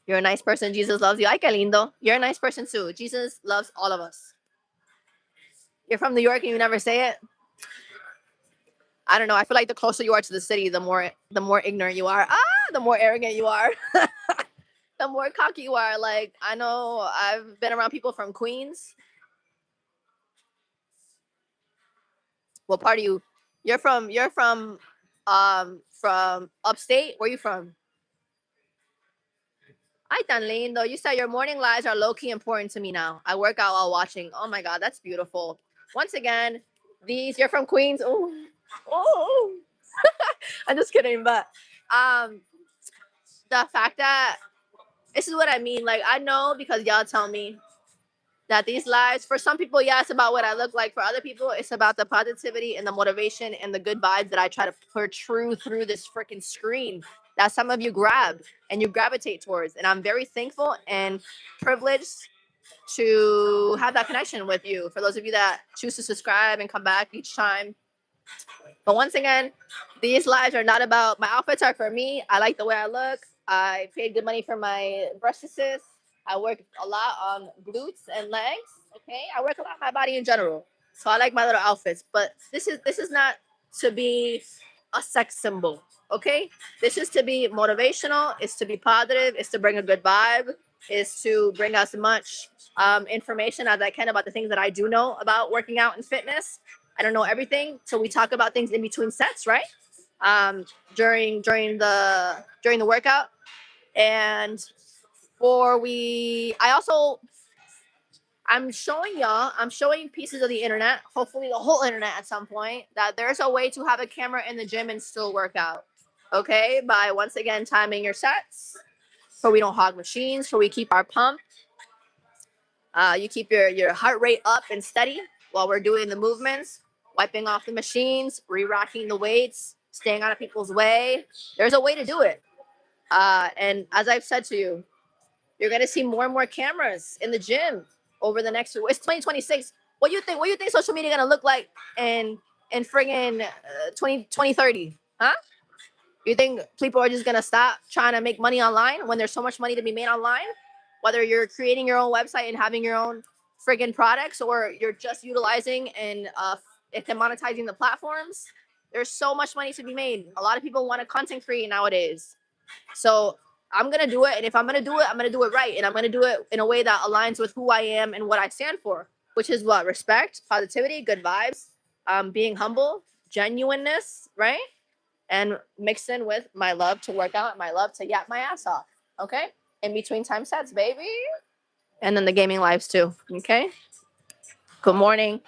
You're a nice person. Jesus loves you. Ay, qué lindo. You're a nice person too. Jesus loves all of us. You're from New York and you never say it? I don't know. I feel like the closer you are to the city, the more ignorant you are. The more arrogant you are. The more cocky you are. Like, I know I've been around people from Queens. What part of you? You're from upstate? Where are you from? Ay, tan lindo. You said your morning lives are low-key important to me now. I work out while watching. Oh my God, that's beautiful. Once again, you're from Queens. Oh. I'm just kidding, but the fact that this is what I mean. Like, I know because y'all tell me that these lives, for some people, yeah, it's about what I look like. For other people, it's about the positivity and the motivation and the good vibes that I try to protrude through this freaking screen that some of you grab and you gravitate towards. And I'm very thankful and privileged to have that connection with you. For those of you that choose to subscribe and come back each time. But once again, these lives are not about my outfits are for me. I like the way I look. I paid good money for my breast assist. I work a lot on glutes and legs. Okay, I work a lot on my body in general. So I like my little outfits. But this is not to be a sex symbol. Okay, this is to be motivational. It's to be positive. It's to bring a good vibe. It's to bring as much information as I can about the things that I do know about working out and fitness. I don't know everything, so we talk about things in between sets, right? During the workout, and I'm showing pieces of the internet, hopefully the whole internet at some point, that there's a way to have a camera in the gym and still work out. Okay, by once again timing your sets, so we don't hog machines, so we keep our pump. You keep your heart rate up and steady while we're doing the movements, wiping off the machines, re-rocking the weights, staying out of people's way. There's a way to do it. And as I've said to you, you're gonna see more and more cameras in the gym over the next. It's 2026. What do you think? What do you think social media gonna look like in friggin' 2030? Huh? You think people are just gonna stop trying to make money online when there's so much money to be made online? Whether you're creating your own website and having your own friggin' products, or you're just utilizing and monetizing the platforms, there's so much money to be made. A lot of people want to content create nowadays. So I'm gonna do it, and if I'm gonna do it, I'm gonna do it right, and I'm gonna do it in a way that aligns with who I am and what I stand for, which is what: respect, positivity, good vibes, being humble, genuineness, right? And mixed in with my love to work out, my love to yap my ass off. Okay, in between time sets, baby, and then the gaming lives too. Okay. Good morning.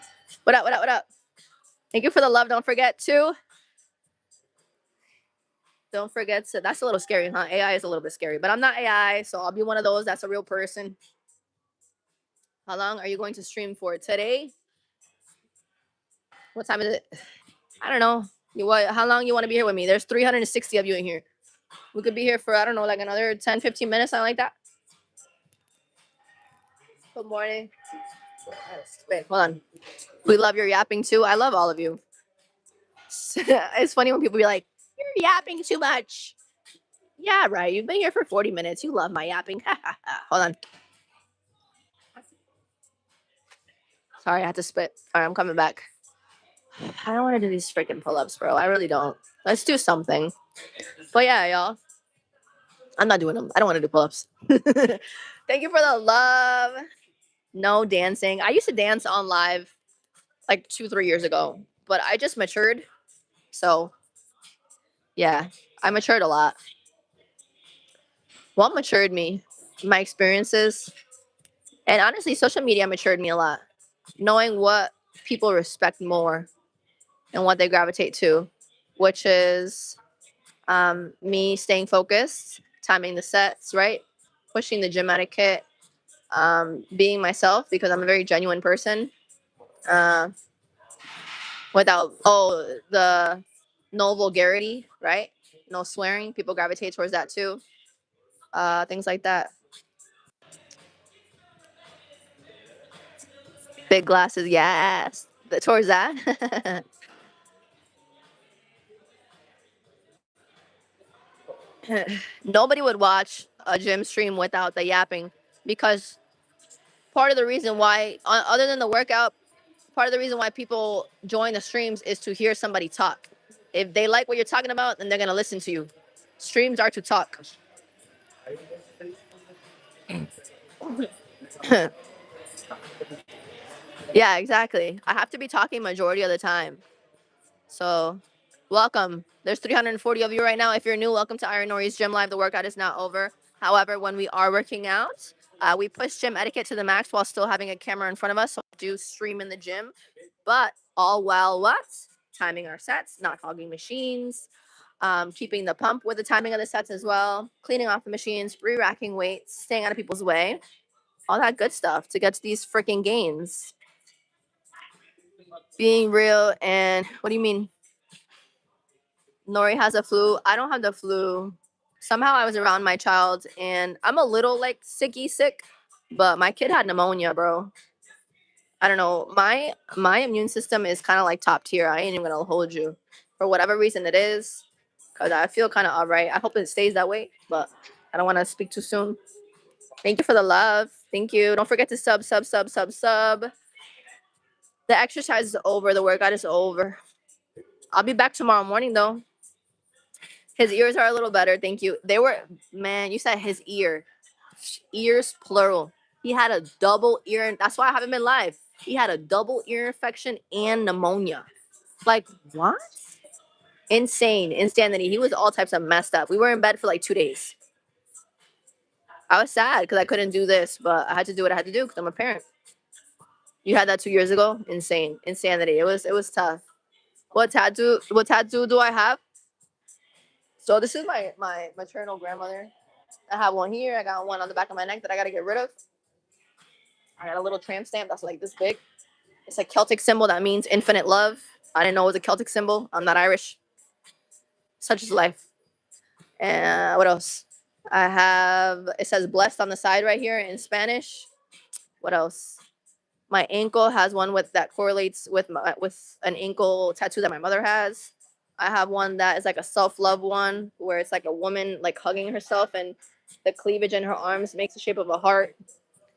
What up? What up? What up? Thank you for the love. Don't forget to. Don't forget to. That's a little scary, huh? AI is a little bit scary, but I'm not AI, so I'll be one of those that's a real person. How long are you going to stream for today? What time is it? I don't know. You what? How long you want to be here with me? There's 360 of you in here. We could be here for, I don't know, like another 10, 15 minutes, something like that. Good morning. Wait, hold on. We love your yapping too. I love all of you. It's funny when people be like, "You're yapping too much." Yeah, right. You've been here for 40 minutes. You love my yapping. Hold on. Sorry, I had to spit. All right, I'm coming back. I don't want to do these freaking pull-ups, bro. I really don't. Let's do something. But yeah, y'all. I'm not doing them. I don't want to do pull-ups. Thank you for the love. No dancing. I used to dance on live like 2, 3 years ago, but I just matured. So yeah, I matured a lot. What matured me? My experiences. And honestly, social media matured me a lot. Knowing what people respect more and what they gravitate to, which is me staying focused, timing the sets, right? Pushing the gym etiquette, being myself because I'm a very genuine person. Uh, without, the no vulgarity, right? No swearing. People gravitate towards that too. Things like that. Big glasses, yes. Towards that. Nobody would watch a gym stream without the yapping because part of the reason why, other than the workout, part of the reason why people join the streams is to hear somebody talk. If they like what you're talking about, then they're going to listen to you. Streams are to talk. Yeah, exactly. I have to be talking majority of the time. So, welcome. There's 340 of you right now. If you're new, welcome to IronNori's Gym Live. The workout is not over. However, when we are working out, we push gym etiquette to the max while still having a camera in front of us. So do stream in the gym, but all while what? Timing our sets, not hogging machines, keeping the pump with the timing of the sets as well, cleaning off the machines, re-racking weights, staying out of people's way, all that good stuff to get to these freaking gains. Being real and what do you mean? Nori has a flu. I don't have the flu. Somehow I was around my child and I'm a little like sick, but my kid had pneumonia, bro. I don't know. My immune system is kind of like top tier. I ain't even gonna hold you. For whatever reason it is, because I feel kind of alright. I hope it stays that way, but I don't want to speak too soon. Thank you for the love. Thank you. Don't forget to sub. The exercise is over. The workout is over. I'll be back tomorrow morning though. His ears are a little better. Thank you. They were, man, you said his ear. Ears plural. He had a double ear. That's why I haven't been live. He had a double ear infection and pneumonia. Like, what? Insane. Insanity. He was all types of messed up. We were in bed for like 2 days. I was sad because I couldn't do this, but I had to do what I had to do because I'm a parent. You had that 2 years ago? Insane. Insanity. It was tough. What tattoo do I have? So this is my maternal grandmother. I have one here. I got one on the back of my neck that I gotta get rid of. I got a little tramp stamp that's like this big. It's a Celtic symbol that means infinite love. I didn't know it was a Celtic symbol. I'm not Irish. Such is life. And what else? I have, it says blessed on the side right here in Spanish. What else? My ankle has one with that correlates with an ankle tattoo that my mother has. I have one that is like a self-love one where it's like a woman like hugging herself and the cleavage in her arms makes the shape of a heart.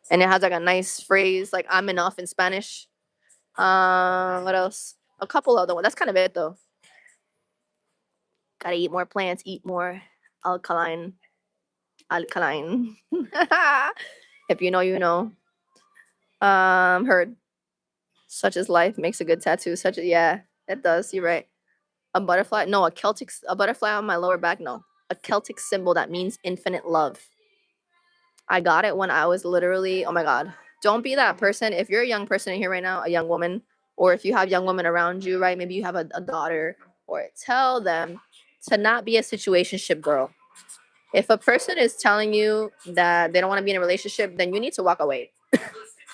And it has like a nice phrase like I'm enough in Spanish. What else? A couple other ones. That's kind of it though. Gotta eat more plants, eat more alkaline. Alkaline. If you know, you know. Heard. Such as life makes a good tattoo. Such a yeah, it does. You're right. A butterfly? No, a butterfly on my lower back. No, a Celtic symbol that means infinite love. I got it when I was literally. Oh my god! Don't be that person. If you're a young person in here right now, a young woman, or if you have young women around you, right? Maybe you have a daughter, or tell them to not be a situationship girl. If a person is telling you that they don't want to be in a relationship, then you need to walk away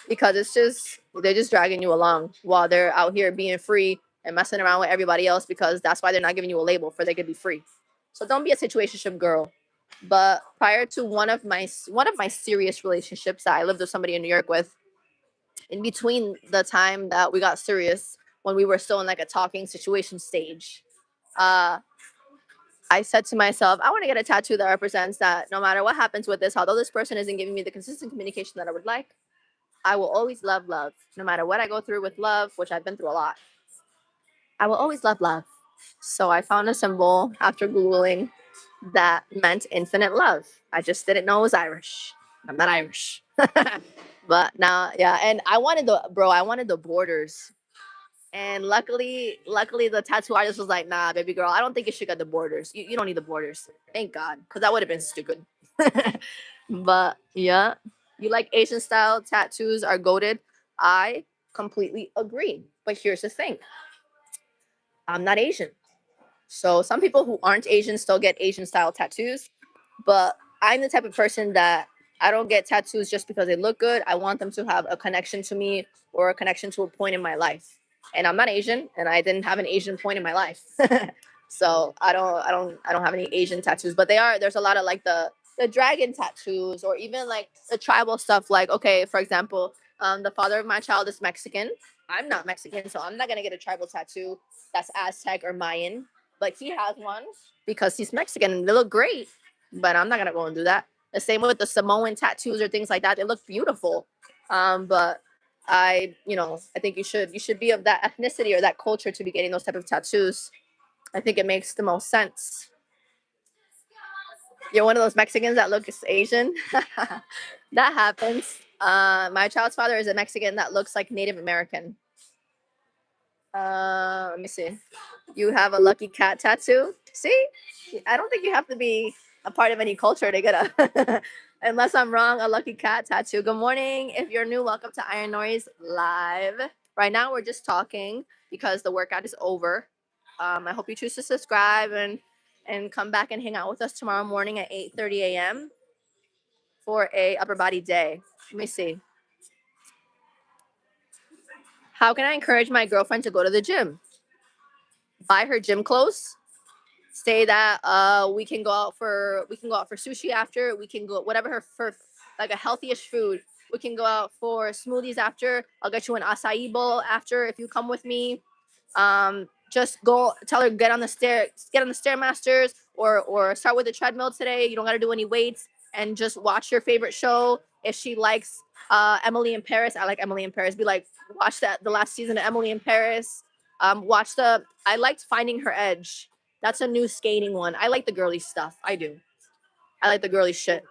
because it's just they're just dragging you along while they're out here being free and messing around with everybody else because that's why they're not giving you a label for they could be free. So don't be a situationship girl. But prior to one of my serious relationships that I lived with somebody in New York with, in between the time that we got serious when we were still in like a talking situation stage, uh, I said to myself, I want to get a tattoo that represents that no matter what happens with this, although this person isn't giving me the consistent communication that I would like, I will always love love. No matter what I go through with love, which I've been through a lot, I will always love love. So I found a symbol after Googling that meant infinite love. I just didn't know it was Irish. I'm not Irish. But now, yeah. And I wanted the borders. And luckily, the tattoo artist was like, nah, baby girl, I don't think you should get the borders. You don't need the borders. Thank God. Because that would have been stupid. But yeah, you like Asian style tattoos are goaded. I completely agree. But here's the thing I'm not Asian. So some people who aren't Asian still get Asian style tattoos. But I'm the type of person that I don't get tattoos just because they look good. I want them to have a connection to me or a connection to a point in my life. And I'm not Asian, and I didn't have an Asian point in my life. So I don't have any Asian tattoos. But there's a lot of like the dragon tattoos or even like the tribal stuff. Like okay, for example, the father of my child is Mexican. I'm not Mexican, so I'm not gonna get a tribal tattoo that's Aztec or Mayan. But he has one because he's Mexican and they look great, but I'm not gonna go and do that. The same with the Samoan tattoos or things like that. They look beautiful. But I think you should be of that ethnicity or that culture to be getting those type of tattoos. I think it makes the most sense. You're one of those Mexicans that looks Asian. That happens. My child's father is a Mexican that looks like Native American. Let me see. You have a lucky cat tattoo. See, I don't think you have to be a part of any culture to get a. Unless I'm wrong, a lucky cat tattoo. Good morning. If you're new, welcome to IronNori's live. Right now, we're just talking because the workout is over. I hope you choose to subscribe and come back and hang out with us tomorrow morning at 8:30 a.m. for a upper body day. Let me see. How can I encourage my girlfriend to go to the gym? Buy her gym clothes. Say that we can go out for sushi after. We can go whatever her for like a healthy-ish food. We can go out for smoothies after. I'll get you an acai bowl after if you come with me. Just go tell her get on the stairmasters or start with the treadmill today. You don't got to do any weights and just watch your favorite show. If she likes Emily in Paris, I like Emily in Paris. Be like watch that the last season of Emily in Paris. Watch the I liked Finding Her Edge. That's a new skating one. I like the girly stuff. I do. I like the girly shit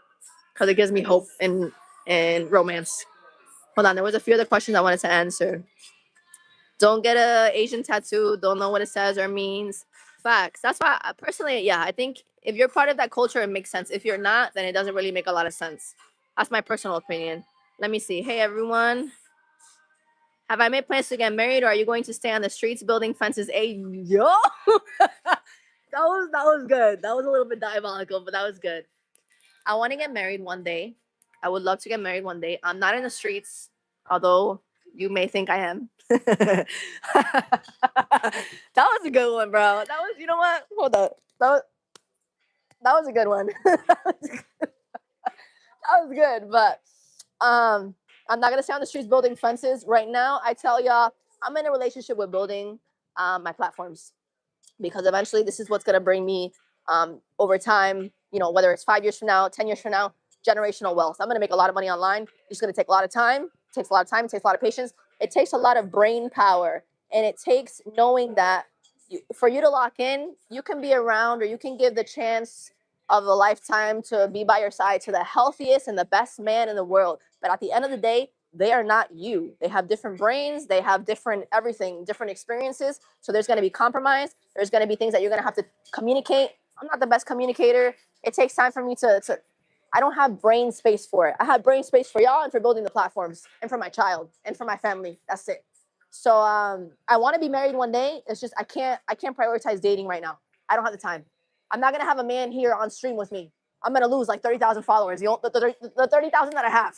because it gives me hope and romance. Hold on, there was a few other questions I wanted to answer. Don't get a Asian tattoo. Don't know what it says or means. Facts. That's why personally, yeah, I think if you're part of that culture, it makes sense. If you're not, then it doesn't really make a lot of sense. That's my personal opinion. Let me see. Hey everyone, have I made plans to get married, or are you going to stay on the streets building fences? Hey yo, that was good. That was a little bit diabolical, but that was good. I want to get married one day. I would love to get married one day. I'm not in the streets. Although you may think I am. That was a good one, bro. That was, you know what? Hold up. That was a good one. That was good, but I'm not gonna stay on the streets building fences right now. I tell y'all, I'm in a relationship with building my platforms, because eventually this is what's going to bring me over time, you know, whether it's 5 years from now, 10 years from now, generational wealth. I'm going to make a lot of money online. It's going to take a lot of time. It takes a lot of time. It takes a lot of patience. It takes a lot of brain power. And it takes knowing that for you to lock in, you can be around, or you can give the chance of a lifetime to be by your side to the healthiest and the best man in the world. But at the end of the day, they are not you. They have different brains. They have different everything, different experiences. So there's going to be compromise. There's going to be things that you're going to have to communicate. I'm not the best communicator. It takes time for me to I don't have brain space for it. I have brain space for y'all and for building the platforms and for my child and for my family. That's it. So I want to be married one day. It's just I can't prioritize dating right now. I don't have the time. I'm not gonna have a man here on stream with me. I'm gonna lose like 30,000 followers. The 30,000 that I have.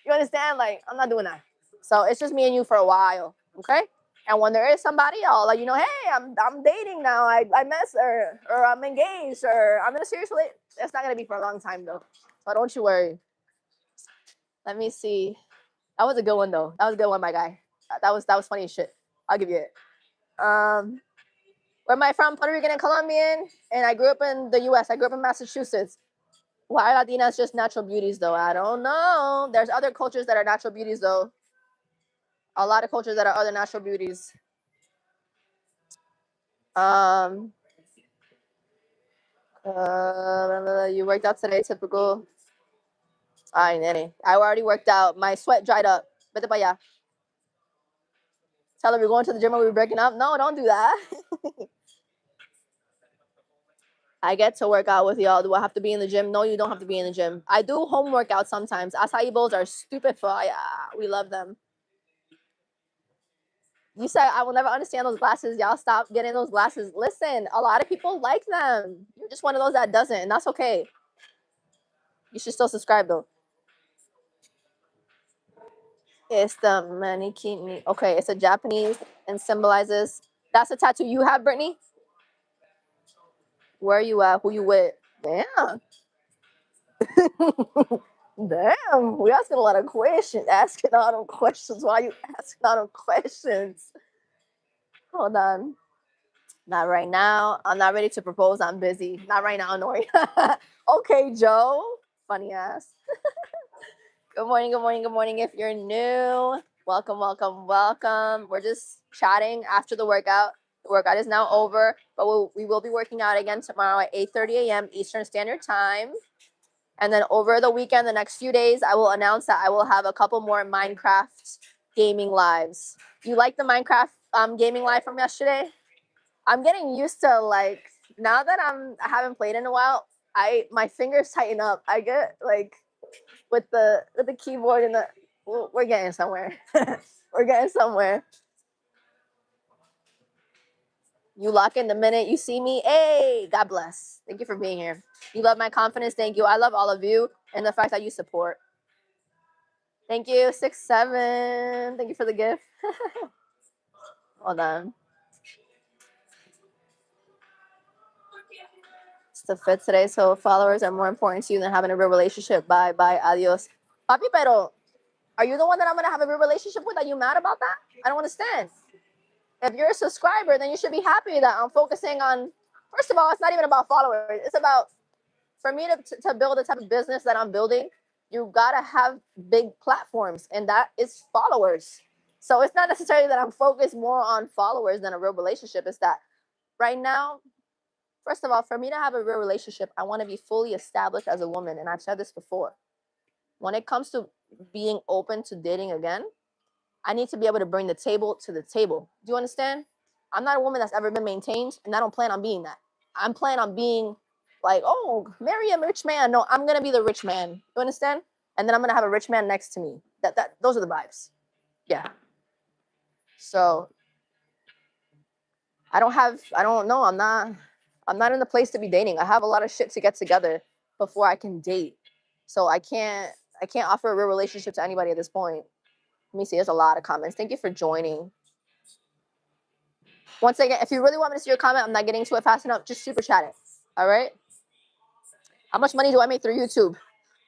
You understand? Like, I'm not doing that. So it's just me and you for a while, okay? And when there is somebody, I'll let you know. Hey, I'm dating now. I met her, or I'm engaged, or I'm in a serious relationship. It's not gonna be for a long time though. So don't you worry. Let me see. That was a good one though. That was a good one, my guy. That was funny as shit. I'll give you it. Where am I from? Puerto Rican and Colombian, and I grew up in the U.S. I grew up in Massachusetts. Why are Latinas just natural beauties though? I don't know. There's other cultures that are natural beauties though. A lot of cultures that are other natural beauties. Um, you worked out today, typical. Ay, nene. I already worked out. My sweat dried up. Vete pa allá. Tell her we're going to the gym and we're breaking up. No, don't do that. I get to work out with y'all. Do I have to be in the gym? No, you don't have to be in the gym. I do home workouts sometimes. Acai bowls are stupid fire. We love them. You said I will never understand those glasses. Y'all stop getting those glasses. Listen, a lot of people like them. You're just one of those that doesn't, and that's okay. You should still subscribe though. It's the manikini. Okay, it's a Japanese and symbolizes. That's a tattoo you have, Brittany? Where are you at? Who you with? Damn. Damn. We asking a lot of questions. Asking all them questions. Why you asking all them questions? Hold on. Not right now. I'm not ready to propose. I'm busy. Not right now, Nori. Okay, Joe. Funny ass. Good morning, good morning, good morning. If you're new, welcome, welcome, welcome. We're just chatting after the workout. The workout is now over, but we will be working out again tomorrow at 8:30 a.m. Eastern Standard Time. And then over the weekend, the next few days, I will announce that I will have a couple more Minecraft gaming lives. You like the Minecraft gaming live from yesterday? I'm getting used to, like, now that I haven't played in a while, my fingers tighten up. I get like with the keyboard and we're getting somewhere. We're getting somewhere. You lock in the minute you see me. Hey, God bless. Thank you for being here. You love my confidence. Thank you. I love all of you and the fact that you support. Thank you. 6-7. Thank you for the gift. Hold on. It's the fit today, so followers are more important to you than having a real relationship. Bye, bye, adios. Papi, pero are you the one that I'm gonna have a real relationship with? Are you mad about that? I don't understand. If you're a subscriber, then you should be happy that I'm focusing on. First of all, it's not even about followers. It's about, for me to build the type of business that I'm building, you gotta have big platforms, and that is followers. So it's not necessarily that I'm focused more on followers than a real relationship. It's that right now, first of all, for me to have a real relationship, I want to be fully established as a woman, and I've said this before. When it comes to being open to dating again, I need to be able to bring the table to the table. Do you understand? I'm not a woman that's ever been maintained, and I don't plan on being that. I'm planning on being like, oh, marry a rich man. No, I'm gonna be the rich man. You understand? And then I'm gonna have a rich man next to me. Those are the vibes. Yeah. So I don't know. I'm not in the place to be dating. I have a lot of shit to get together before I can date. So I can't offer a real relationship to anybody at this point. Let me see. There's a lot of comments. Thank you for joining. Once again, if you really want me to see your comment, I'm not getting to it fast enough. Just super chat it. All right. How much money do I make through YouTube?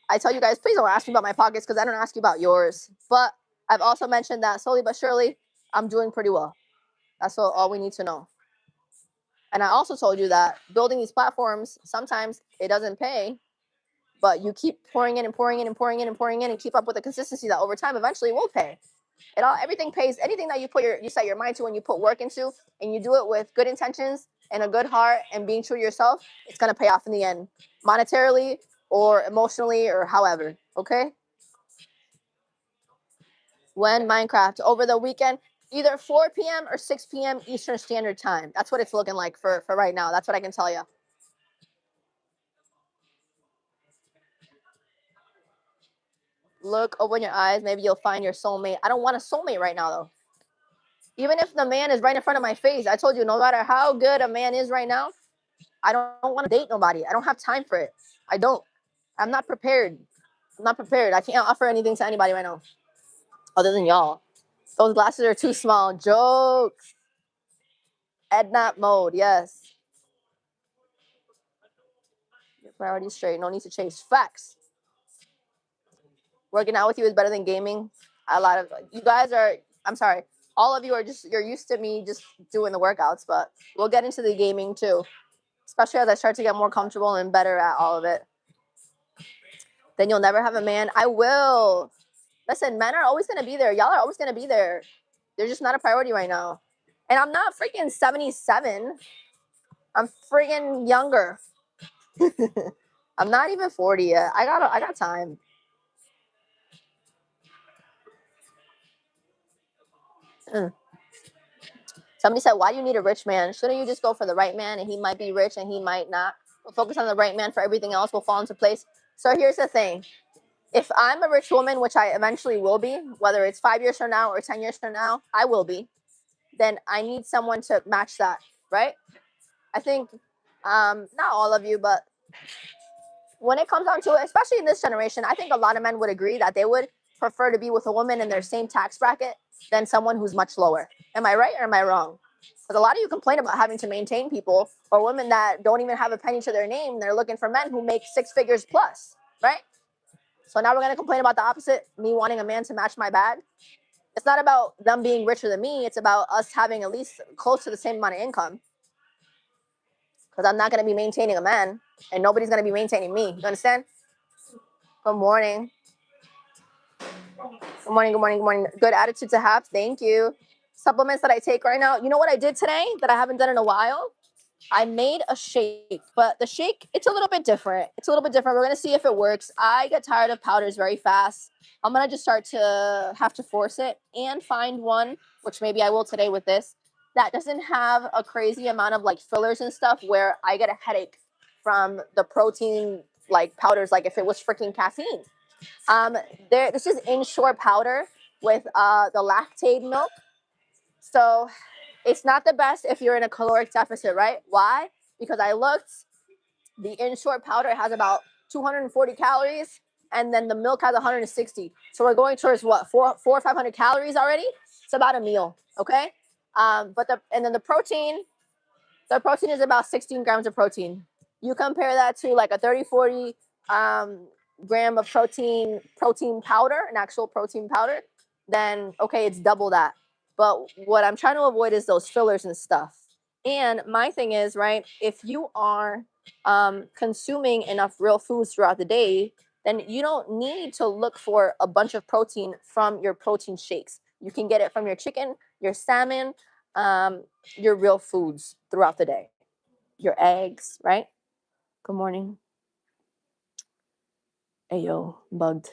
I tell you guys, please don't ask me about my pockets because I don't ask you about yours. But I've also mentioned that slowly but surely, I'm doing pretty well. That's all we need to know. And I also told you that building these platforms, sometimes it doesn't pay, but you keep pouring in and pouring in and pouring in and pouring in and keep up with the consistency that over time eventually will pay. Everything pays. Anything that you set your mind to and you put work into and you do it with good intentions and a good heart and being true to yourself, it's gonna pay off in the end, monetarily or emotionally or however. Okay. When Minecraft over the weekend, either 4 p.m. or 6 p.m. Eastern Standard Time. That's what it's looking like for right now. That's what I can tell you. Look, open your eyes. Maybe you'll find your soulmate. I don't want a soulmate right now, though. Even if the man is right in front of my face, I told you, no matter how good a man is right now, I don't want to date nobody. I don't have time for it. I don't. I'm not prepared. I'm not prepared. I can't offer anything to anybody right now, other than y'all. Those glasses are too small. Jokes. Ednap mode, yes. Your priorities straight. No need to chase. Facts. Working out with you is better than gaming. A lot of you guys are. I'm sorry. All of you are you're used to me just doing the workouts, but we'll get into the gaming too, especially as I start to get more comfortable and better at all of it. Then you'll never have a man. I will. Listen, men are always going to be there. Y'all are always going to be there. They're just not a priority right now. And I'm not freaking 77. I'm freaking younger. I'm not even 40 yet. I got time. Somebody said, why do you need a rich man? Shouldn't you just go for the right man and he might be rich and he might not? We'll focus on the right man for everything else will fall into place. So here's the thing. If I'm a rich woman, which I eventually will be, whether it's 5 years from now or 10 years from now, I will be, then I need someone to match that, right? I think not all of you, but when it comes down to it, especially in this generation, I think a lot of men would agree that they would prefer to be with a woman in their same tax bracket than someone who's much lower. Am I right or am I wrong? Because a lot of you complain about having to maintain people or women that don't even have a penny to their name. They're looking for men who make 6 figures plus, right? So now we're going to complain about the opposite, me wanting a man to match my bag. It's not about them being richer than me. It's about us having at least close to the same amount of income. Because I'm not going to be maintaining a man, and nobody's going to be maintaining me. You understand? Good morning. Good morning, good morning, good morning. Good attitude to have. Thank you. Supplements that I take right now. You know what I did today that I haven't done in a while? I made a shake, but the shake, it's a little bit different. It's a little bit different. We're going to see if it works. I get tired of powders very fast. I'm going to just start to have to force it and find one, which maybe I will today with this, that doesn't have a crazy amount of like fillers and stuff where I get a headache from the protein like powders, like if it was freaking caffeine. This is Inshore powder with the lactate milk. So it's not the best if you're in a caloric deficit, right? Why? Because I looked, the Inshore powder has about 240 calories, and then the milk has 160. So we're going towards what, four or 500 calories already? It's about a meal, okay? And then the protein is about 16 grams of protein. You compare that to like a 30, 40 gram of protein powder, an actual protein powder, then okay, it's double that. But what I'm trying to avoid is those fillers and stuff. And my thing is, right, if you are consuming enough real foods throughout the day, then you don't need to look for a bunch of protein from your protein shakes. You can get it from your chicken, your salmon, your real foods throughout the day, your eggs, right? Good morning. Ayo, bugged.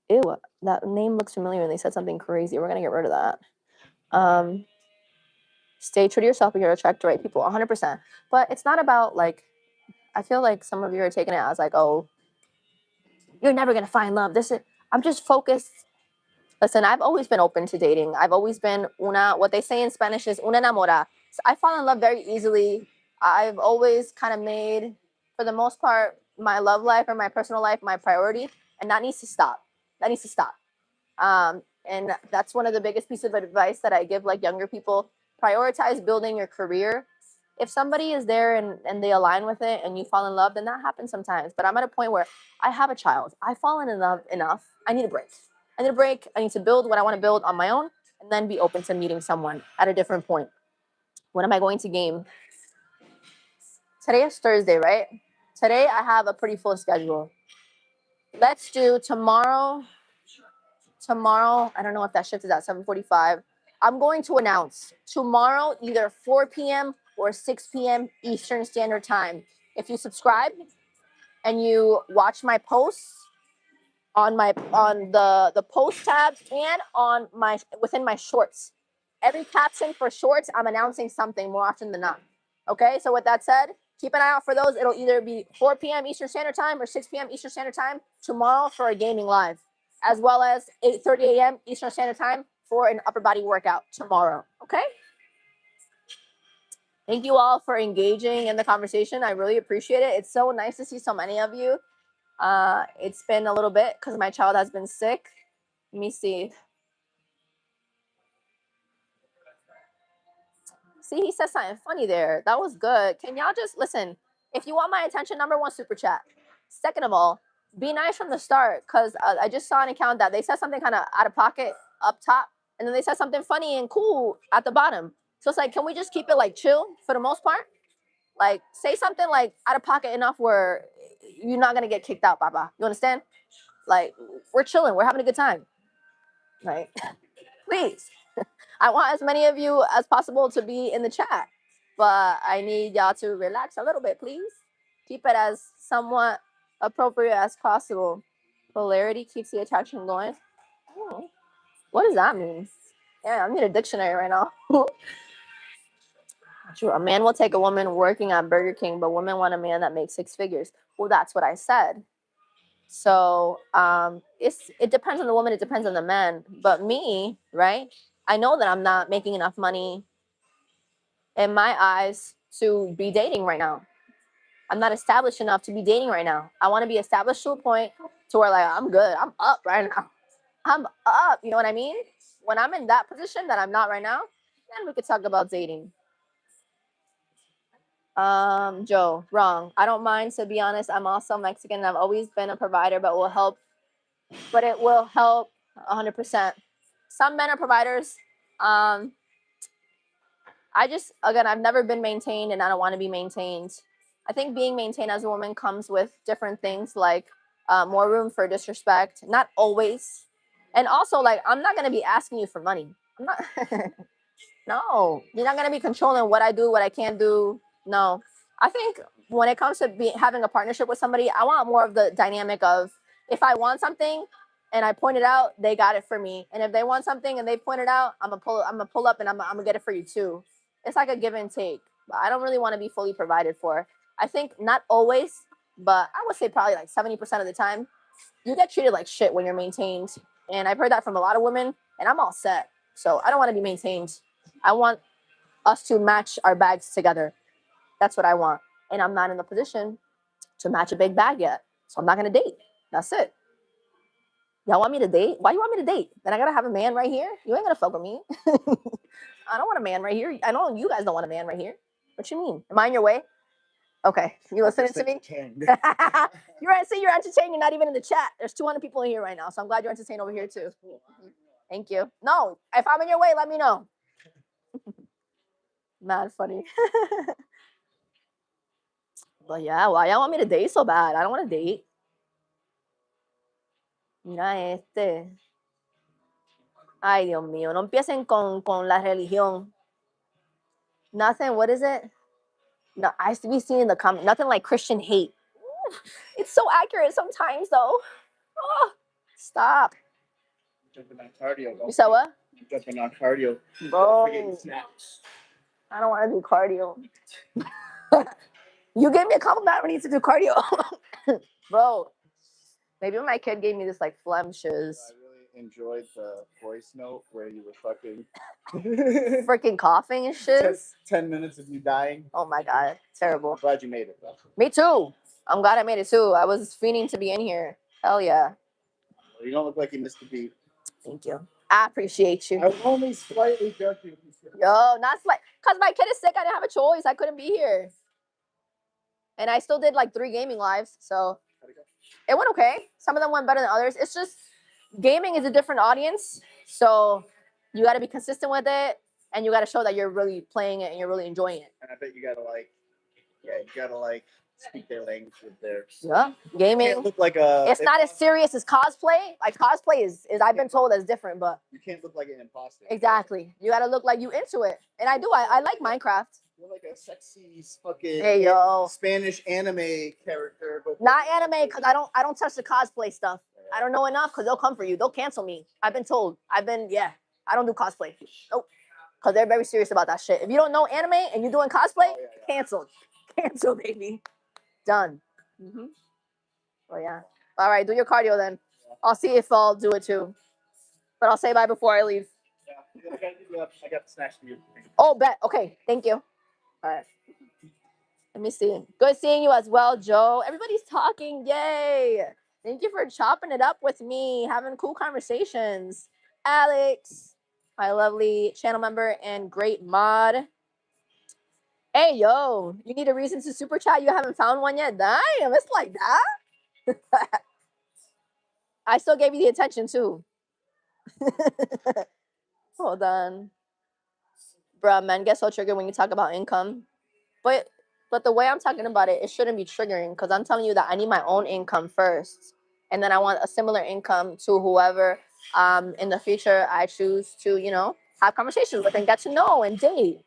Ew, that name looks familiar and they said something crazy. We're going to get rid of that. Stay true to yourself and you'll attract the right people, 100%. But it's not about like, I feel like some of you are taking it as like, oh, you're never going to find love. I'm just focused. Listen, I've always been open to dating. I've always been what they say in Spanish is una enamora. So I fall in love very easily. I've always kind of made, for the most part, my love life or my personal life my priority, and that needs to stop. That needs to stop. And that's one of the biggest pieces of advice that I give like younger people. Prioritize building your career. If somebody is there and they align with it and you fall in love, then that happens sometimes. But I'm at a point where I have a child. I've fallen in love enough. I need a break. I need a break. I need to build what I want to build on my own and then be open to meeting someone at a different point. When am I going to game? Today is Thursday, right? Today I have a pretty full schedule. Let's do tomorrow. Tomorrow, I don't know if that shift is at 7:45. I'm going to announce tomorrow either 4 p.m. or 6 p.m. Eastern Standard Time. If you subscribe and you watch my posts on the post tabs and on my within my shorts, every caption for shorts, I'm announcing something more often than not. Okay, so with that said, keep an eye out for those. It'll either be 4 p.m. Eastern Standard Time or 6 p.m. Eastern Standard Time tomorrow for a gaming live, as well as 8:30 a.m. Eastern Standard Time for an upper body workout tomorrow. Okay. Thank you all for engaging in the conversation. I really appreciate it. It's so nice to see so many of you. It's been a little bit because my child has been sick. Let me see. See, he said something funny there. That was good. Can y'all just listen? If you want my attention, number one, super chat. Second of all, be nice from the start because I just saw an account that they said something kind of out of pocket up top, and then they said something funny and cool at the bottom. So it's like, can we just keep it like chill for the most part? Like, say something like out of pocket enough where you're not gonna get kicked out, Baba. You understand? Like, we're chilling, we're having a good time. Right? Please. I want as many of you as possible to be in the chat, but I need y'all to relax a little bit, please. Keep it as somewhat appropriate as possible. Polarity keeps the attraction going. Oh, what does that mean? Yeah, I need a dictionary right now. True. A man will take a woman working at Burger King, but women want a man that makes six figures. Well, that's what I said. So it depends on the woman, it depends on the man. But me, right? I know that I'm not making enough money in my eyes to be dating right now. I'm not established enough to be dating right now. I want to be established to a point to where like I'm good. I'm up right now. I'm up. You know what I mean? When I'm in that position that I'm not right now, then we could talk about dating. Joe, wrong. I don't mind, to be honest. I'm also Mexican and I've always been a provider, but it will help 100%. Some men are providers. I've never been maintained and I don't want to be maintained. I think being maintained as a woman comes with different things like more room for disrespect, not always. And also, like, I'm not going to be asking you for money. I'm not, no, you're not going to be controlling what I do, what I can't do. No, I think when it comes to having a partnership with somebody, I want more of the dynamic of if I want something and I point it out, they got it for me. And if they want something and they point it out, I'm gonna pull up and I'm gonna get it for you too. It's like a give and take. But I don't really want to be fully provided for. I think not always, but I would say probably like 70% of the time, you get treated like shit when you're maintained. And I've heard that from a lot of women, and I'm all set. So I don't want to be maintained. I want us to match our bags together. That's what I want. And I'm not in the position to match a big bag yet. So I'm not going to date. That's it. Y'all want me to date? Why you want me to date? Then I got to have a man right here? You ain't going to fuck with me. I don't want a man right here. I know you guys don't want a man right here. What you mean? Am I in your way? Okay. You listening to me? You're entertained. You're not even in the chat. There's 200 people in here right now. So I'm glad you're entertained over here too. Thank you. No, if I'm in your way, let me know. Mad funny. But yeah, why y'all want me to date so bad? I don't want to date. Mira este. Ay, Dios mío, no empiecen con la religión. Nothing, what is it? No, I used to be seeing in the comment, nothing like Christian hate. It's so accurate sometimes, though. Oh, stop. Jumping on cardio. You said what? Jumping on cardio. Bro, I don't want to do cardio. You gave me a compliment when you need to do cardio. Bro, maybe my kid gave me this like phlegm shiz. I really enjoyed the voice note where you were fucking freaking coughing and shiz. 10 minutes of you dying. Oh my god, terrible. I'm glad you made it though. Me too. I'm glad I made it too. I was fiending to be in here. Hell yeah. Well, you don't look like you missed a beat. Thank you. I appreciate you. I would only slightly judge you. Yo, not slight. Because my kid is sick. I didn't have a choice. I couldn't be here. And I still did like 3 gaming lives. So it went okay. Some of them went better than others. It's just gaming is a different audience. So you got to be consistent with it. And you got to show that you're really playing it and you're really enjoying it. And I bet you gotta speak their language with their. Yeah, gaming. You can't look like a. It's not as serious as cosplay. Like cosplay is I've been told is different, but You can't look like an imposter. exactly. You got to look like you into it. And I do. I like Minecraft. You're like a sexy fucking Hey yo, Spanish anime character, but not anime because I don't touch the cosplay stuff. I don't know enough because they'll come for you. They'll cancel me. I've been told. I don't do cosplay. Nope. Because they're very serious about that shit. If you don't know anime and you're doing cosplay, canceled. Cancel, baby. Done. Mm-hmm. Oh, yeah. All right, do your cardio then. I'll see if I'll do it too. But I'll say bye before I leave. Yeah, I got the snacks for you. Oh, bet. Okay, thank you. All right. Let me see. Good seeing you as well, Joe. Everybody's talking. Yay. Thank you for chopping it up with me, having cool conversations. Alex, my lovely channel member and great mod. Hey, yo, you need a reason to super chat? You haven't found one yet? Damn, it's like that. I still gave you the attention, too. Hold on. Bruh, men get so triggered when you talk about income. But the way I'm talking about it, it shouldn't be triggering because I'm telling you that I need my own income first. And then I want a similar income to whoever in the future I choose to, have conversations with and get to know and date.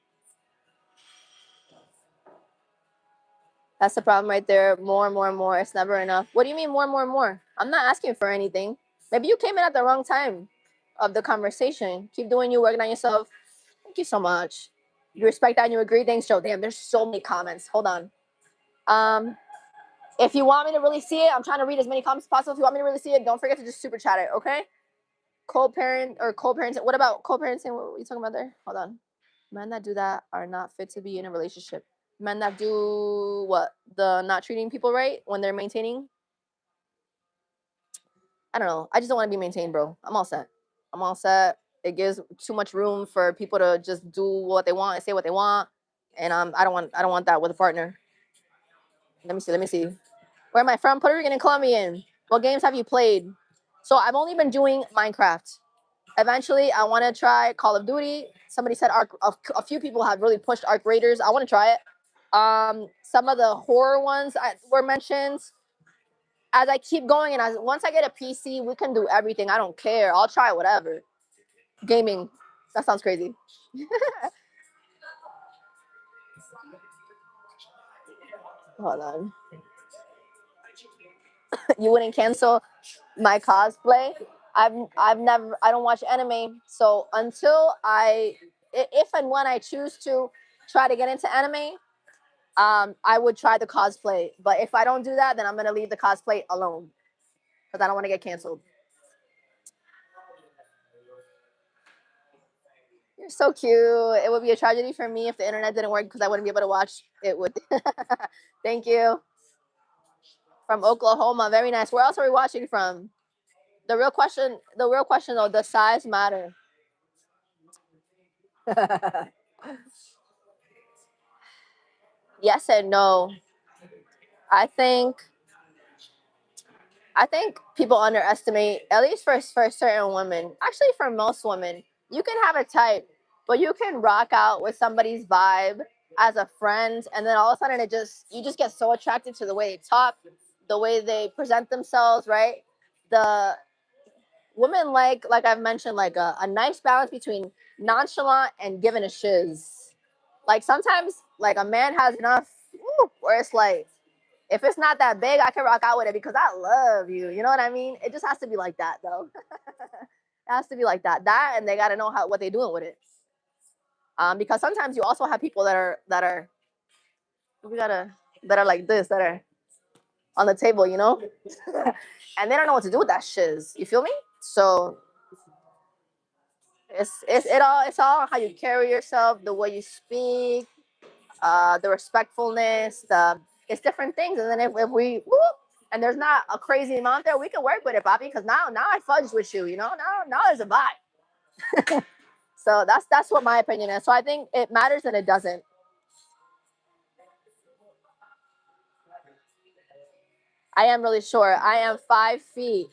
That's the problem right there. More and more and more. It's never enough. What do you mean more and more and more? I'm not asking for anything. Maybe you came in at the wrong time of the conversation. Keep doing you, working on yourself. Thank you so much. You respect that and you agree. Thanks, Joe. Damn, there's so many comments. Hold on. If you want me to really see it, I'm trying to read as many comments as possible. If you want me to really see it, don't forget to just super chat it, okay? Co-parent or co-parents. What about co-parenting? What are you talking about there? Hold on. Men that do that are not fit to be in a relationship. Men that do what? The not treating people right when they're maintaining? I don't know. I just don't want to be maintained, bro. I'm all set. I'm all set. It gives too much room for people to just do what they want and say what they want. And I don't want that with a partner. Let me see. Where am I from? Puerto Rican and Colombian. What games have you played? So I've only been doing Minecraft. Eventually, I want to try Call of Duty. Somebody said Ark. A few people have really pushed Ark Raiders. I want to try it. Some of the horror ones were mentioned. As I keep going, and once I get a PC, we can do everything. I don't care. I'll try whatever. Gaming. That sounds crazy. Hold on. You wouldn't cancel my cosplay. I don't watch anime, so until if and when I choose to try to get into anime, I would try the cosplay. But if I don't do that, then I'm gonna leave the cosplay alone because I don't want to get canceled. You're so cute. It would be a tragedy for me if the internet didn't work because I wouldn't be able to watch it. Would. Thank you. From Oklahoma, very nice. Where else are we watching from? The real question though, does size matter? Yes and no. I think people underestimate, at least for certain women. Actually, for most women, you can have a type, but you can rock out with somebody's vibe as a friend, and then all of a sudden you just get so attracted to the way they talk, the way they present themselves, right? The women like I've mentioned, like a nice balance between nonchalant and giving a shiz. Like sometimes, like a man has enough, where it's like, if it's not that big, I can rock out with it because I love you. You know what I mean? It just has to be like that, though. It has to be like that. That, and they got to know what they're doing with it. Because sometimes you also have people we gotta that are like this, that are on the table, and they don't know what to do with that shiz. You feel me? So it's all how you carry yourself, the way you speak, the respectfulness, it's different things. And then if we and there's not a crazy amount there, we can work with it, Bobby. Because now I fudged with you. Now there's a vibe. So that's what my opinion is. So I think it matters and it doesn't. I am really short. I am 5 feet.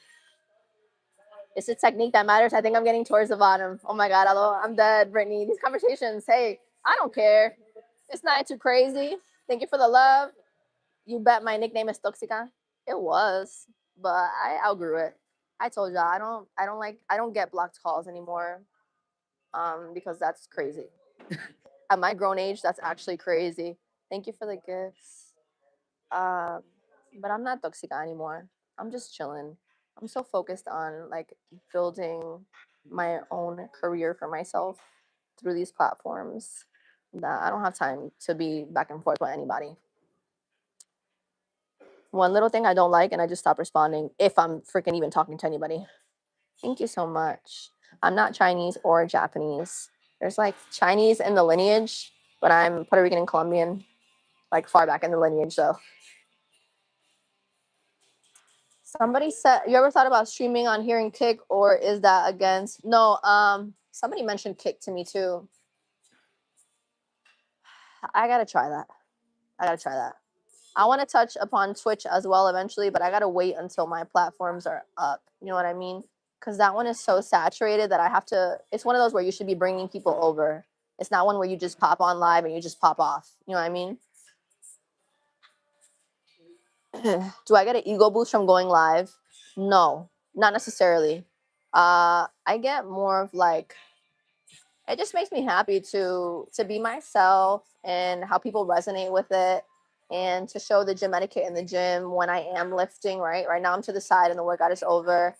It's a technique that matters. I think I'm getting towards the bottom. Oh my God, although I'm dead, Brittany. These conversations, hey, I don't care. It's not too crazy. Thank you for the love. You bet my nickname is Toxica. It was, but I outgrew it. I told y'all I don't get blocked calls anymore. Because that's crazy. At my grown age, that's actually crazy. Thank you for the gifts. Um, but I'm not Toxica anymore. I'm just chilling. I'm so focused on like building my own career for myself through these platforms that I don't have time to be back and forth with anybody. One little thing I don't like, and I just stop responding if I'm freaking even talking to anybody. Thank you so much. I'm not Chinese or Japanese. There's like Chinese in the lineage, but I'm Puerto Rican and Colombian, like far back in the lineage. So somebody said, you ever thought about streaming on here and Kick, or is that against? No. Somebody mentioned Kick to me too. I gotta try that. I gotta try that. I want to touch upon Twitch as well eventually, but I gotta wait until my platforms are up. You know what I mean? Because that one is so saturated that I have to. It's one of those where you should be bringing people over. It's not one where you just pop on live and you just pop off. You know what I mean? Do I get an ego boost from going live? No, not necessarily. I get more of like, it just makes me happy to be myself and how people resonate with it, and to show the gym etiquette in the gym when I am lifting. Right now I'm to the side and the workout is over.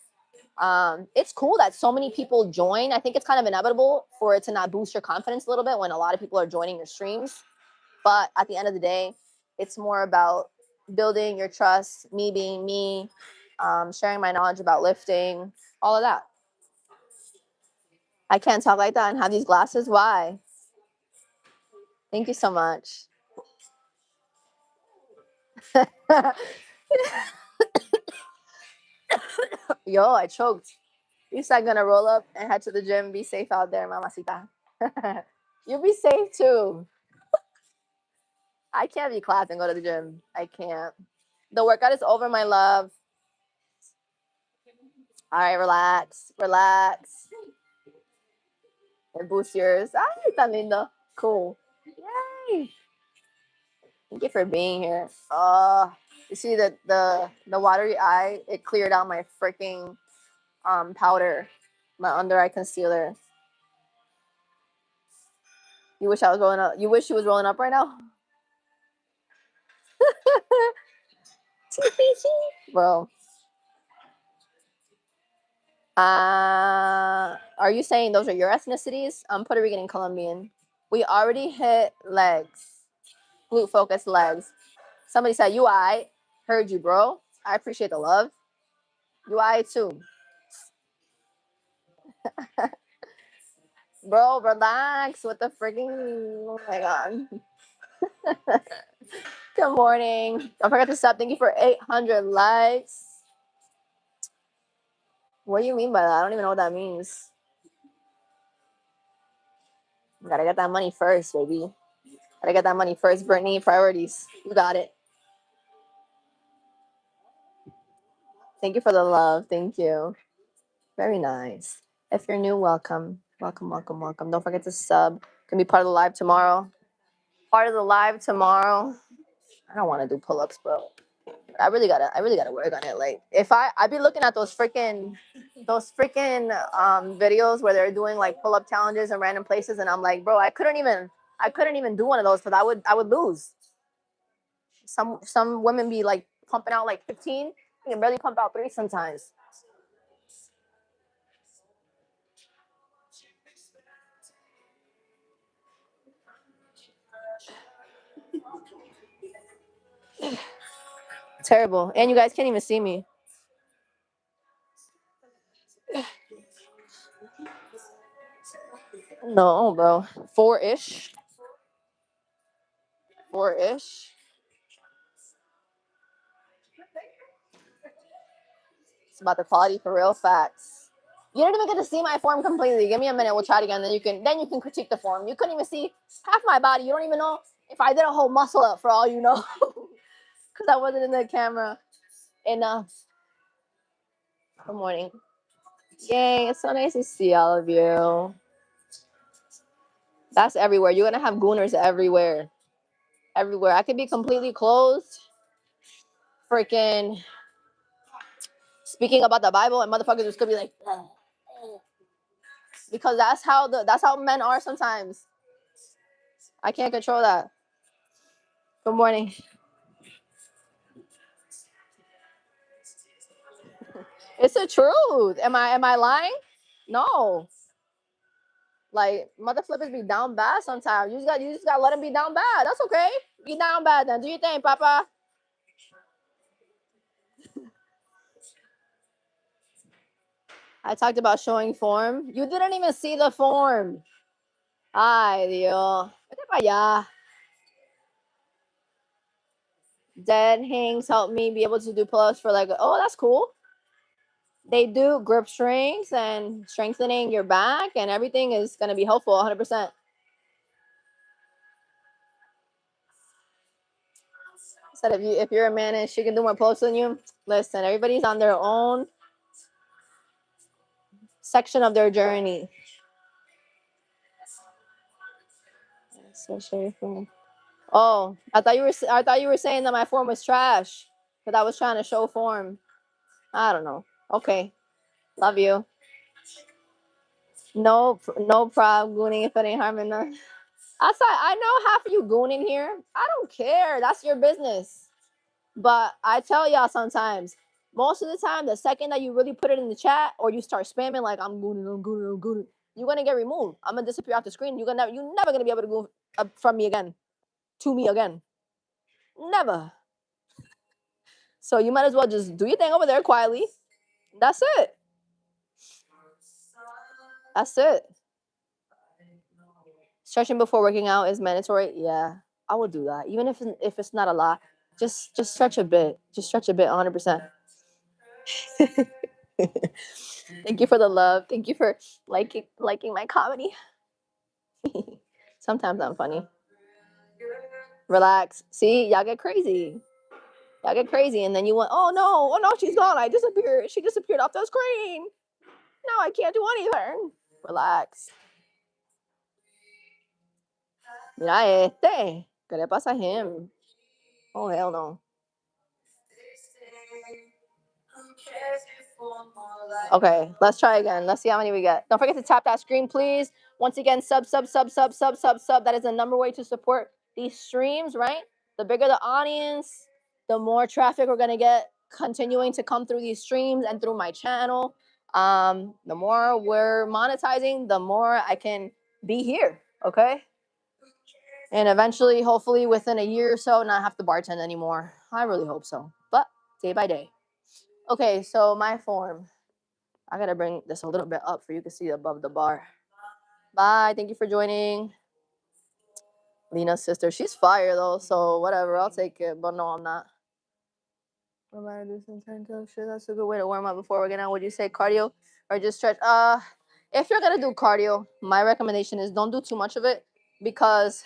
It's cool that so many people join. I think it's kind of inevitable for it to not boost your confidence a little bit when a lot of people are joining your streams. But at the end of the day, it's more about building your trust, me being me, sharing my knowledge about lifting, all of that. I can't talk like that and have these glasses. Why? Thank you so much. Yo, I choked. You said gonna roll up and head to the gym. Be safe out there, mamacita. You be safe too. I can't be clapped and go to the gym. I can't. The workout is over, my love. All right, relax, relax, and boost yours. Ay, tan lindo. Cool. Yay! Thank you for being here. You see the watery eye? It cleared out my freaking powder, my under eye concealer. You wish I was rolling up. You wish she was rolling up right now, bro. Are you saying those are your ethnicities? I'm Puerto Rican and Colombian. We already hit legs, glute focus legs. Somebody said you I heard you, bro. I appreciate the love. You I too, bro. Relax with the freaking. Oh my god. Good morning. Don't forget to sub. Thank you for 800 likes. What do you mean by that? I don't even know what that means. Gotta get that money first, baby. Gotta get that money first, Brittany. Priorities. You got it. Thank you for the love. Thank you. Very nice. If you're new, welcome. Welcome, welcome, welcome. Don't forget to sub. Can be part of the live tomorrow. Part of the live tomorrow. I don't want to do pull-ups, bro. I really gotta work on it. Like if I be looking at those freaking videos where they're doing like pull-up challenges in random places, and I'm like, bro, I couldn't even do one of those because I would lose. Some women be like pumping out like 15. You can barely pump out 3 sometimes. Terrible. And you guys can't even see me. No, bro. 4-ish. 4-ish. It's about the quality for real facts. You didn't even get to see my form completely. Give me a minute. We'll try it again. Then you can critique the form. You couldn't even see half my body. You don't even know if I did a whole muscle up for all you know, because I wasn't in the camera enough. Good morning. Yay! It's so nice to see all of you. That's everywhere. You're gonna have gooners everywhere. Everywhere. I could be completely closed, freaking speaking about the Bible, and motherfuckers just could be like, because that's how men are sometimes. I can't control that. Good morning. It's the truth. Am I lying? No. Like mother flippers be down bad sometimes. You just got to let them be down bad. That's okay. Be down bad then. Do your thing, Papa. I talked about showing form. You didn't even see the form. Ay, Dios. Vete pa' allá. Dead hangs help me be able to do pull-ups for like, oh, that's cool. They do grip strengths and strengthening your back, and everything is going to be helpful 100%. Said if you're a man and she can do more pull-ups than you, listen, everybody's on their own section of their journey. Oh, I thought you were saying that my form was trash because I was trying to show form. I don't know. Okay, love you. No problem gooning if it ain't harming none. I know half of you gooning here. I don't care. That's your business. But I tell y'all sometimes, most of the time, the second that you really put it in the chat or you start spamming like I'm gooning, you're gonna get removed. I'm gonna disappear off the screen. You're never gonna be able to go from me again, to me again. Never. So you might as well just do your thing over there quietly. That's it. That's it. Stretching before working out is mandatory. Yeah, I will do that. Even if it's not a lot, just stretch a bit. Just stretch a bit, 100%. Thank you for the love. Thank you for liking my comedy. Sometimes I'm funny. Relax. See, y'all get crazy. Y'all get crazy, and then you went, oh no, she's gone. I disappeared. She disappeared off the screen. Now I can't do anything. Relax. Mira este. ¿Qué le pasa a him? Oh, hell no. Okay, let's try again. Let's see how many we get. Don't forget to tap that screen, please. Once again, sub. That is the number way to support these streams, right? The bigger the audience, the more traffic we're gonna get continuing to come through these streams and through my channel. The more we're monetizing, the more I can be here. Okay. And eventually, hopefully, within a year or so, not have to bartend anymore. I really hope so. But day by day. Okay, so my form. I gotta bring this a little bit up for you to see above the bar. Bye. Thank you for joining. Lena's sister. She's fire though, so whatever. I'll take it. But no, I'm not. That's a good way to warm up before working out. Would you say cardio or just stretch? If you're gonna do cardio, my recommendation is don't do too much of it because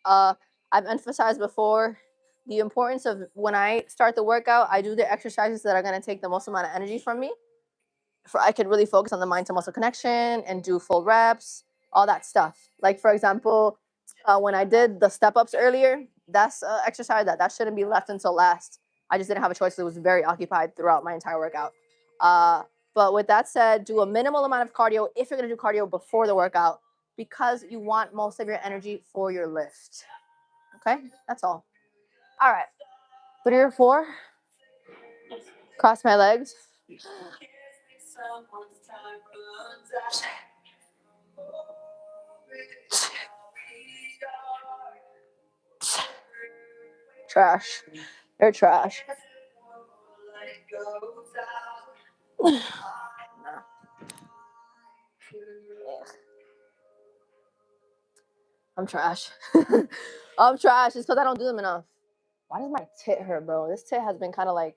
I've emphasized before the importance of when I start the workout, I do the exercises that are gonna take the most amount of energy from me. I could really focus on the mind to muscle connection and do full reps, all that stuff. Like for example, when I did the step ups earlier, that's an exercise that shouldn't be left until last. I just didn't have a choice. It was very occupied throughout my entire workout. But with that said, do a minimal amount of cardio if you're gonna do cardio before the workout because you want most of your energy for your lift. Okay, that's all. All right, 3 or 4. Cross my legs. Trash. They're trash. I'm trash. I'm trash. It's because I don't do them enough. Why does my tit hurt, bro? This tit has been kind of like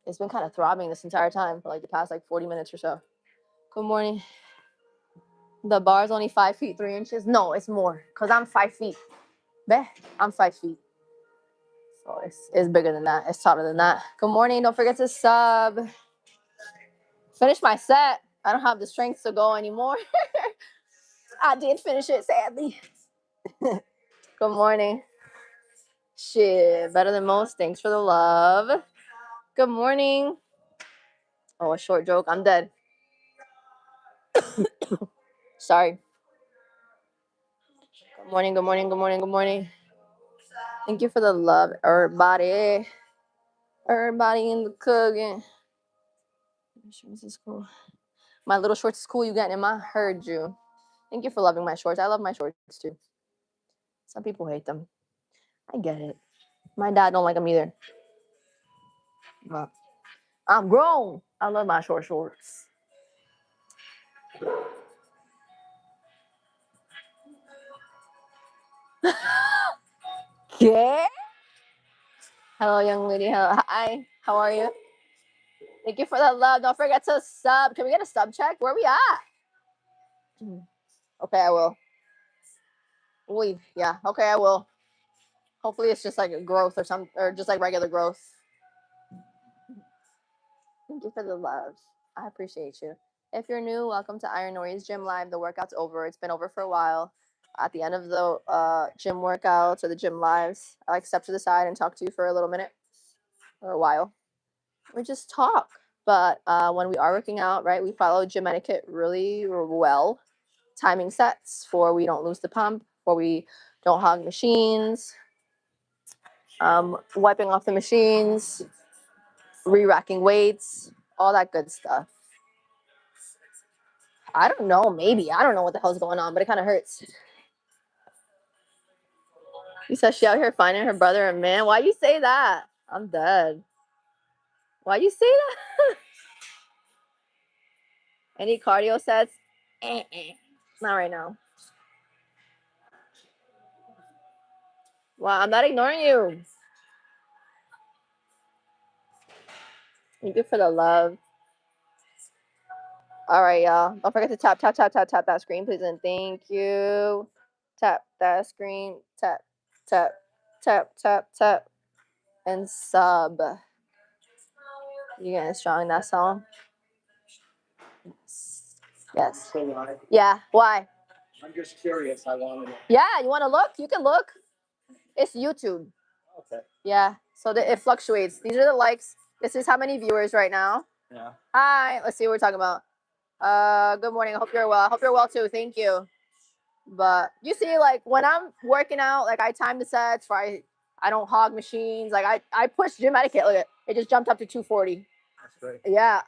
It's been kind of throbbing this entire time for like the past like 40 minutes or so. Good morning. The bar's only 5 feet 3 inches. No, it's more because I'm 5 feet. Beh, I'm 5 feet. So it's bigger than that. It's taller than that. Good morning. Don't forget to sub. Finish my set. I don't have the strength to go anymore. I did finish it, sadly. Good morning. Shit, better than most. Thanks for the love. Good morning. Oh, a short joke. I'm dead. Sorry. Good morning, good morning, good morning, good morning. Thank you for the love, everybody. Everybody in the cooking. Shorts is cool. My little shorts is cool. You getting him? I heard you. Thank you for loving my shorts. I love my shorts too. Some people hate them. I get it. My dad don't like them either. But I'm grown. I love my short shorts. Yeah. Hello, young lady. Hello. Hi. How are you? Thank you for the love. Don't forget to sub. Can we get a sub check? Where are we at? Okay, I will. Yeah. Okay, I will. Hopefully, it's just like a growth or something, or just like regular growth. Thank you for the love. I appreciate you. If you're new, welcome to IronNori's Gym Live. The workout's over. It's been over for a while. At the end of the gym workouts or the gym lives, I like to step to the side and talk to you for a little minute or a while. We just talk. But when we are working out, right, we follow gym etiquette really well. Timing sets for we don't lose the pump, for we don't hog machines, wiping off the machines, re-racking weights, all that good stuff. I don't know, maybe. I don't know what the hell's going on, but it kind of hurts. You said she out here finding her brother and man. Why you say that? I'm dead. Why you say that? Any cardio sets? Not right now. Wow, I'm not ignoring you. Thank you for the love. All right, y'all. Don't forget to tap that screen, please, and thank you. Tap that screen. Tap, and sub. You getting strong in that song? Yes. Yeah. Why? I'm just curious. I want to know. Yeah, you want to look? You can look. It's YouTube. Okay. Yeah. So it fluctuates. These are the likes. This is how many viewers right now. Yeah. Hi. Let's see what we're talking about. Good morning. I hope you're well. I hope you're well too. Thank you. But you see, like when I'm working out, like I time the sets for I don't hog machines. Like I push gym etiquette. Look at it just jumped up to 240. That's great. Yeah.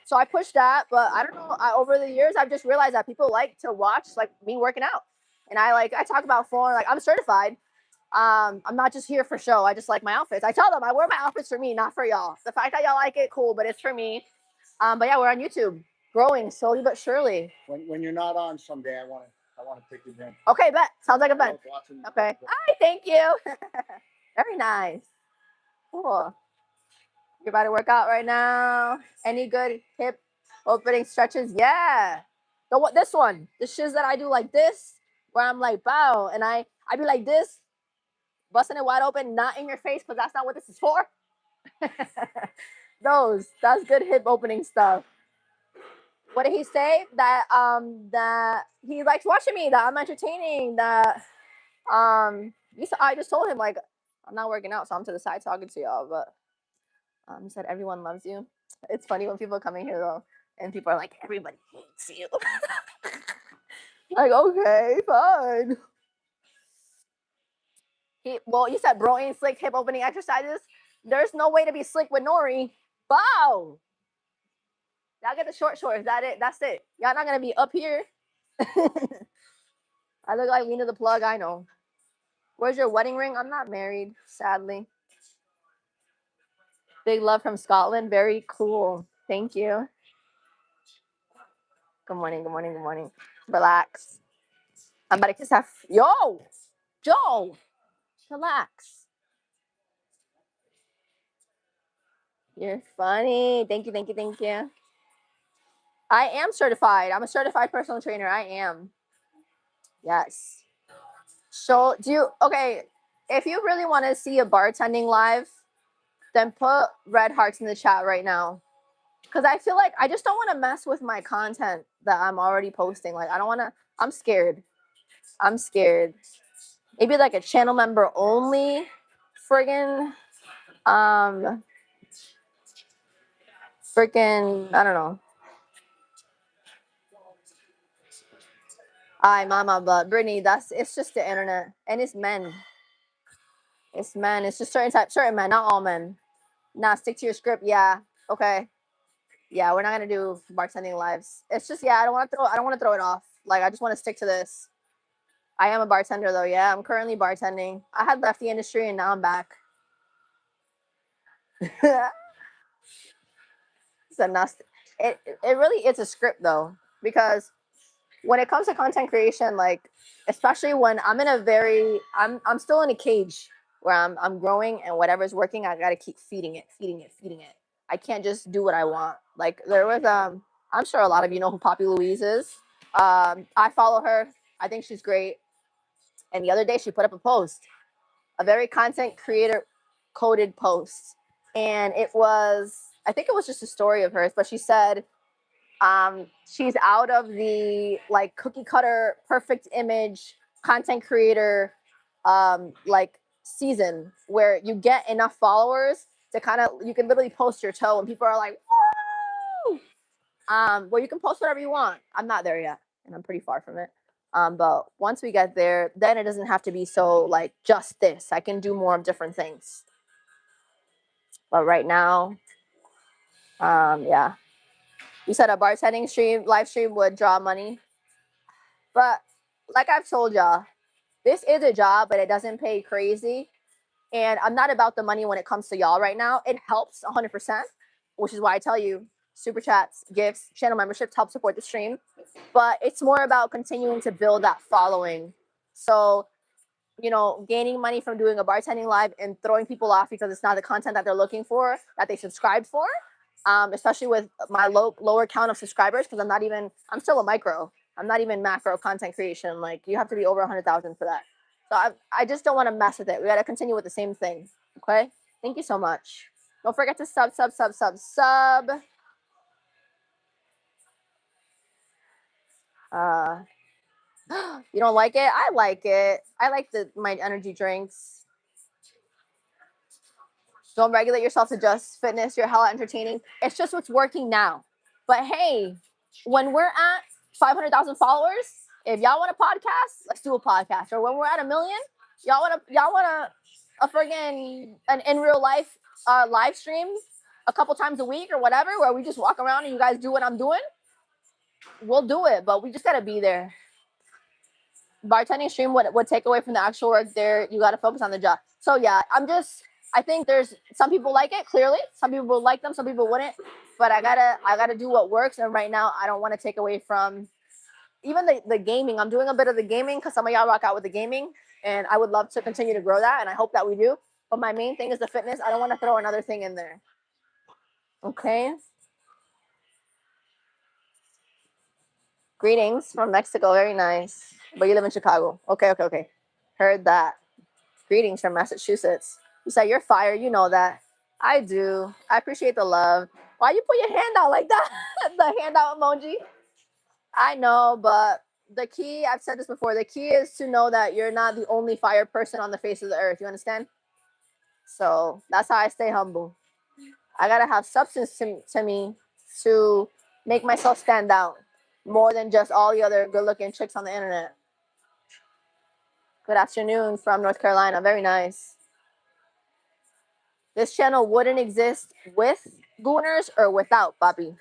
So I pushed that, but I don't know. Over the years, I've just realized that people like to watch like me working out, and I talk about form. Like I'm certified. I'm not just here for show. I just like my outfits. I tell them I wear my outfits for me, not for y'all. The fact that y'all like it, cool, but it's for me. But yeah, we're on YouTube, growing slowly but surely. When you're not on someday, I want to pick you in. Okay, bet. Sounds like a bet. Okay. Hi, thank you. Very nice. Cool. You're about to work out right now. Any good hip opening stretches? Yeah. This one. The shiz that I do like this, where I'm like, bow, and I be like this, busting it wide open, not in your face, because that's not what this is for. That's good hip opening stuff. What did he say? That he likes watching me, that I'm entertaining, that I just told him like I'm not working out, so I'm to the side talking to y'all, but he said everyone loves you. It's funny when people come in here though, and people are like, everybody hates you. Like, okay, fine. You said bro ain't slick hip opening exercises. There's no way to be slick with Nori. Bow. Y'all get the short shorts. That's it. Y'all not gonna be up here. I look like Lena the Plug. I know. Where's your wedding ring? I'm not married, sadly. Big love from Scotland. Very cool. Thank you. Good morning. Good morning. Good morning. Relax. I'm about to kiss that. Joe. Relax. You're funny. Thank you, thank you, thank you. I am certified. I'm a certified personal trainer. I am. Yes. So do you okay? If you really want to see a bartending live, then put red hearts in the chat right now. Because I feel like I just don't want to mess with my content that I'm already posting. Like I don't want to. I'm scared. I'm scared. Maybe like a channel member only, friggin' um, freaking I don't know. Ay, mama, but Brittany, it's just the internet and it's men. It's men. It's just certain men, not all men. Nah, stick to your script. Yeah. Okay. Yeah, we're not gonna do bartending lives. It's just I don't want to throw it off. Like I just want to stick to this. I am a bartender though. Yeah, I'm currently bartending. I had left the industry and now I'm back. It's a nust. It really it's a script though because when it comes to content creation, like especially when I'm in a very I'm still in a cage where I'm growing and whatever's working, I gotta keep feeding it, feeding it, feeding it. I can't just do what I want. Like there was I'm sure a lot of you know who Poppy Louise is. I follow her. I think she's great. And the other day she put up a post, a very content creator coded post. And it was I think it was just a story of hers, but she said she's out of the like cookie cutter perfect image content creator like season where you get enough followers to kind of you can literally post your toe and people are like woo well you can post whatever you want. I'm not there yet and I'm pretty far from it, but once we get there then it doesn't have to be so like just this. I can do more of different things, but right now yeah, you said a bartending stream live stream would draw money. But like I've told y'all, this is a job, but it doesn't pay crazy. And I'm not about the money when it comes to y'all right now. It helps 100%, which is why I tell you super chats, gifts, channel memberships help support the stream. But it's more about continuing to build that following. So gaining money from doing a bartending live and throwing people off because it's not the content that they're looking for, that they subscribed for. Especially with my lower count of subscribers, because I'm still a micro. I'm not even macro content creation. Like you have to be over 100,000 for that. So I just don't want to mess with it. We got to continue with the same thing. Okay. Thank you so much. Don't forget to sub. Uh, you don't like it? I like it. I like my energy drinks. Don't regulate yourself to just fitness. You're hella entertaining. It's just what's working now. But hey, when we're at 500,000 followers, if y'all want a podcast, let's do a podcast. Or when we're at 1 million, y'all want a friggin' an in real life live stream a couple times a week or whatever, where we just walk around and you guys do what I'm doing. We'll do it, but we just gotta be there. Bartending stream would take away from the actual work there. You got to focus on the job. So yeah, I think there's some people like it, clearly some people will like them, some people wouldn't, but I gotta do what works. And right now I don't want to take away from even the gaming. I'm doing a bit of the gaming because some of y'all rock out with the gaming and I would love to continue to grow that and I hope that we do, but my main thing is the fitness. I don't want to throw another thing in there. Okay. Greetings from Mexico. Very nice, but you live in Chicago. Okay. Heard that. Greetings from Massachusetts. You said you're fire. You know that. I do. I appreciate the love. Why you put your hand out like that? The handout emoji. I know, but the key, I've said this before, the key is to know that you're not the only fire person on the face of the earth. You understand? So that's how I stay humble. I gotta have substance to me to make myself stand out more than just all the other good looking chicks on the internet. Good afternoon from North Carolina. Very nice. This channel wouldn't exist with Gooners or without Bobby.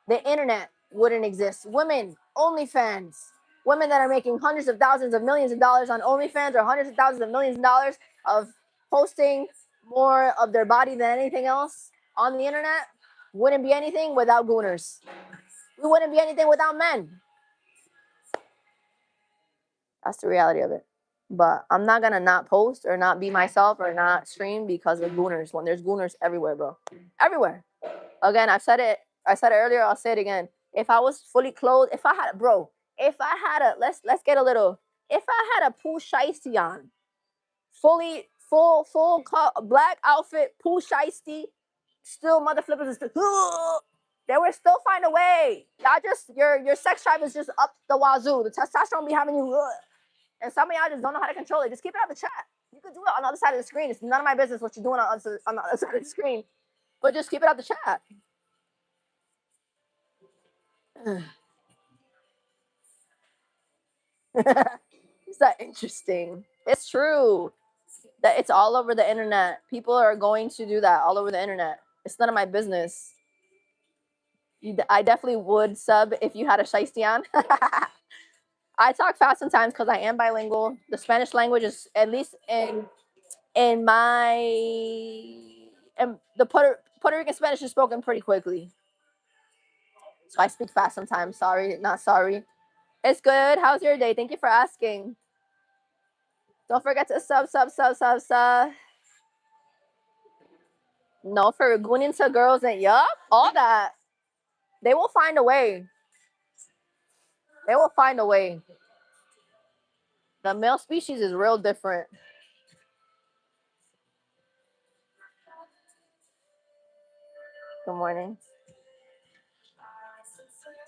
The internet wouldn't exist. Women, OnlyFans. Women that are making hundreds of thousands of millions of dollars on OnlyFans or hundreds of thousands of millions of dollars of posting more of their body than anything else on the internet wouldn't be anything without Gooners. We wouldn't be anything without men. That's the reality of it. But I'm not gonna not post or not be myself or not stream because of gooners. When there's gooners everywhere, bro, everywhere. Again, I said it earlier. I'll say it again. If I was fully clothed, if I had, bro, if I had a, let's get a little. If I had a pool shiesty on, fully full black outfit, pool shiesty, still mother flippers is still, they would still find a way. Y'all just your sex drive is just up the wazoo. The testosterone be having you, and some of y'all just don't know how to control it. Just keep it out the chat. You can do it on the other side of the screen. It's none of my business what you're doing on the other side of the screen, but just keep it out the chat. Is that interesting? It's true that it's all over the internet. People are going to do that all over the internet. It's none of my business. I definitely would sub if you had a shiesty on. I talk fast sometimes because I am bilingual. The Spanish language is, at least in my, and the Puerto Rican Spanish is spoken pretty quickly. So I speak fast sometimes. Sorry, not sorry. It's good. How's your day? Thank you for asking. Don't forget to sub. No, for going into girls and yup, all that. They will find a way. They will find a way. The male species is real different. Good morning.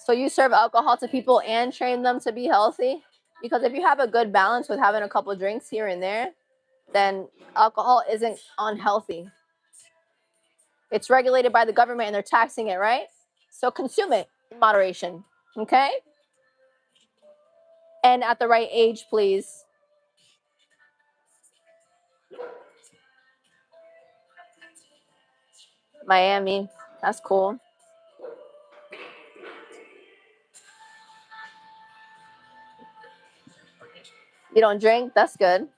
So you serve alcohol to people and train them to be healthy? Because if you have a good balance with having a couple drinks here and there, then alcohol isn't unhealthy. It's regulated by the government and they're taxing it, right? So consume it in moderation, okay? And at the right age, please. Miami, that's cool. You don't drink? That's good.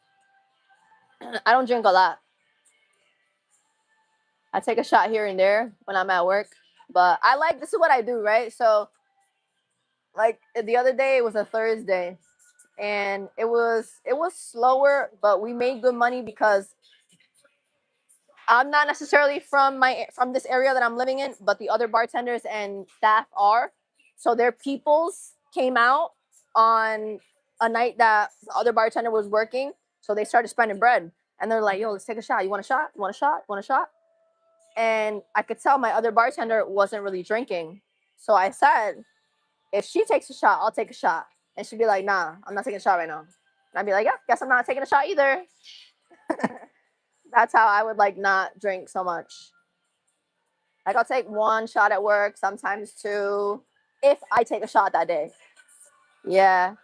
I don't drink a lot. I take a shot here and there when I'm at work. But I like, this is what I do, right? So, like the other day, it was a Thursday, and it was slower, but we made good money because I'm not necessarily from this area that I'm living in, but the other bartenders and staff are. So their peoples came out on a night that the other bartender was working. So they started spending bread. And they're like, yo, let's take a shot. You want a shot? You want a shot? You want a shot? And I could tell my other bartender wasn't really drinking. So I said, if she takes a shot, I'll take a shot. And she'd be like, nah, I'm not taking a shot right now. And I'd be like, yeah, guess I'm not taking a shot either. That's how I would like not drink so much. Like I'll take one shot at work, sometimes two, if I take a shot that day. Yeah.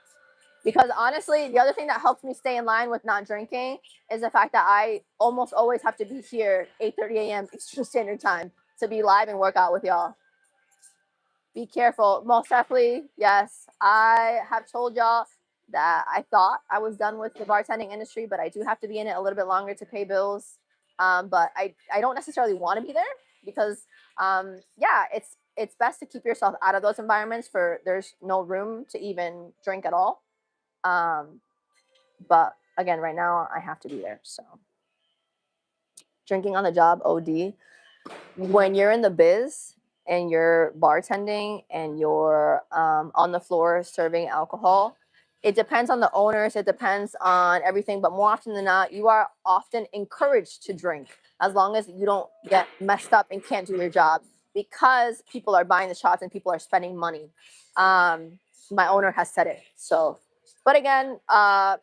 Because honestly, the other thing that helps me stay in line with not drinking is the fact that I almost always have to be here 8:30 a.m. Eastern Standard Time to be live and work out with y'all. Be careful. Most definitely, yes. I have told y'all that I thought I was done with the bartending industry, but I do have to be in it a little bit longer to pay bills. But I don't necessarily want to be there because yeah, it's best to keep yourself out of those environments for there's no room to even drink at all. But again, right now I have to be there. So drinking on the job, OD. When you're in the biz and you're bartending and you're on the floor serving alcohol, it depends on the owners, it depends on everything, but more often than not, you are often encouraged to drink as long as you don't get messed up and can't do your job because people are buying the shots and people are spending money. My owner has said it. So, but again,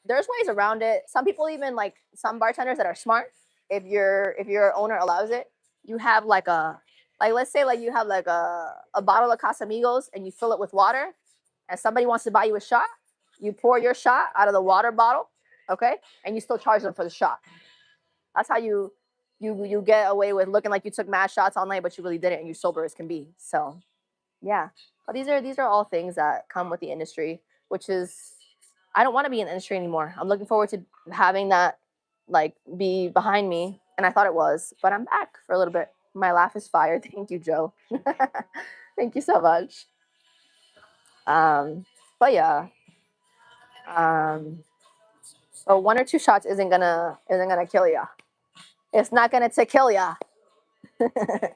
there's ways around it. Some people even like some bartenders that are smart. If your owner allows it, you have like let's say like you have like a bottle of Casamigos and you fill it with water and somebody wants to buy you a shot, you pour your shot out of the water bottle, okay, and you still charge them for the shot. That's how you get away with looking like you took mad shots all night but you really didn't and you sober as can be. So yeah, but these are all things that come with the industry, which is, I don't want to be in the industry anymore. I'm looking forward to having that like be behind me, and I thought it was, but I'm back for a little bit. My laugh is fire. Thank you, Joe. Thank you so much. Um, but yeah, um, So 1 or 2 shots isn't gonna kill ya. It's not gonna kill ya. You're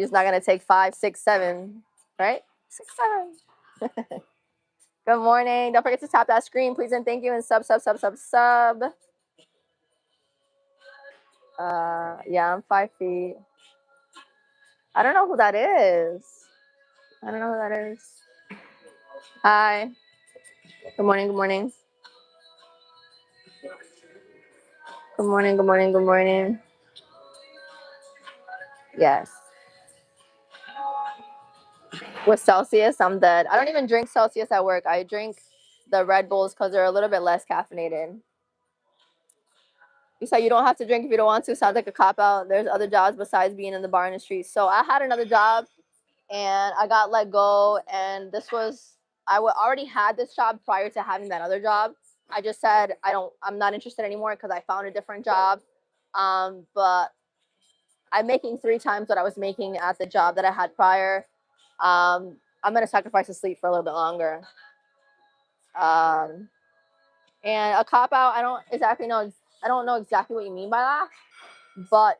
just not gonna take 5, 6, 7, right? 6, 7. Good morning. Don't forget to tap that screen, please and thank you, and sub. Yeah, I'm 5 feet. I don't know who that is. I don't know who that is. Hi. Good morning. Good morning. Good morning. Good morning. Good morning. Yes. With Celsius, I'm dead. I don't even drink Celsius at work. I drink the Red Bulls because they're a little bit less caffeinated. You said you don't have to drink if you don't want to. Sounds like a cop out. There's other jobs besides being in the bar in the street. So I had another job and I got let go. And this was, already had this job prior to having that other job. I just said I'm not interested anymore because I found a different job. But I'm making 3 times what I was making at the job that I had prior. I'm gonna sacrifice the sleep for a little bit longer. Um, and a cop out, I don't know exactly what you mean by that, but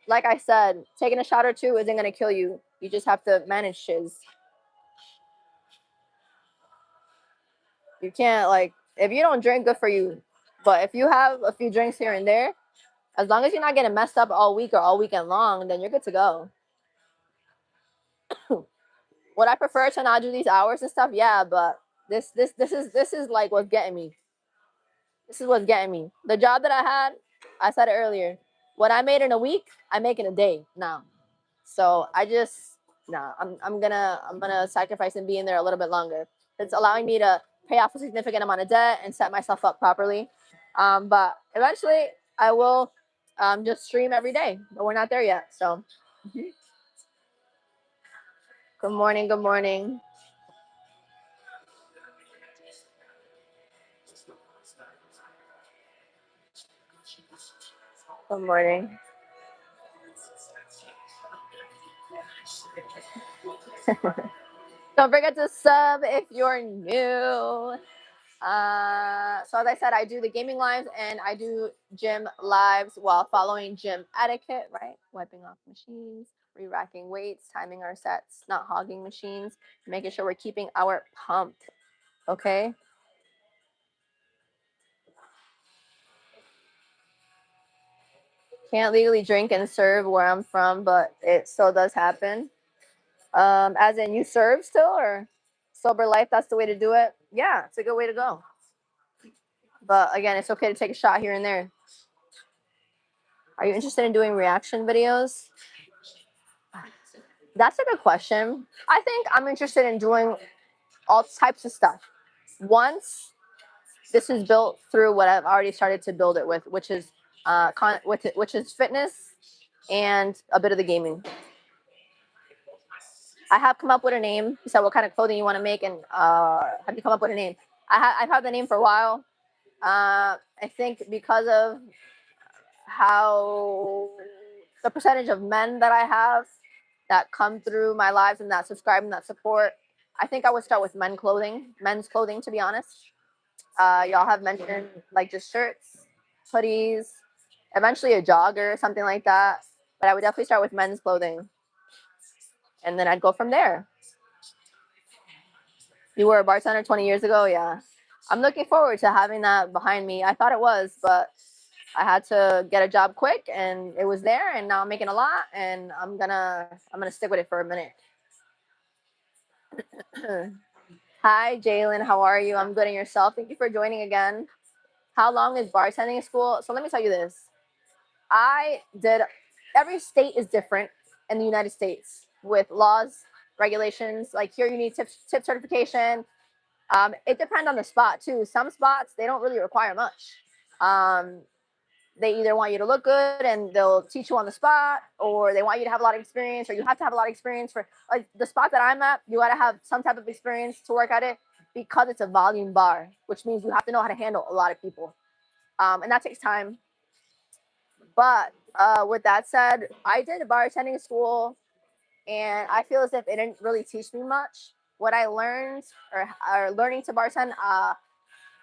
like I said, taking a shot or two isn't gonna kill you. You just have to manage shiz. You can't, like, if you don't drink, good for you. But if you have a few drinks here and there, as long as you're not getting messed up all week or all weekend long, then you're good to go. Would I prefer to not do these hours and stuff? Yeah, but this is like what's getting me. This is what's getting me. The job that I had, I said it earlier. What I made in a week, I make in a day now. So I just nah. I'm gonna sacrifice and be in there a little bit longer. It's allowing me to pay off a significant amount of debt and set myself up properly. But eventually I will just stream every day. But we're not there yet. So good morning. Good morning. Good morning. Don't forget to sub if you're new. So as I said, I do the gaming lives and I do gym lives while following gym etiquette, right? Wiping off machines, re-racking weights, timing our sets, not hogging machines, making sure we're keeping our pump. Okay. Can't legally drink and serve where I'm from, but it still does happen. As in you serve still or sober life, that's the way to do it. Yeah, it's a good way to go. But again, it's okay to take a shot here and there. Are you interested in doing reaction videos? That's a good question. I think I'm interested in doing all types of stuff. Once this is built through what I've already started to build it with, which is which is fitness and a bit of the gaming. I have come up with a name. You said what kind of clothing you want to make, and have you come up with a name? I've had the name for a while. I think because of how the percentage of men that I have that come through my lives and that subscribe and that support, I think I would start with men's clothing, to be honest. Y'all have mentioned like just shirts, hoodies, eventually a jogger, something like that. But I would definitely start with men's clothing, and then I'd go from there. You were a bartender 20 years ago, yeah. I'm looking forward to having that behind me. I thought it was, but I had to get a job quick, and it was there, and now I'm making a lot, and I'm gonna stick with it for a minute. Hi, Jalen. How are you? I'm good, and yourself? Thank you for joining again. How long is bartending school? So let me tell you this. I did. Every state is different in the United States with laws, regulations. Like here, you need tip certification. It depends on the spot too. Some spots they don't really require much. Um, they either want you to look good and they'll teach you on the spot, or they want you to have a lot of experience, or you have to have a lot of experience for like the spot that I'm at. You got to have some type of experience to work at it because it's a volume bar, which means you have to know how to handle a lot of people, and that takes time. But with that said, I did a bartending school, and I feel as if it didn't really teach me much. what I learned or learning to bartend,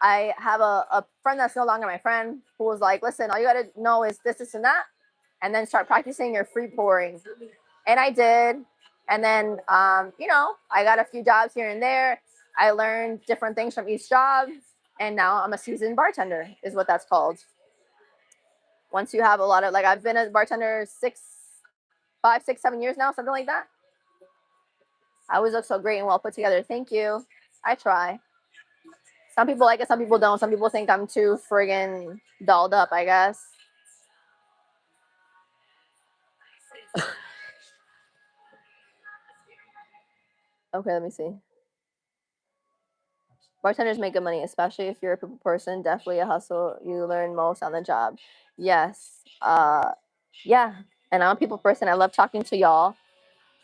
I have a friend that's no longer my friend who was like, listen, all you gotta know is this, and that, and then start practicing your free pouring. And I did. And then, I got a few jobs here and there. I learned different things from each job. And now I'm a seasoned bartender, is what that's called. Once you have a lot of, like, I've been a bartender 5, 6, 7 years now, something like that. I always look so great and well put together. Thank you. I try. Some people like it, some people don't. Some people think I'm too friggin' dolled up, I guess. Okay, let me see. Bartenders make good money, especially if you're a people person. Definitely a hustle. You learn most on the job. Yes. Yeah. And I'm a people person. I love talking to y'all.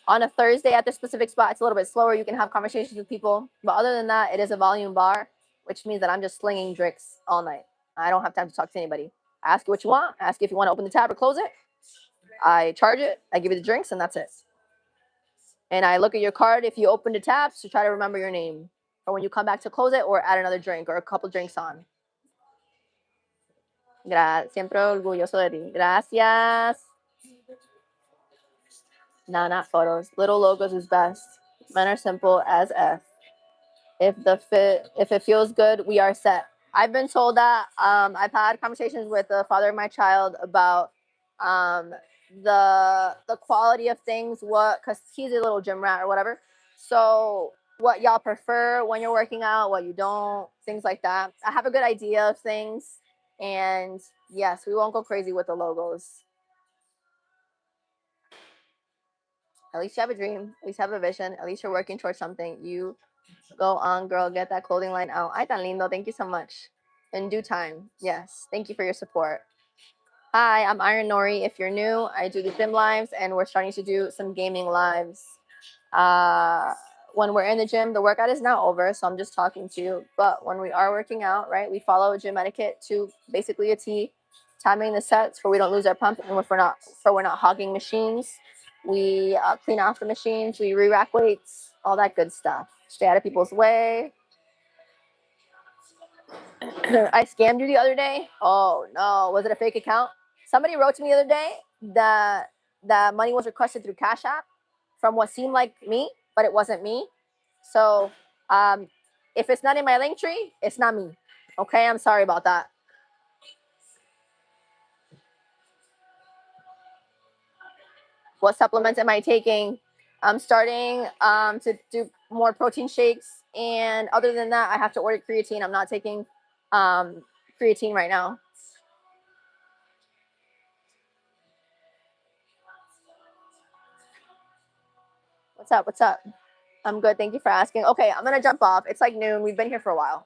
On a Thursday at this specific spot, it's a little bit slower. You can have conversations with people. But other than that, it is a volume bar, which means that I'm just slinging drinks all night. I don't have time to talk to anybody. I ask you what you want. I ask you if you want to open the tab or close it. I charge it. I give you the drinks, and that's it. And I look at your card if you open the tab to try to remember your name. Or when you come back to close it or add another drink or a couple drinks on. Siempre orgulloso de ti. Gracias. No, not photos. Little logos is best. Men are simple as F. If it feels good, we are set. I've been told that. I've had conversations with the father of my child about um, the quality of things. Because he's a little gym rat or whatever. So what y'all prefer when you're working out, what you don't, things like that. I have a good idea of things, and yes, we won't go crazy with the logos. At least you have a dream. At least you have a vision. At least you're working towards something. You go on, girl. Get that clothing line out. Ay, tan lindo. Thank you so much. In due time. Yes. Thank you for your support. Hi, I'm IronNori. If you're new, I do the gym lives, and we're starting to do some gaming lives. When we're in the gym, the workout is now over, so I'm just talking to you. But when we are working out, right, we follow gym etiquette to basically a T, timing the sets where we don't lose our pump, and if we're not hogging machines. We clean off the machines, we re-rack weights, all that good stuff. Stay out of people's way. I scammed you the other day. Oh no, was it a fake account? Somebody wrote to me the other day that money was requested through Cash App from what seemed like me, but it wasn't me. So if it's not in my link tree, it's not me. Okay, I'm sorry about that. What supplements am I taking? I'm starting to do more protein shakes, and other than that, I have to order creatine. I'm not taking creatine right now. What's up? What's up? I'm good. Thank you for asking. Okay, I'm gonna jump off. It's like noon. We've been here for a while.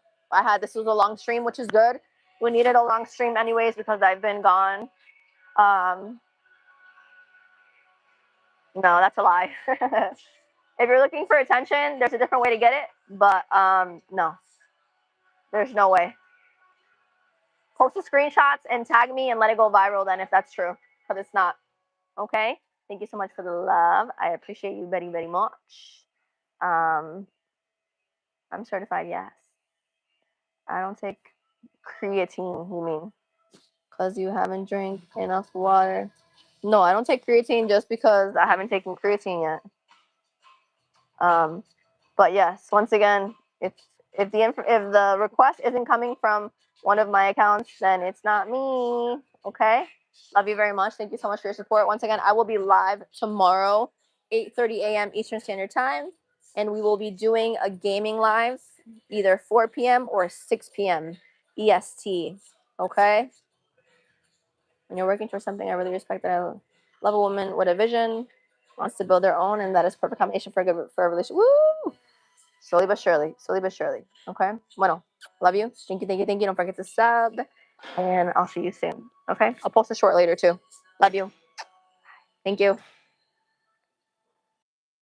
This was a long stream, which is good. We needed a long stream anyways because I've been gone. Um, no, that's a lie. If you're looking for attention, there's a different way to get it, but no, there's no way. Post the screenshots and tag me and let it go viral then if that's true, because it's not. Okay. Thank you so much for the love. I appreciate you very, very much. I'm certified, yes. I don't take creatine, you mean? Because you haven't drank enough water. No, I don't take creatine just because I haven't taken creatine yet. But yes, once again, if the request isn't coming from one of my accounts, then it's not me. Okay. Love you very much. Thank you so much for your support. Once again, I will be live tomorrow, 8:30 a.m. Eastern Standard Time, and we will be doing a gaming live, either 4 p.m. or 6 p.m. EST. Okay. When you're working towards something, I really respect that. I love a woman with a vision, wants to build their own, and that is perfect combination for a relationship. Woo! Slowly but surely. Slowly but surely. Okay? Bueno. Love you. Thank you, thank you, thank you. Don't forget to sub. And I'll see you soon. Okay? I'll post a short later too. Love you. Thank you.